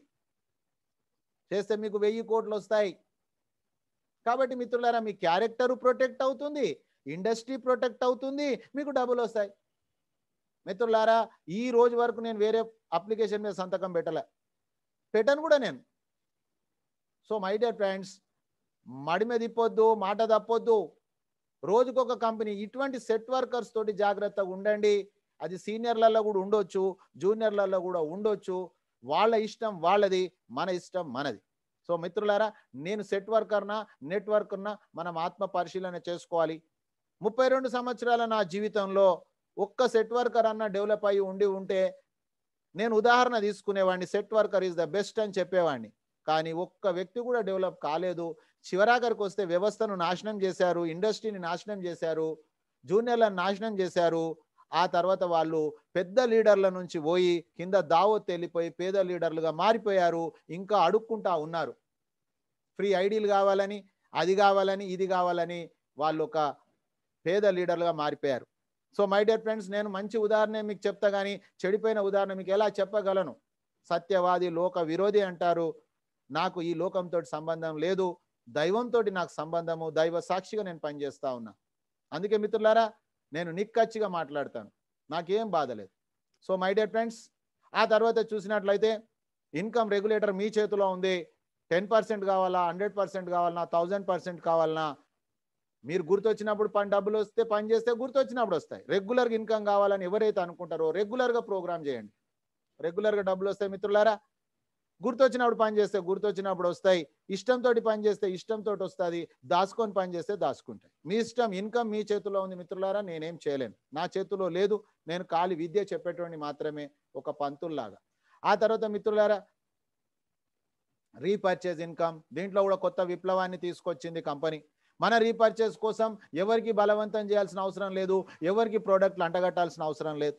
చేస్తే మీకు 1000 కోట్లు వస్తాయి. కాబట్టి మిత్రులారా మీ క్యారెక్టర్ ప్రొటెక్ట్ అవుతుంది, ఇండస్ట్రీ ప్రొటెక్ట్ అవుతుంది, మీకు డబ్బులు వస్తాయి. మిత్రులారా ఈ రోజు వరకు నేను వేరే అప్లికేషన్ మీద సంతకం పెట్టను కూడా నేను. సో మై డియర్ ఫ్రెండ్స్, మడిమే తిప్పొద్దు, మాట తప్పొద్దు. రోజుకొక కంపెనీ. ఇటువంటి సెట్ వర్కర్స్ తోటి జాగ్రత్తగా ఉండండి. అది సీనియర్లలో కూడా ఉండొచ్చు, జూనియర్లలో కూడా ఉండొచ్చు. వాళ్ళ ఇష్టం వాళ్ళది, మన ఇష్టం మనది. సో మిత్రులారా నేను సెట్ వర్కర్నా, నెట్వర్కర్నా, మనం ఆత్మ పరిశీలన చేసుకోవాలి. 32 సంవత్సరాల నా జీవితంలో ఒక్క సెట్ వర్కర్ అన్న డెవలప్ అయ్యి ఉంటే నేను ఉదాహరణ తీసుకునేవాడిని. Set worker is the best అని చెప్పేవాడిని. కానీ ఒక్క వ్యక్తి కూడా డెవలప్ కాలేదు. చివరాఖరికి వస్తే వ్యవస్థను నాశనం చేశారు, ఇండస్ట్రీని నాశనం చేశారు, జూనియర్లను నాశనం చేశారు. ఆ తర్వాత వాళ్ళు పెద్ద లీడర్ల నుంచి పోయి కింద దావత్ వెళ్ళిపోయి పేద లీడర్లుగా మారిపోయారు. ఇంకా అడుక్కుంటా ఉన్నారు. ఫ్రీ ఐడీలు కావాలని, అది కావాలని, ఇది కావాలని వాళ్ళు ఒక పేద లీడర్లుగా మారిపోయారు. సో మై డియర్ ఫ్రెండ్స్, నేను మంచి ఉదాహరణ మీకు చెప్తా కానీ చెడిపోయిన ఉదాహరణ మీకు ఎలా చెప్పగలను? సత్యవాది లోక విరోధి అంటారు. నాకు ఈ లోకంతో సంబంధం లేదు, దైవంతో నాకు సంబంధము. దైవ సాక్షిగా నేను పనిచేస్తా ఉన్నా. అందుకే మిత్రులారా నేను నిక్కచ్చిగా మాట్లాడతాను, నాకేం బాధ లేదు. సో మై డియర్ ఫ్రెండ్స్, ఆ తర్వాత చూసినట్లయితే ఇన్కమ్ రెగ్యులేటర్ మీ చేతిలో ఉంది. 10% కావాలా, 100% కావాలన్నా, 1000% కావాలన్నా, మీరు గుర్తొచ్చినప్పుడు డబ్బులు వస్తే పని చేస్తే గుర్తొచ్చినప్పుడు వస్తాయి. రెగ్యులర్గా ఇన్కమ్ కావాలని ఎవరైతే అనుకుంటారో రెగ్యులర్గా ప్రోగ్రామ్ చేయండి. రెగ్యులర్గా డబ్బులు వస్తాయి మిత్రులారా. గుర్తొచ్చినప్పుడు పని చేస్తే గుర్తొచ్చినప్పుడు వస్తాయి. ఇష్టంతో పని చేస్తే ఇష్టంతో వస్తుంది. దాచుకొని పని చేస్తే దాచుకుంటాయి. మీ ఇష్టం. ఇన్కమ్ మీ చేతిలో ఉంది మిత్రులారా, నేనేం చేయలేను, నా చేతిలో లేదు. నేను ఖాళీ విద్య చెప్పేటువంటి మాత్రమే, ఒక పంతుల్లాగా. ఆ తర్వాత మిత్రులారా రీపర్చేజ్ ఇన్కమ్, దీంట్లో కూడా కొత్త విప్లవాన్ని తీసుకొచ్చింది కంపెనీ. మన రీపర్చేజ్ కోసం ఎవరికి బలవంతం చేయాల్సిన అవసరం లేదు, ఎవరికి ప్రోడక్ట్లు అంటగట్టాల్సిన అవసరం లేదు.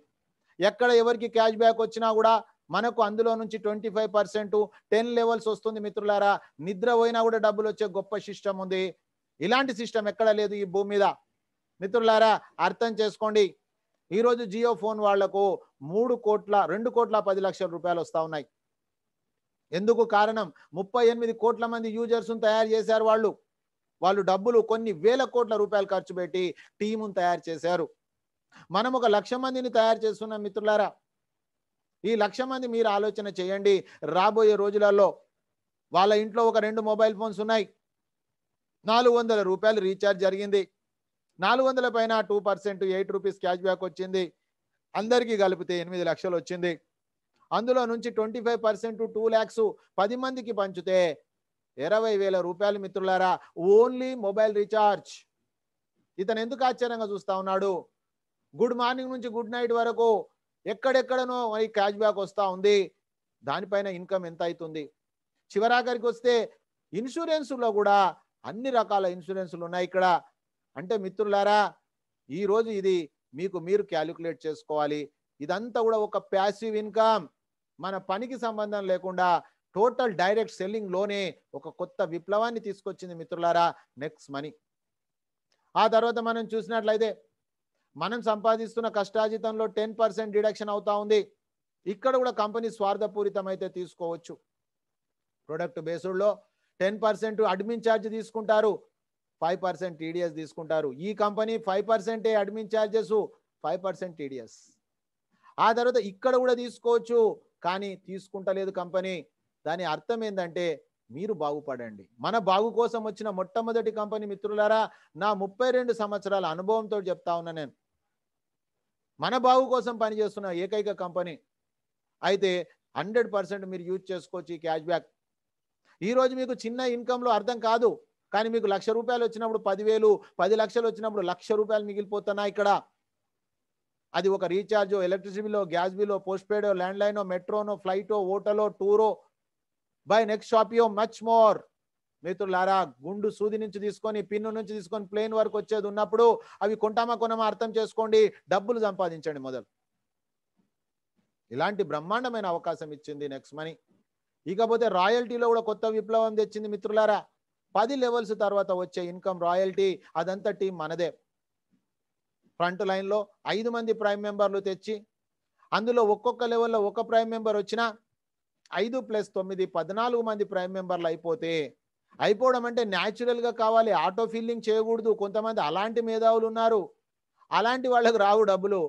ఎక్కడ ఎవరికి క్యాష్ బ్యాక్ వచ్చినా కూడా మనకు అందులో నుంచి 25% 10 లెవెల్స్ వస్తుంది మిత్రులారా. నిద్ర పోయినా కూడా డబ్బులు వచ్చే గొప్ప సిస్టమ్ ఉంది. ఇలాంటి సిస్టమ్ ఎక్కడ లేదు ఈ భూమి మీద. మిత్రులారా అర్థం చేసుకోండి. ఈరోజు జియో ఫోన్ వాళ్లకు 2 కోట్ల 10 లక్షల రూపాయలు వస్తూ ఉన్నాయి. ఎందుకు కారణం? 38 కోట్ల మంది యూజర్స్ తయారు చేశారు. వాళ్ళు డబ్బులు కొన్ని వేల కోట్ల రూపాయలు ఖర్చు పెట్టి టీమును తయారు చేశారు. మనం 1,00,000 మందిని తయారు చేస్తున్నాం మిత్రులారా. ఈ 1,00,000 మంది మీరు ఆలోచన చేయండి. రాబోయే రోజులలో వాళ్ళ ఇంట్లో ఒక 2 మొబైల్ ఫోన్స్ ఉన్నాయి, 400 రూపాయలు రీఛార్జ్ జరిగింది, 400 పైన 2% 8 రూపీస్ క్యాష్ బ్యాక్ వచ్చింది. అందరికీ కలిపితే 8 లక్షలు వచ్చింది. అందులో నుంచి 25% 2 lakhs 10 మందికి పంచితే 20,000 రూపాయలు మిత్రులారా, ఓన్లీ మొబైల్ రీఛార్జ్. ఇతను ఎందుకు ఆశ్చర్యంగా చూస్తా ఉన్నాడు? గుడ్ మార్నింగ్ నుంచి గుడ్ నైట్ వరకు ఎక్కడెక్కడనో ఈ క్యాష్ బ్యాక్ వస్తూ ఉంది. దానిపైన ఇన్కమ్ ఎంత అవుతుంది? చివరాఖరికి వస్తే ఇన్సూరెన్స్లో కూడా అన్ని రకాల ఇన్సూరెన్స్లు ఉన్నాయి ఇక్కడ. అంటే మిత్రులారా ఈరోజు ఇది మీరు క్యాలిక్యులేట్ చేసుకోవాలి. ఇదంతా కూడా ఒక ప్యాసివ్ ఇన్కమ్, మన పనికి సంబంధం లేకుండా టోటల్ డైరెక్ట్ సెల్లింగ్ లోనే ఒక కొత్త విప్లవాన్ని తీసుకొచ్చింది మిత్రులారా, నెక్స్ట్ మనీ. ఆ తర్వాత మనం చూసినట్లయితే మనం సంపాదిస్తున్న కష్టాజితంలో 10% డిడక్షన్ అవుతా ఉంది. ఇక్కడ కూడా కంపెనీ స్వార్థపూరితం అయితే తీసుకోవచ్చు. ప్రొడక్ట్ బేస్డ్లో 10% అడ్మిన్ ఛార్జ్ తీసుకుంటారు, 5% టీడీఎస్ తీసుకుంటారు. ఈ కంపెనీ 5% అడ్మిన్ ఛార్జెస్, 5% టీడీఎస్. ఆ తర్వాత ఇక్కడ కూడా తీసుకోవచ్చు, కానీ తీసుకుంటలేదు కంపెనీ. దాని అర్థం ఏంటంటే మీరు బాగుపడండి. మన బాగు కోసం వచ్చిన మొట్టమొదటి కంపెనీ మిత్రులారా, నా 32 సంవత్సరాల అనుభవంతో చెప్తా ఉన్నా నేను. మన బాగు కోసం పనిచేస్తున్న ఏకైక కంపెనీ. అయితే 100% మీరు యూజ్ చేసుకోవచ్చు ఈ క్యాష్ బ్యాక్. ఈరోజు మీకు చిన్న ఇన్కంలో అర్థం కాదు, కానీ మీకు 1,00,000 రూపాయలు వచ్చినప్పుడు 10,000, 10 లక్షలు వచ్చినప్పుడు 1,00,000 రూపాయలు మిగిలిపోతున్నాయి ఇక్కడ. అది ఒక రీఛార్జో, ఎలక్ట్రిసిటీ బిల్లో, గ్యాస్ బిల్లో, పోస్ట్ పెయిడో, ల్యాండ్ లైనో, మెట్రోనో, ఫ్లైటో, హోటలో, టూరో, బై నెక్స్ట్ షాపియో, మచ్ మోర్. మిత్రులారా గుండు సూది నుంచి తీసుకొని, పిన్ను నుంచి తీసుకొని ప్లేన్ వరకు వచ్చేది ఉన్నప్పుడు అవి కొంటామా కొనమా అర్థం చేసుకోండి. డబ్బులు సంపాదించండి మొదలు. ఇలాంటి బ్రహ్మాండమైన అవకాశం ఇచ్చింది నెక్స్ట్ మనీ. ఇకపోతే రాయల్టీలో కూడా కొత్త విప్లవం తెచ్చింది మిత్రులారా. 10 లెవెల్స్ తర్వాత వచ్చే ఇన్కమ్ రాయల్టీ, అదంతా టీం మనదే. ఫ్రంట్ లైన్లో 5 మంది ప్రైమ్ మెంబర్లు తెచ్చి అందులో ఒక్కొక్క లెవెల్లో ఒక ప్రైమ్ మెంబర్ వచ్చినా 5 + 9 14 మంది ప్రైమ్ మెంబర్లు అయిపోవడం అంటే న్యాచురల్గా కావాలి, ఆటో ఫిల్లింగ్ చేయకూడదు. కొంతమంది అలాంటి మేధావులు ఉన్నారు, అలాంటి వాళ్ళకు రావు డబ్బులు.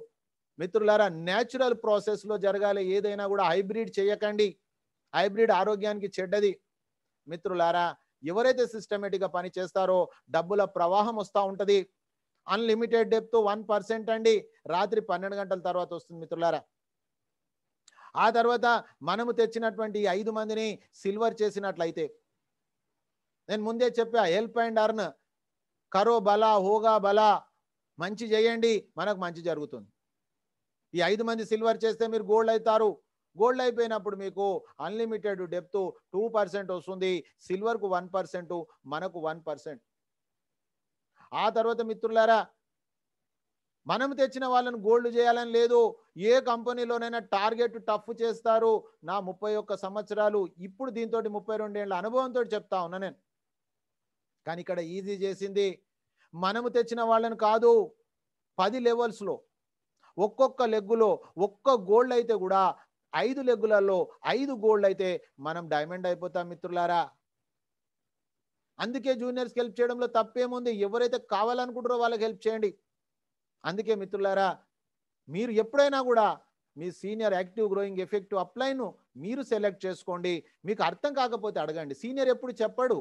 మిత్రులారా, న్యాచురల్ ప్రాసెస్లో జరగాలి. ఏదైనా కూడా హైబ్రిడ్ చేయకండి, హైబ్రిడ్ ఆరోగ్యానికి చెడ్డది. మిత్రులారా, ఎవరైతే సిస్టమేటిక్గా పని చేస్తారో డబ్బుల ప్రవాహం వస్తూ ఉంటుంది. అన్లిమిటెడ్ డెప్త్ 1% అండి, రాత్రి 12 గంటల తర్వాత వస్తుంది మిత్రులారా. ఆ తర్వాత మనము తెచ్చినటువంటి 5 మందిని సిల్వర్ చేసినట్లయితే, నేను ముందే చెప్పా, హెల్ప్ అండ్ అర్న్, కరో బలా హోగా బలా, మంచి చేయండి మనకు మంచి జరుగుతుంది. ఈ 5 మంది సిల్వర్ చేస్తే మీరు గోల్డ్ అవుతారు. గోల్డ్ అయిపోయినప్పుడు మీకు అన్లిమిటెడ్ డెప్త్ 2% వస్తుంది, సిల్వర్కు 1%, మనకు 1%. ఆ తర్వాత మిత్రులారా, మనం తెచ్చిన వాళ్ళని గోల్డ్ చేయాలని లేదు. ఏ కంపెనీలోనైనా టార్గెట్ టఫ్ చేస్తారు. నా 31 సంవత్సరాలు, ఇప్పుడు దీంతో 32 ఏళ్ళ అనుభవంతో చెప్తా ఉన్నా నేను. కానీ ఇక్కడ ఈజీ చేసింది మనము తెచ్చిన వాళ్ళని కాదు. 10 లెవెల్స్లో ఒక్కొక్క లెగ్గులో ఒక్క గోల్డ్ అయితే కూడా 5 లెగ్గులలో 5 గోల్డ్ అయితే మనం డైమండ్ అయిపోతాం మిత్రులారా. అందుకే జూనియర్స్కి హెల్ప్ చేయడంలో తప్పేముంది. ఎవరైతే కావాలనుకుంటారో వాళ్ళకి హెల్ప్ చేయండి. అందుకే మిత్రులారా, మీరు ఎప్పుడైనా కూడా మీ సీనియర్ యాక్టివ్ గ్రోయింగ్ ఎఫెక్టివ్ అప్లైను మీరు సెలెక్ట్ చేసుకోండి. మీకు అర్థం కాకపోతే అడగండి. సీనియర్ ఎప్పుడు చెప్పడు,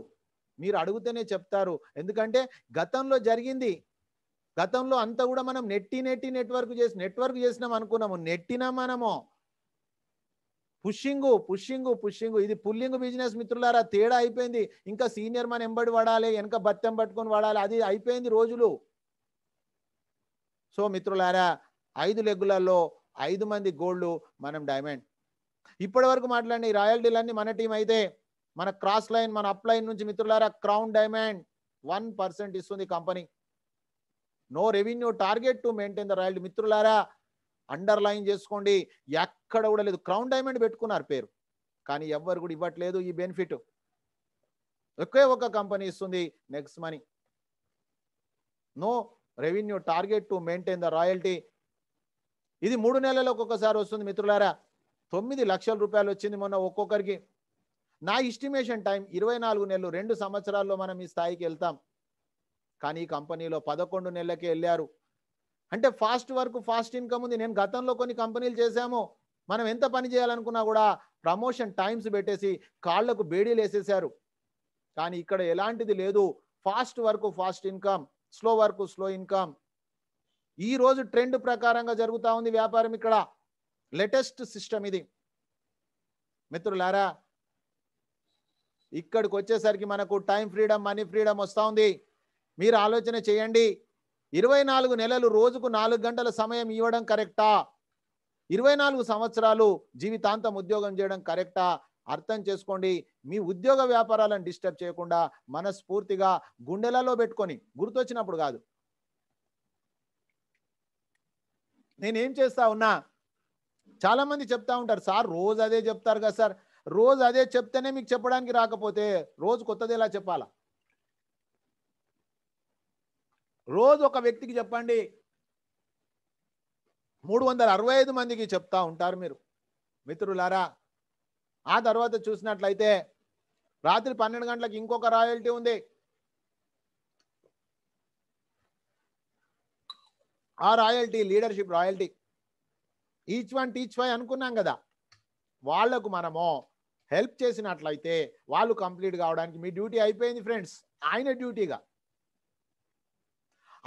మీరు అడిగితేనే చెప్తారు. ఎందుకంటే గతంలో జరిగింది. గతంలో అంతా కూడా మనం నెట్వర్క్ చేసినాం అనుకున్నాము, నెట్టినా మనము పుషింగ్, ఇది పుల్లింగ్ బిజినెస్ మిత్రులారా. తేడా అయిపోయింది. ఇంకా సీనియర్ మన ఎంబడి వాడాలి, వెనక బత్తెం పట్టుకొని వాడాలి, అది అయిపోయింది రోజులు. సో మిత్రులారా, 5 లెగ్గులలో 5 మంది గోల్డ్, మనం డైమండ్. ఇప్పటి వరకు మాట్లాడిన ఈ రాయల్టీలన్నీ మన టీం అయితే, మన క్రాస్ లైన్, మన అప్ లైన్ నుంచి మిత్రులారా క్రౌన్ డైమండ్ 1% ఇస్తుంది company. No revenue target to maintain the royalty. మిత్రులారా, అండర్లైన్ చేసుకోండి, ఎక్కడ కూడా లేదు. క్రౌన్ డైమండ్ పెట్టుకున్నారు పేరు, కానీ ఎవ్వరు కూడా ఇవ్వట్లేదు ఈ బెనిఫిట్. ఒకే ఒక కంపెనీ ఇస్తుంది, next money. No revenue target to maintain the royalty. ఇది 3 నెలలకు ఒకసారి వస్తుంది మిత్రులారా. 9 లక్షల రూపాయలు వచ్చింది మొన్న ఒక్కొక్కరికి. నా ఎస్టిమేషన్ టైం 24 నెలలు, 2 సంవత్సరాల్లో మనం ఈ స్థాయికి వెళ్తాం. కానీ ఈ కంపెనీలో 11 నెలలకే వెళ్ళారు. అంటే ఫాస్ట్ వర్క్ ఫాస్ట్ ఇన్కమ్ ఉంది. నేను గతంలో కొన్ని కంపెనీలు చేశాము, మనం ఎంత పని చేయాలనుకున్నా కూడా ప్రమోషన్ టైమ్స్ పెట్టేసి కాళ్లకు బేడీలు వేసేసారు. కానీ ఇక్కడ ఎలాంటిది లేదు. Fast work fast income, slow work slow income. ఈ రోజు ట్రెండ్ ప్రకారంగా జరుగుతూ ఉంది వ్యాపారం. ఇక్కడ లేటెస్ట్ సిస్టమ్ ఇది మిత్రులారా. ఇక్కడికి వచ్చేసరికి మనకు టైం ఫ్రీడమ్, మనీ ఫ్రీడమ్ వస్తూ ఉంది. మీరు ఆలోచన చేయండి, 24 నెలలు రోజుకు 4 గంటల సమయం ఇవ్వడం కరెక్టా? 24 సంవత్సరాలు జీవితాంతం ఉద్యోగం చేయడం కరెక్టా? అర్థం చేసుకోండి. మీ ఉద్యోగ వ్యాపారాలను డిస్టర్బ్ చేయకుండా మనస్ఫూర్తిగా గుండెలలో పెట్టుకొని, గుర్తొచ్చినప్పుడు కాదు. నేనేం చేస్తా ఉన్నా, చాలా మంది చెప్తా ఉంటారు, సార్ రోజు అదే చెప్తారు కదా సార్. రోజు అదే చెప్తేనే మీకు చెప్పడానికి రాకపోతే రోజు కొత్తది ఎలా చెప్పాలా? రోజు ఒక వ్యక్తికి చెప్పండి, 365 మందికి చెప్తా ఉంటారు మీరు మిత్రులారా. ఆ తర్వాత చూసినట్లయితే రాత్రి 12 గంటలకు ఇంకొక రాయల్టీ ఉంది. ఆ royalty leadership royalty. Each one teach five అనుకున్నాం కదా, వాళ్లకు మనము హెల్ప్ చేసినట్లయితే వాళ్ళు కంప్లీట్ కావడానికి మీ డ్యూటీ అయిపోయింది ఫ్రెండ్స్. ఆయన డ్యూటీగా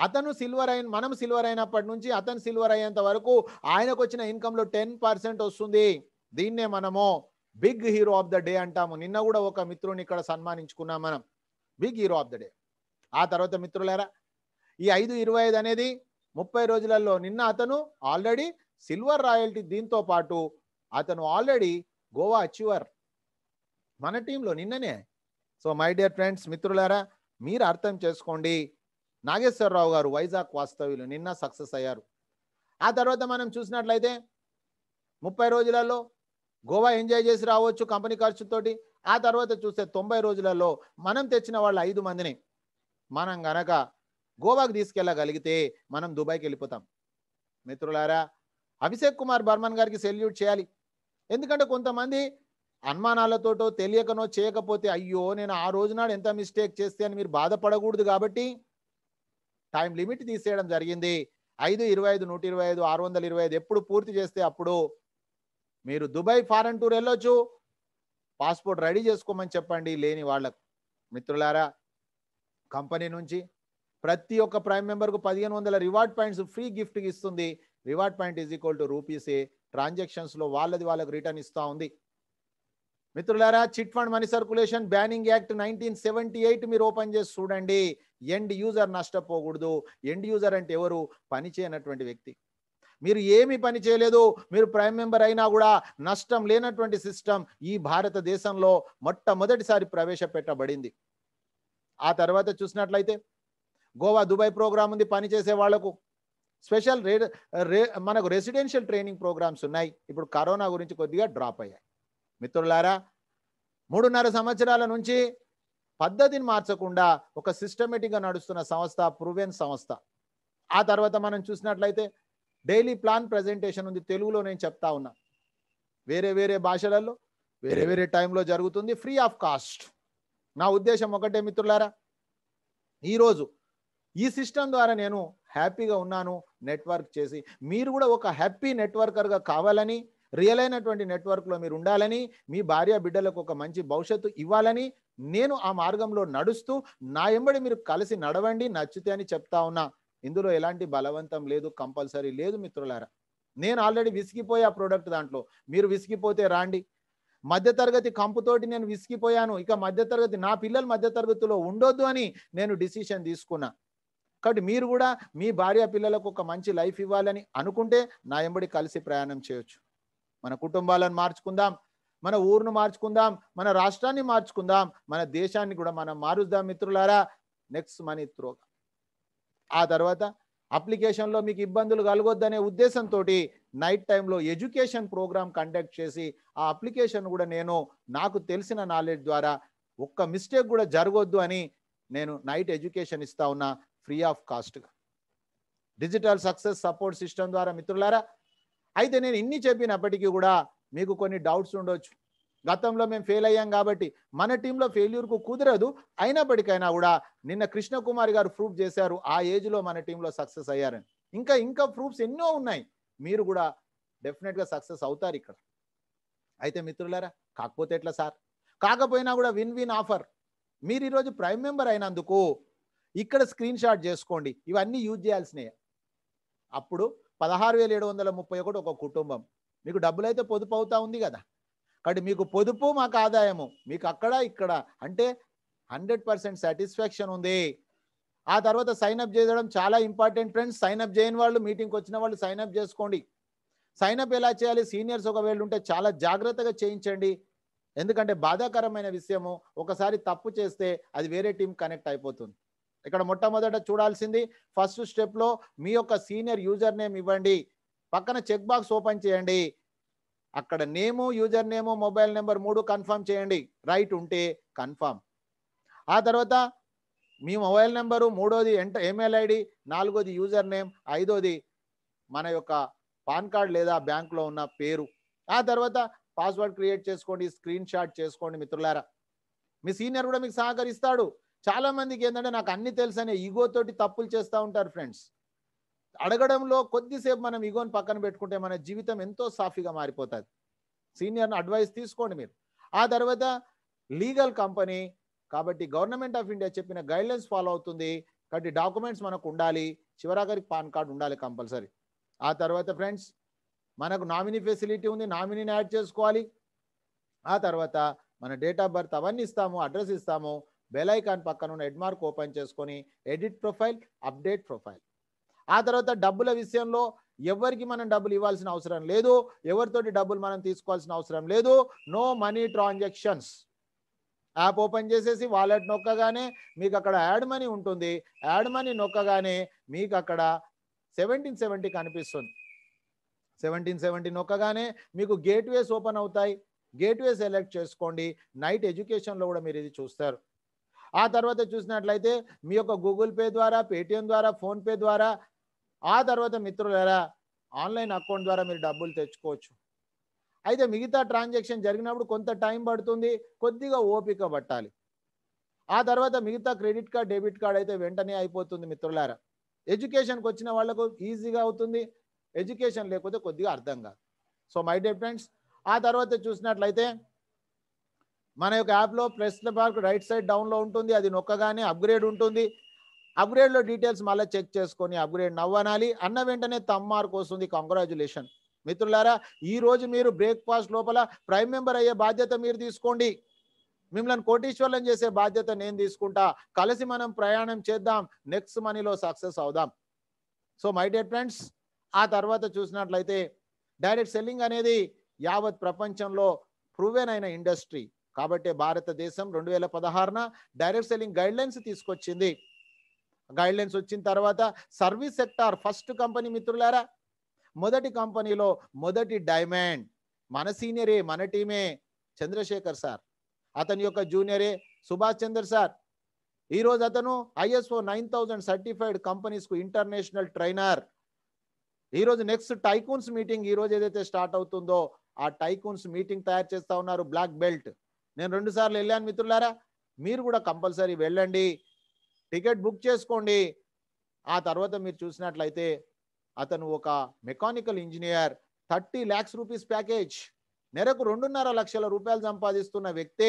అతను సిల్వర్ అయిన, మనం సిల్వర్ అయినప్పటి నుంచి అతను సిల్వర్ అయ్యేంత వరకు ఆయనకు వచ్చిన ఇన్కంలో 10% వస్తుంది. దీన్నే మనము big hero of the day అంటాము. నిన్న కూడా ఒక మిత్రుని ఇక్కడ సన్మానించుకున్నాం మనం, big hero of the day. ఆ తర్వాత మిత్రులారా, ఈ 5-25 అనేది 30 రోజులలో, నిన్న అతను ఆల్రెడీ సిల్వర్ రాయల్టీ, దీంతో పాటు అతను ఆల్రెడీ గోవా అచీవర్ మన టీంలో నిన్ననే. సో మై డియర్ ఫ్రెండ్స్ మిత్రులారా, మీరు అర్థం చేసుకోండి, నాగేశ్వరరావు గారు వైజాగ్ వాస్తవ్యులు నిన్న సక్సెస్ అయ్యారు. ఆ తర్వాత మనం చూసినట్లయితే 30 రోజులలో గోవా ఎంజాయ్ చేసి రావచ్చు కంపెనీ ఖర్చుతోటి. ఆ తర్వాత చూస్తే 90 రోజులలో మనం తెచ్చిన వాళ్ళు 5 మందిని మనం గనక గోవాకు తీసుకెళ్ళగలిగితే మనం దుబాయ్కి వెళ్ళిపోతాం. మిత్రులారా, అభిషేక్ కుమార్ బర్మన్ గారికి సెల్యూట్ చేయాలి. ఎందుకంటే కొంతమంది అనుమానాలతోటో తెలియకనో చేయకపోతే అయ్యో నేను ఆ రోజు నాడు ఎంత మిస్టేక్ చేస్తే అని మీరు బాధపడకూడదు కాబట్టి టైం లిమిట్ తీసేయడం జరిగింది. 5/25, 125, 625 ఎప్పుడు పూర్తి చేస్తే అప్పుడు మీరు దుబాయ్ ఫారెన్ టూర్ వెళ్ళొచ్చు. పాస్పోర్ట్ రెడీ చేసుకోమని చెప్పండి లేని వాళ్ళకు. మిత్రులారా, కంపెనీ నుంచి ప్రతి ఒక్క ప్రైమ్ మెంబర్కు 1500 రివార్డ్ పాయింట్స్ ఫ్రీ గిఫ్ట్కి ఇస్తుంది. Reward point is equal to రూపీసే. ట్రాన్సాక్షన్స్లో వాళ్ళకు రిటర్న్ ఇస్తూ ఉంది. మిత్రులారా, chit fund money circulation banning act 1978 మీరు ఓపెన్ చేసి చూడండి. ఎండ్ యూజర్ నష్టపోకూడదు. ఎండ్ యూజర్ అంటే ఎవరు? పని చేయనటువంటి వ్యక్తి. మీరు ఏమి పని చేయలేదు, మీరు ప్రైమ్ మెంబర్ అయినా కూడా నష్టం లేనటువంటి సిస్టమ్ ఈ భారతదేశంలో మొట్టమొదటిసారి ప్రవేశపెట్టబడింది. ఆ తర్వాత చూసినట్లయితే గోవా దుబాయ్ ప్రోగ్రామ్ ఉంది. పనిచేసే వాళ్లకు స్పెషల్ మనకు రెసిడెన్షియల్ ట్రైనింగ్ ప్రోగ్రామ్స్ ఉన్నాయి. ఇప్పుడు కరోనా గురించి కొద్దిగా డ్రాప్ అయ్యాయి. మిత్రులారా, 3.5 సంవత్సరాల నుంచి పద్ధతిని మార్చకుండా ఒక సిస్టమేటిక్గా నడుస్తున్న సంస్థ ప్రూవెన్ సంస్థ. ఆ తర్వాత మనం చూసినట్లయితే డైలీ ప్లాన్ ప్రజెంటేషన్ ఉంది. తెలుగులో నేను చెప్తా ఉన్నా, వేరే భాషలలో వేరే టైంలో జరుగుతుంది, ఫ్రీ ఆఫ్ కాస్ట్. నా ఉద్దేశం ఒకటే మిత్రులారా, ఈరోజు ఈ సిస్టమ్ ద్వారా నేను హ్యాపీగా ఉన్నాను. నెట్వర్క్ చేసి మీరు కూడా ఒక హ్యాపీ నెట్వర్కర్గా కావాలని, రియల్ అయినటువంటి నెట్వర్క్లో మీరు ఉండాలని, మీ భార్య బిడ్డలకు ఒక మంచి భవిష్యత్తు ఇవ్వాలని నేను ఆ మార్గంలో నడుస్తూ నా ఎంబడి మీరు కలిసి నడవండి, నచ్చితే అని చెప్తా ఉన్నా. ఇందులో ఎలాంటి బలవంతం లేదు, కంపల్సరీ లేదు. మిత్రులారా, నేను ఆల్రెడీ విసిగిపోయా ప్రోడక్ట్ దాంట్లో. మీరు విసిగిపోతే రాండి. మధ్యతరగతి కంపుతోటి నేను విసిగిపోయాను. ఇక మధ్యతరగతి నా పిల్లలు మధ్యతరగతిలో ఉండొద్దు అని నేను డిసిషన్ తీసుకున్నా. కాబట్టి మీరు కూడా మీ భార్య పిల్లలకు ఒక మంచి లైఫ్ ఇవ్వాలని అనుకుంటే నా ఎంబడి కలిసి ప్రయాణం చేయొచ్చు. మన కుటుంబాలను మార్చుకుందాం, మన ఊరును మార్చుకుందాం, మన రాష్ట్రాన్ని మార్చుకుందాం, మన దేశాన్ని కూడా మనం మారుద్దాం మిత్రులారా. Next money throw. ఆ తర్వాత అప్లికేషన్లో మీకు ఇబ్బందులు కలగొద్దనే ఉద్దేశంతో నైట్ టైంలో ఎడ్యుకేషన్ ప్రోగ్రామ్ కండక్ట్ చేసి ఆ అప్లికేషన్ కూడా నేను నాకు తెలిసిన నాలెడ్జ్ ద్వారా ఒక్క మిస్టేక్ కూడా జరగొద్దు అని నేను నైట్ ఎడ్యుకేషన్ ఇస్తా ఉన్నా, ఫ్రీ ఆఫ్ కాస్ట్గా. డిజిటల్ సక్సెస్ సపోర్ట్ సిస్టమ్ ద్వారా మిత్రులారా. అయితే నేను ఇన్ని చెప్పినప్పటికీ కూడా మీకు కొన్ని డౌట్స్ ఉండొచ్చు. గతంలో మేము ఫెయిల్ అయ్యాం కాబట్టి మన టీంలో ఫెయిల్యూర్కు కుదరదు. అయినప్పటికైనా కూడా నిన్న కృష్ణకుమారి గారు ప్రూఫ్ చేశారు, ఆ ఏజ్లో మన టీంలో సక్సెస్ అయ్యారని. ఇంకా ప్రూఫ్స్ ఎన్నో ఉన్నాయి. మీరు కూడా డెఫినెట్గా సక్సెస్ అవుతారు ఇక్కడ. అయితే మిత్రులారా, కాకపోతే ఎట్లా సార్? కాకపోయినా కూడా విన్ విన్ ఆఫర్. మీరు ఈరోజు ప్రైమ్ మెంబర్ అయినందుకు ఇక్కడ స్క్రీన్ షాట్ చేసుకోండి. ఇవన్నీ యూజ్ చేయాల్సినవి. అప్పుడు 16,731 ఒక కుటుంబం. మీకు డబ్బులు అయితే పొదుపు అవుతా ఉంది కదా. కాబట్టి మీకు పొదుపు, మాకు ఆదాయము, మీకు అక్కడ ఇక్కడ అంటే 100% సాటిస్ఫాక్షన్ ఉంది. ఆ తర్వాత సైన్అప్ చేయడం చాలా ఇంపార్టెంట్ ఫ్రెండ్స్. సైన్అప్ చేయని వాళ్ళు, మీటింగ్కి వచ్చిన వాళ్ళు సైన్అప్ చేసుకోండి. సైన్అప్ ఎలా చేయాలి? సీనియర్స్ ఒకవేళ ఉంటే చాలా జాగ్రత్తగా చేయించండి. ఎందుకంటే బాధాకరమైన విషయము, ఒకసారి తప్పు చేస్తే అది వేరే టీం కనెక్ట్ అయిపోతుంది. ఇక్కడ మొట్టమొదట చూడాల్సింది ఫస్ట్ స్టెప్లో మీ యొక్క సీనియర్ యూజర్ నేమ్ ఇవ్వండి. పక్కన చెక్ బాక్స్ ఓపెన్ చేయండి. అక్కడ name, user name, mobile number 3 confirm చేయండి. రైట్ ఉంటే కన్ఫర్మ్. ఆ తర్వాత మీ మొబైల్ నెంబరు, 3వది ఈమెయిల్ ఐడి, 4వది యూజర్ నేమ్, 5వది మన యొక్క పాన్ కార్డ్ లేదా బ్యాంకులో ఉన్న పేరు. ఆ తర్వాత పాస్వర్డ్ క్రియేట్ చేసుకోండి, స్క్రీన్ షాట్ చేసుకోండి మిత్రులారా. మీ సీనియర్ కూడా మీకు సహకరిస్తాడు. చాలా మందికి ఏంటంటే నాకు అన్ని తెలుసనే ఈగోతోటి తప్పులు చేస్తూ ఉంటారు ఫ్రెండ్స్. అడగడంలో కొద్దిసేపు మనం ఈగోని పక్కన పెట్టుకుంటే మన జీవితం ఎంతో సాఫీగా మారిపోతుంది. సీనియర్ని అడ్వైస్ తీసుకోండి మీరు. ఆ తర్వాత లీగల్ కంపెనీ కాబట్టి గవర్నమెంట్ ఆఫ్ ఇండియా చెప్పిన గైడ్లైన్స్ ఫాలో అవుతుంది. కాబట్టి డాక్యుమెంట్స్ మనకు ఉండాలి. చివరాఖరికి పాన్ కార్డ్ ఉండాలి కంపల్సరీ. ఆ తర్వాత ఫ్రెండ్స్ మనకు నామినీ ఫెసిలిటీ ఉంది, నామినీని యాడ్ చేసుకోవాలి. ఆ తర్వాత మన డేట్ ఆఫ్ బర్త్ అవన్నీ ఇస్తాము, అడ్రస్ ఇస్తాము. బెల్ ఐకాన్ పక్కన ఉన్న హెడ్ మార్క్ ఓపెన్ చేసుకొని ఎడిట్ ప్రొఫైల్, అప్డేట్ ప్రొఫైల్. ఆ తర్వాత డబ్బుల విషయంలో ఎవరికి మనం డబ్బులు ఇవ్వాల్సిన అవసరం లేదు, ఎవరితోటి డబ్బులు మనం తీసుకోవాల్సిన అవసరం లేదు. No money transactions. App open చేసేసి వాలెట్ నొక్కగానే మీకు అక్కడ యాడ్ మనీ ఉంటుంది. యాడ్ మనీ నొక్కగానే మీకు అక్కడ 1770 కనిపిస్తుంది. 1770 నొక్కగానే మీకు గేట్వేస్ ఓపెన్ అవుతాయి. గేట్వే సెలెక్ట్ చేసుకోండి. నైట్ ఎడ్యుకేషన్లో కూడా మీరు ఇది చూస్తారు. ఆ తర్వాత చూసినట్లయితే మీ యొక్క గూగుల్ పే ద్వారా, పేటిఎం ద్వారా, ఫోన్పే ద్వారా, ఆ తర్వాత మిత్రులారా ఆన్లైన్ అకౌంట్ ద్వారా మీరు డబ్బులు తెచ్చుకోవచ్చు. అయితే మిగతా ట్రాన్సాక్షన్ జరిగినప్పుడు కొంత టైం పడుతుంది, కొద్దిగా ఓపిక పట్టాలి. ఆ తర్వాత మిగతా క్రెడిట్ కార్డ్, డెబిట్ కార్డ్ అయితే వెంటనే అయిపోతుంది మిత్రులారా. ఎడ్యుకేషన్కి వచ్చిన వాళ్ళకు ఈజీగా అవుతుంది, ఎడ్యుకేషన్ లేకపోతే కొద్దిగా అర్థం కాదు. సో మై డియర్ ఫ్రెండ్స్, ఆ తర్వాత చూసినట్లయితే మన యొక్క యాప్లో ప్రెస్ మార్క్ రైట్ సైడ్ డౌన్లో ఉంటుంది, అది నొక్కగానే అప్గ్రేడ్ ఉంటుంది. అప్గ్రేడ్లో డీటెయిల్స్ మళ్ళీ చెక్ చేసుకొని అప్గ్రేడ్ నవ్వనాలి అన్న వెంటనే తమ్ మార్క్ వస్తుంది. కంగ్రాచ్యులేషన్ మిత్రులారా, ఈ రోజు మీరు బ్రేక్ఫాస్ట్ లోపల ప్రైమ్ మెంబర్ అయ్యే బాధ్యత మీరు తీసుకోండి. మిమ్మల్ని కోటీశ్వర్లను చేసే బాధ్యత నేను తీసుకుంటా. కలిసి మనం ప్రయాణం చేద్దాం, నెక్స్ట్ మనీలో సక్సెస్ అవుదాం. సో మై డియర్ ఫ్రెండ్స్, ఆ తర్వాత చూసినట్లయితే డైరెక్ట్ సెల్లింగ్ అనేది యావత్ ప్రపంచంలో ప్రూవెన్ అయిన ఇండస్ట్రీ. కాబట్టి భారతదేశం 2016న డైరెక్ట్ సెల్లింగ్ గైడ్లైన్స్ తీసుకొచ్చింది. గైడ్లైన్స్ వచ్చిన తర్వాత సర్వీస్ సెక్టార్ ఫస్ట్ కంపెనీ మిత్రులారా, మొదటి కంపెనీలో మొదటి డైమండ్ మన సీనియరే, మన టీమే చంద్రశేఖర్ సార్. అతని యొక్క జూనియరే సుభాష్ చంద్ర సార్. ఈరోజు అతను ISO 9000 సర్టిఫైడ్ కంపెనీస్కు ఇంటర్నేషనల్ ట్రైనర్. ఈరోజు నెక్స్ట్ టైకూన్స్ మీటింగ్ ఈరోజు ఏదైతే స్టార్ట్ అవుతుందో ఆ టైకూన్స్ మీటింగ్ తయారు చేస్తూ ఉన్నారు, బ్లాక్ బెల్ట్. నేను 2 సార్లు వెళ్ళాను మిత్రులారా, మీరు కూడా కంపల్సరీ వెళ్ళండి, టికెట్ బుక్ చేసుకోండి. ఆ తర్వాత మీరు చూసినట్లయితే అతను ఒక mechanical engineer, 30 lakhs rupees package, నెలకు 2.5 లక్షల రూపాయలు సంపాదిస్తున్న వ్యక్తే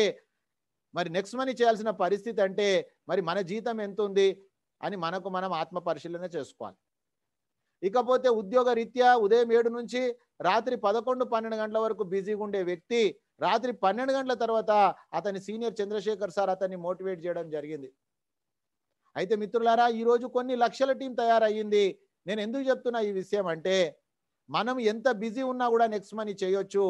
మరి నెక్స్ట్ మనీ చేయాల్సిన పరిస్థితి అంటే మరి మన జీతం ఎంత ఉంది అని మనకు మనం ఆత్మ పరిశీలన చేసుకోవాలి. ఇకపోతే ఉద్యోగ రీత్యా ఉదయం 7 నుంచి రాత్రి 11-12 గంటల వరకు బిజీగా ఉండే వ్యక్తి రాత్రి 12 గంటల తర్వాత అతని సీనియర్ చంద్రశేఖర్ సార్ అతన్ని మోటివేట్ చేయడం జరిగింది. అయితే మిత్రులారా, ఈరోజు కొన్ని లక్షల టీం తయారయ్యింది. నేను ఎందుకు చెప్తున్నా ఈ విషయం అంటే, మనం ఎంత బిజీ ఉన్నా కూడా నెక్స్ట్ మనీ చేయొచ్చు.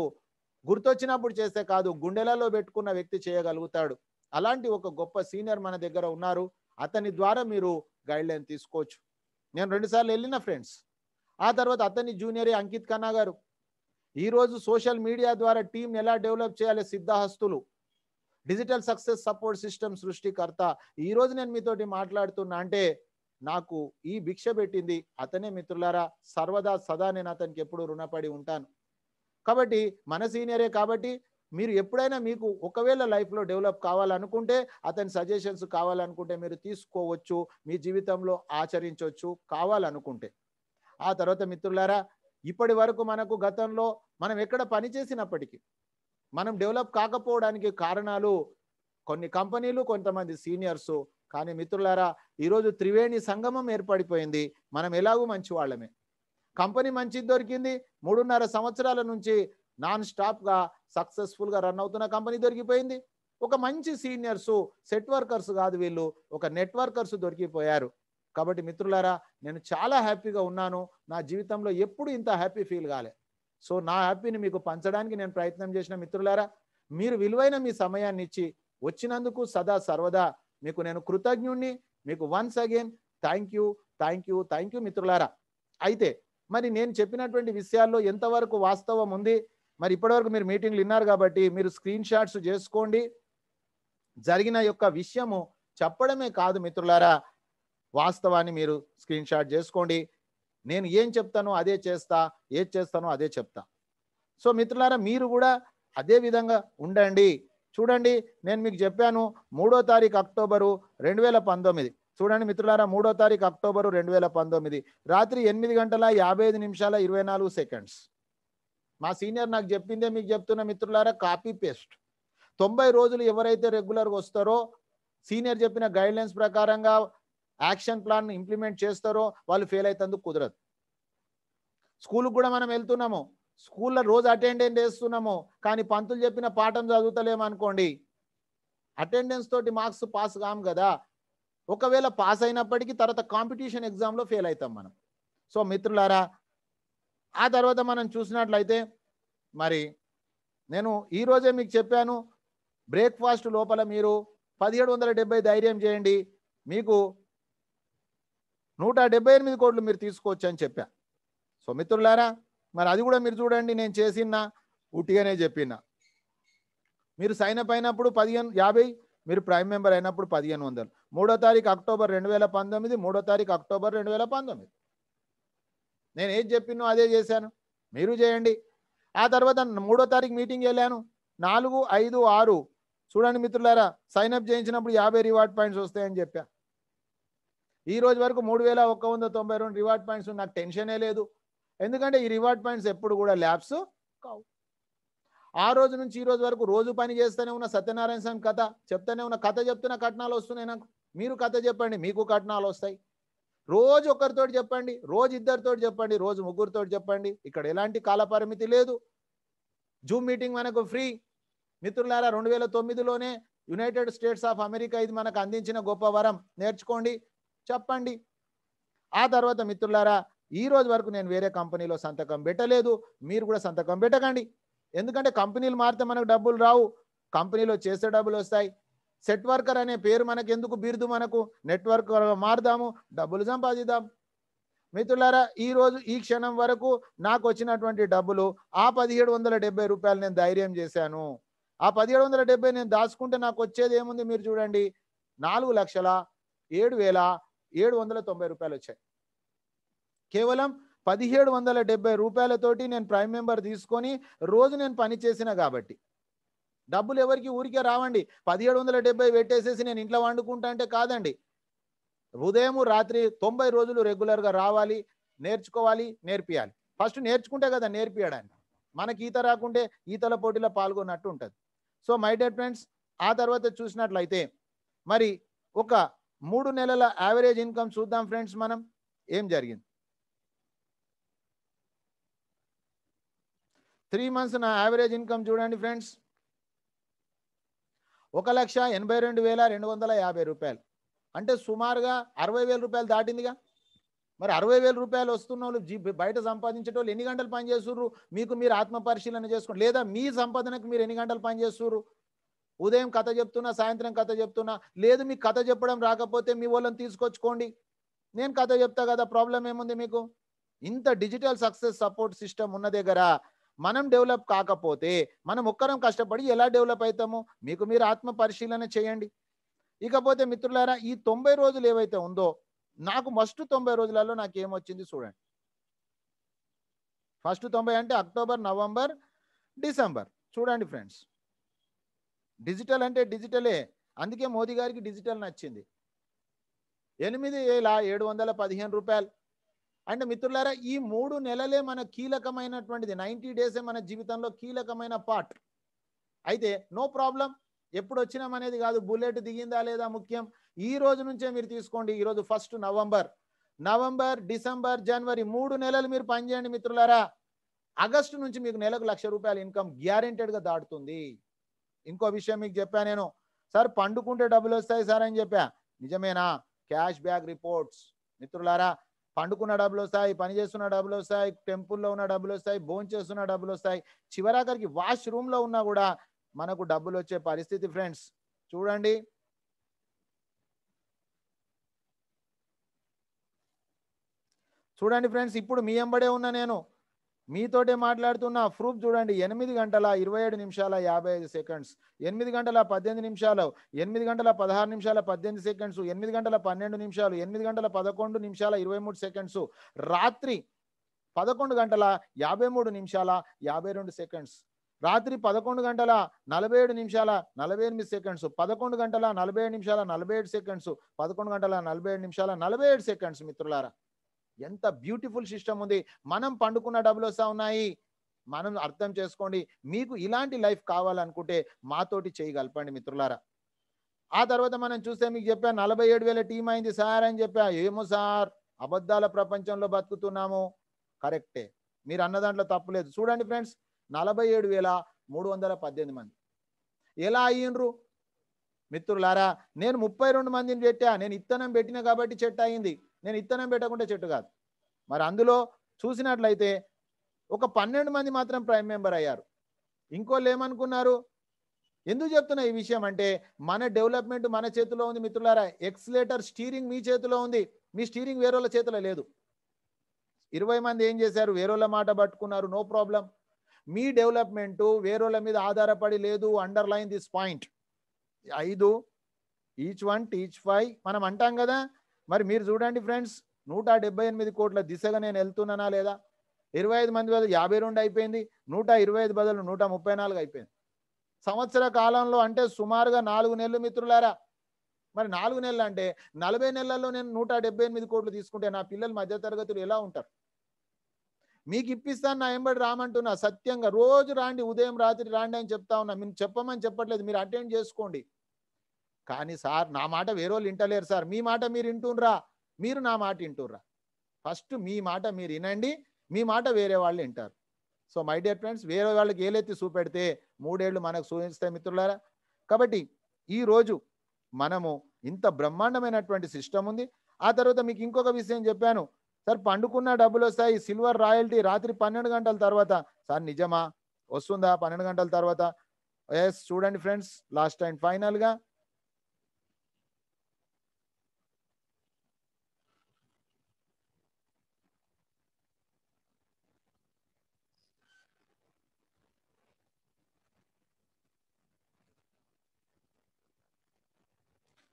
గుర్తొచ్చినప్పుడు చేస్తే కాదు, గుండెలలో పెట్టుకున్న వ్యక్తి చేయగలుగుతాడు. అలాంటి ఒక గొప్ప సీనియర్ మన దగ్గర ఉన్నారు. అతని ద్వారా మీరు గైడ్లైన్ తీసుకోవచ్చు. నేను 2 సార్లు వెళ్ళిన ఫ్రెండ్స్. ఆ తర్వాత అతని జూనియరే అంకిత్ ఖన్నా గారు. ఈరోజు సోషల్ మీడియా ద్వారా టీం ఎలా డెవలప్ చేయాలి సిద్ధహస్తులు, డిజిటల్ సక్సెస్ సపోర్ట్ సిస్టమ్ సృష్టికర్త. ఈరోజు నేను మీతోటి మాట్లాడుతున్నా అంటే నాకు ఈ భిక్ష పెట్టింది అతనే మిత్రులారా. సర్వదా సదా నేను అతనికి ఎప్పుడు రుణపడి ఉంటాను. కాబట్టి మన సీనియరే కాబట్టి మీరు ఎప్పుడైనా మీకు ఒకవేళ లైఫ్లో డెవలప్ కావాలనుకుంటే, అతని సజెషన్స్ కావాలనుకుంటే మీరు తీసుకోవచ్చు, మీ జీవితంలో ఆచరించవచ్చు కావాలనుకుంటే. ఆ తర్వాత మిత్రులారా, ఇప్పటి వరకు మనకు గతంలో మనం ఎక్కడ పనిచేసినప్పటికీ మనం డెవలప్ కాకపోవడానికి కారణాలు కొన్ని కంపెనీలు, కొంతమంది సీనియర్స్. కానీ మిత్రులారా, ఈరోజు త్రివేణి సంగమం ఏర్పడిపోయింది. మనం ఎలాగూ మంచి వాళ్ళమే. కంపెనీ మంచిది దొరికింది, 3.5 సంవత్సరాల నుంచి నాన్ స్టాప్గా సక్సెస్ఫుల్గా రన్ అవుతున్న కంపెనీ దొరికిపోయింది. ఒక మంచి సీనియర్స్, సెట్ వర్కర్స్ కాదు వీళ్ళు, ఒక నెట్వర్కర్స్ దొరికిపోయారు. కాబట్టి మిత్రులారా, నేను చాలా హ్యాపీగా ఉన్నాను. నా జీవితంలో ఎప్పుడు ఇంత హ్యాపీ ఫీల్ కాలే. సో నా హ్యాపీని మీకు పంచడానికి నేను ప్రయత్నం చేసిన మిత్రులారా, మీరు విలువైన మీ సమయాన్ని ఇచ్చి వచ్చినందుకు సదా సర్వదా మీకు నేను కృతజ్ఞుణ్ణి. మీకు వన్స్ అగైన్ థ్యాంక్ యూ మిత్రులారా. అయితే మరి నేను చెప్పినటువంటి విషయాల్లో ఎంతవరకు వాస్తవం ఉంది, మరి ఇప్పటివరకు మీరు మీటింగ్లు విన్నారు కాబట్టి మీరు స్క్రీన్ షాట్స్ చేసుకోండి. జరిగిన యొక్క విషయము చెప్పడమే కాదు మిత్రులారా, వాస్తవాన్ని మీరు స్క్రీన్ షాట్ చేసుకోండి. నేను ఏం చెప్తానో అదే చేస్తా, ఏది చేస్తానో అదే చెప్తా. సో మిత్రులారా, మీరు కూడా అదే విధంగా ఉండండి. చూడండి, నేను మీకు చెప్పాను 3వ తారీఖు అక్టోబరు 2019. చూడండి మిత్రులారా, 3వ తారీఖు అక్టోబరు 2019 రాత్రి 8:55:24. మా సీనియర్ నాకు చెప్పిందే మీకు చెప్తున్న మిత్రులారా, కాపీ పేస్ట్. 90 రోజులు ఎవరైతే రెగ్యులర్గా వస్తారో, సీనియర్ చెప్పిన గైడ్లైన్స్ ప్రకారంగా యాక్షన్ ప్లాన్ ఇంప్లిమెంట్ చేస్తారో వాళ్ళు ఫెయిల్ అవుతందుకు కుదరదు. స్కూల్కి కూడా మనం వెళ్తున్నాము, స్కూల్లో రోజు అటెండెన్స్ వేస్తున్నాము, కానీ పంతులు చెప్పిన పాఠం చదువుతలేమనుకోండి, అటెండెన్స్ తోటి మార్క్స్ పాస్ కాము కదా. ఒకవేళ పాస్ అయినప్పటికీ తర్వాత కాంపిటీషన్ ఎగ్జామ్లో ఫెయిల్ అవుతాం మనం. సో మిత్రులారా, ఆ తర్వాత మనం చూసినట్లయితే మరి నేను ఈరోజే మీకు చెప్పాను, బ్రేక్ఫాస్ట్ లోపల మీరు 1770 ధైర్యం చేయండి, మీకు 178 కోట్లు మీరు తీసుకోవచ్చు అని చెప్పా. సో మిత్రులారా, మరి అది కూడా మీరు చూడండి, నేను చేసిన ఉట్టిగానే చెప్పిన. మీరు సైన్ అప్ అయినప్పుడు 50 మీరు ప్రైమ్ మెంబర్ అయినప్పుడు 1500. 3వ తారీఖు అక్టోబర్ 2019, 3వ తారీఖు అక్టోబర్ 2019. నేను ఏది చెప్పినో అదే చేశాను, మీరు చేయండి. ఆ తర్వాత 3వ తారీఖు మీటింగ్ వెళ్ళాను. 4, 5, 6 చూడండి మిత్రులారా, సైన్అప్ చేయించినప్పుడు 50 రివార్డ్ పాయింట్స్ వస్తాయని చెప్పా. ఈ రోజు వరకు 3192 రివార్డ్ పాయింట్స్. నాకు టెన్షనే లేదు, ఎందుకంటే ఈ రివార్డ్ పాయింట్స్ ఎప్పుడు కూడా ల్యాబ్స్ కావు. ఆ రోజు నుంచి ఈ రోజు వరకు రోజు పని చేస్తూనే ఉన్న, సత్యనారాయణ స్వామి కథ చెప్తానే ఉన్న, కథ చెప్తున్న కట్నాలు వస్తున్నాయి నాకు. మీరు కథ చెప్పండి, మీకు కట్నాలు వస్తాయి. రోజు ఒకరితోటి చెప్పండి, రోజు ఇద్దరితోటి చెప్పండి, రోజు ముగ్గురితోటి చెప్పండి. ఇక్కడ ఎలాంటి కాల పరిమితి లేదు. జూమ్ మీటింగ్ మనకు ఫ్రీ మిత్రులారా. 2009లోనే యునైటెడ్ స్టేట్స్ ఆఫ్ అమెరికా ఇది మనకు అందించిన గొప్ప వరం. నేర్చుకోండి, చెప్పండి. ఆ తర్వాత మిత్రులారా, ఈ రోజు వరకు నేను వేరే కంపెనీలో సంతకం పెట్టలేదు, మీరు కూడా సంతకం పెట్టకండి. ఎందుకంటే కంపెనీలు మారితే మనకు డబ్బులు రావు, కంపెనీలో చేసే డబ్బులు వస్తాయి. సెట్ వర్కర్ అనే పేరు మనకు ఎందుకు, బిరుదు మనకు. నెట్వర్క్ మారుదాము, డబ్బులు సంపాదిద్దాం. మిత్రులారా, ఈ రోజు ఈ క్షణం వరకు నాకు వచ్చినటువంటి డబ్బులు ఆ 1770 రూపాయలు నేను ధైర్యం చేశాను. ఆ 1770 నేను దాచుకుంటే నాకు వచ్చేది ఏముంది మీరు చూడండి, 4,07,790 రూపాయలు వచ్చాయి. కేవలం 1770 రూపాయలతోటి నేను ప్రైమ్ మెంబర్ తీసుకొని రోజు నేను పని చేసిన కాబట్టి. డబ్బులు ఎవరికి ఊరికే రావండి. 1770 పెట్టేసేసి నేను ఇంట్లో వండుకుంటా అంటే కాదండి. ఉదయం రాత్రి 90 రోజులు రెగ్యులర్గా రావాలి, నేర్చుకోవాలి, నేర్పియాలి. ఫస్ట్ నేర్చుకుంటే కదా నేర్పియడానికి. మనకి ఈత రాకుంటే ఈతల పోటీలో పాల్గొన్నట్టు ఉంటుంది. సో మై డియర్ ఫ్రెండ్స్, ఆ తర్వాత చూసినట్లయితే మరి ఒక 3 నెలల యావరేజ్ ఇన్కమ్ చూద్దాం ఫ్రెండ్స్. మనం ఏం జరిగింది 3 months నా యావరేజ్ ఇన్కమ్ చూడండి ఫ్రెండ్స్, 1,82,250 రూపాయలు. అంటే సుమారుగా 60,000 రూపాయలు దాటిందిగా. మరి 60,000 రూపాయలు వస్తున్న వాళ్ళు బయట సంపాదించేటోళ్ళు ఎన్ని గంటలు పని చేస్తుర్రు, మీకు మీరు ఆత్మ పరిశీలన చేసుకోండి. లేదా మీ సంపాదనకు మీరు ఎన్ని గంటలు పని చేస్తుర్రు. ఉదయం కథ చెప్తున్నా, సాయంత్రం కథ చెప్తున్నా. లేదు మీకు కథ చెప్పడం రాకపోతే మీ వాళ్ళని తీసుకొచ్చుకోండి, నేను కథ చెప్తా కదా, ప్రాబ్లం ఏముంది మీకు. ఇంత డిజిటల్ సక్సెస్ సపోర్ట్ సిస్టమ్ ఉన్న దగ్గర మనం డెవలప్ కాకపోతే మనం ఒక్కరం కష్టపడి ఎలా డెవలప్ అవుతాము. మీకు మీరు ఆత్మ పరిశీలన చేయండి. ఇకపోతే మిత్రులారా, ఈ 90 రోజులు ఏవైతే ఉందో, నాకు ఫస్ట్ 90 రోజులలో నాకు ఏమొచ్చింది చూడండి. ఫస్ట్ 90 అంటే అక్టోబర్, నవంబర్, డిసెంబర్. చూడండి ఫ్రెండ్స్, డిజిటల్ అంటే డిజిటలే, అందుకే మోదీ గారికి డిజిటల్ నచ్చింది. 8,715 రూపాయలు. అంటే మిత్రులారా, ఈ 3 నెలలే మన కీలకమైనటువంటిది. 90 డేసే మన జీవితంలో కీలకమైన పార్ట్. అయితే నో ప్రాబ్లం, ఎప్పుడు వచ్చినాం అనేది కాదు, బుల్లెట్ దిగిందా లేదా ముఖ్యం. ఈ రోజు నుంచే మీరు తీసుకోండి. ఈరోజు ఫస్ట్ నవంబర్, డిసెంబర్, జనవరి 3 నెలలు మీరు పనిచేయండి మిత్రులారా. ఆగస్టు నుంచి మీకు నెలకు 1,00,000 రూపాయల ఇన్కమ్ గ్యారెంటెడ్గా దాటుతుంది. ఇంకో విషయం మీకు చెప్పా నేను, సార్ పండుకుంటే డబ్బులు వస్తాయి సార్ అని చెప్పా. నిజమేనా? క్యాష్ బ్యాక్ రిపోర్ట్స్ మిత్రులారా. పండుకున్న డబ్బులు వస్తాయి, పని చేస్తున్న డబ్బులు వస్తాయి, టెంపుల్లో ఉన్న డబ్బులు వస్తాయి, భోజనం చేస్తున్న డబ్బులు వస్తాయి, చివరాఖరికి వాష్ రూమ్లో ఉన్నా కూడా మనకు డబ్బులు వచ్చే పరిస్థితి ఫ్రెండ్స్. చూడండి, చూడండి ఫ్రెండ్స్, ఇప్పుడు మీ ఎంబడే ఉన్నా, నేను మీతోటే మాట్లాడుతున్నా. ప్రూఫ్ చూడండి, 8 గంటల 27 నిమిషాల 55 సెకండ్స్, 8 గంటల 18 నిమిషాలు, 8 గంటల 16 నిమిషాల 18 సెకండ్స్, 8 గంటల 12 నిమిషాలు, 8 గంటల 11 నిమిషాల 23 సెకండ్స్, రాత్రి 11 గంటల 53 నిమిషాల 52 సెకండ్స్, రాత్రి 11 గంటల 47 నిమిషాల 48 సెకండ్స్, 11 గంటల 47 నిమిషాల 47 సెకండ్స్, 11 గంటల 47 నిమిషాల 47 సెకండ్స్. మిత్రులారా, ఎంత బ్యూటిఫుల్ సిస్టమ్ ఉంది. మనం పండుకున్న డబ్బులు వస్తూ ఉన్నాయి. మనం అర్థం చేసుకోండి. మీకు ఇలాంటి లైఫ్ కావాలనుకుంటే మాతోటి చేయగలపండి మిత్రులారా. ఆ తర్వాత మనం చూస్తే మీకు చెప్పా 47,000 టీం అయింది సార్ అని చెప్పా. ఏమో సార్, అబద్ధాల ప్రపంచంలో బతుకుతున్నాము. కరెక్టే, మీరు అన్న దాంట్లో తప్పులేదు. చూడండి ఫ్రెండ్స్, 47,318 మంది ఎలా అయ్యిండ్రు మిత్రులారా. నేను 32 మందిని పెట్టా. నేను ఇత్తనం పెట్టిన కాబట్టి చెట్టు అయింది, నేను ఇత్తనం పెట్టకుంటే చెట్టు కాదు. మరి అందులో చూసినట్లయితే ఒక 12 మంది మాత్రం ప్రైమ్ మెంబర్ అయ్యారు. ఇంకోళ్ళు ఏమనుకున్నారు? ఎందుకు చెప్తున్నా ఈ విషయం అంటే, మన డెవలప్మెంట్ మన చేతిలో ఉంది మిత్రులారా. ఎక్స్లేటర్ స్టీరింగ్ మీ చేతిలో ఉంది, మీ స్టీరింగ్ వేరేళ్ళ చేతిలో లేదు. 20 మంది ఏం చేశారు? వేరేళ్ళ మాట పట్టుకున్నారు. నో ప్రాబ్లం, మీ డెవలప్మెంట్ వేరేళ్ళ మీద ఆధారపడి లేదు. Underline this point. 5 each one teach 5 మనం అంటాం కదా. మరి మీరు చూడండి ఫ్రెండ్స్, 178 కోట్ల దిశగా నేను వెళ్తున్నానా లేదా? 25 మంది బదులు 52 అయిపోయింది, 125 బదులు 134 అయిపోయింది. సంవత్సర కాలంలో అంటే సుమారుగా 4 నెలలు మిత్రులారా. మరి 4 నెలలు అంటే 40 నెలల్లో నేను 178 కోట్లు తీసుకుంటే నా పిల్లలు మధ్యతరగతులు ఎలా ఉంటారు? మీకు ఇప్పిస్తాను, నా ఎంబడి రామంటున్నా. సత్యంగా రోజు రాండి, ఉదయం రాత్రి రాండి అని చెప్తా ఉన్నా. మీరు చెప్పమని చెప్పట్లేదు, మీరు అటెండ్ చేసుకోండి. కానీ సార్ నా మాట వేరేవాళ్ళు వింటలేరు సార్. మీ మాట మీరు వింటుండ్రా? మీరు నా మాట వింటుర్రా? ఫస్ట్ మీ మాట మీరు వినండి, మీ మాట వేరే వాళ్ళు వింటారు. సో మై డియర్ ఫ్రెండ్స్, వేరే వాళ్ళకి ఏలెత్తి చూపెడితే 3 ఏళ్ళు మనకు సూచిస్తాయి మిత్రులారా. కాబట్టి ఈరోజు మనము ఇంత బ్రహ్మాండమైనటువంటి సిస్టమ్ ఉంది. ఆ తర్వాత మీకు ఇంకొక విషయం చెప్పాను సార్, పండుకున్న డబ్బులు వస్తాయి, సిల్వర్ రాయల్టీ రాత్రి 12 గంటల తర్వాత. సార్ నిజమా? వస్తుందా 12 గంటల తర్వాత? ఎస్, చూడండి ఫ్రెండ్స్, లాస్ట్ అండ్ ఫైనల్గా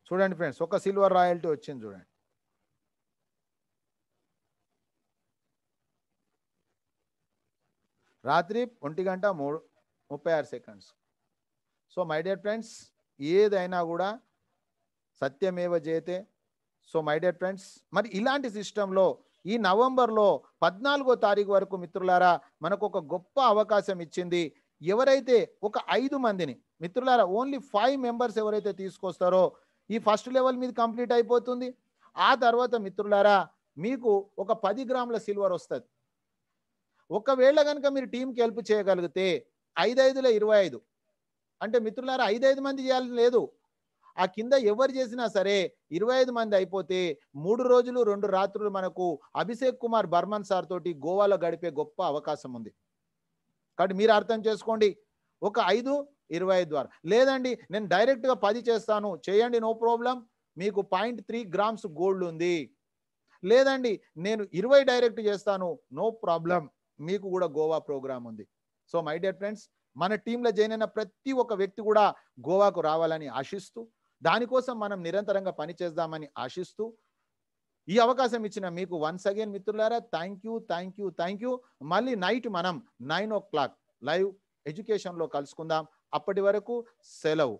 చూడండి ఫ్రెండ్స్, ఒక సిల్వర్ రాయల్టీ వచ్చింది చూడండి. రాత్రి 1:36. సో మై డియర్ ఫ్రెండ్స్, ఏదైనా కూడా సత్యమేవ జయతే. సో మై డియర్ ఫ్రెండ్స్, మరి ఇలాంటి సిస్టంలో ఈ నవంబర్లో 14వ తారీఖు వరకు మిత్రులారా మనకు ఒక గొప్ప అవకాశం ఇచ్చింది. ఎవరైతే ఒక 5 మందిని మిత్రులారా, ఓన్లీ 5 మెంబర్స్ ఎవరైతే తీసుకొస్తారో ఈ ఫస్ట్ లెవెల్ మీద కంప్లీట్ అయిపోతుంది. ఆ తర్వాత మిత్రులారా మీకు ఒక 10 గ్రాముల సిల్వర్ వస్తుంది. ఒకవేళ కనుక మీరు టీంకి హెల్ప్ చేయగలిగితే 5/5లో 25, అంటే మిత్రులారా 5 మంది చేయాల్సి లేదు. ఆ కింద ఎవరు చేసినా సరే 25 మంది అయిపోతే 3 రోజులు 2 రాత్రులు మనకు అభిషేక్ కుమార్ బర్మన్ సార్ తోటి గోవాలో గడిపే గొప్ప అవకాశం ఉంది. కాబట్టి మీరు అర్థం చేసుకోండి, ఒక 5, 25 ద్వారా. లేదండి నేను డైరెక్ట్గా 10 చేస్తాను, చేయండి, నో ప్రాబ్లం. మీకు 0.3 గ్రామ్స్ గోల్డ్ ఉంది. లేదండి నేను 20 డైరెక్ట్ చేస్తాను, నో ప్రాబ్లం, మీకు కూడా గోవా ప్రోగ్రామ్ ఉంది. సో మై డియర్ ఫ్రెండ్స్, మన టీంలో జాయిన్ అయిన ప్రతి ఒక్క వ్యక్తి కూడా గోవాకు రావాలని ఆశిస్తూ, దానికోసం మనం నిరంతరంగా పనిచేద్దామని ఆశిస్తూ, ఈ అవకాశం ఇచ్చిన మీకు వన్స్ అగైన్ మిత్రులారా థ్యాంక్ యూ. మళ్ళీ నైట్ మనం 9 o'clock లైవ్ ఎడ్యుకేషన్లో కలుసుకుందాం. అప్పటి వరకు సెలవు.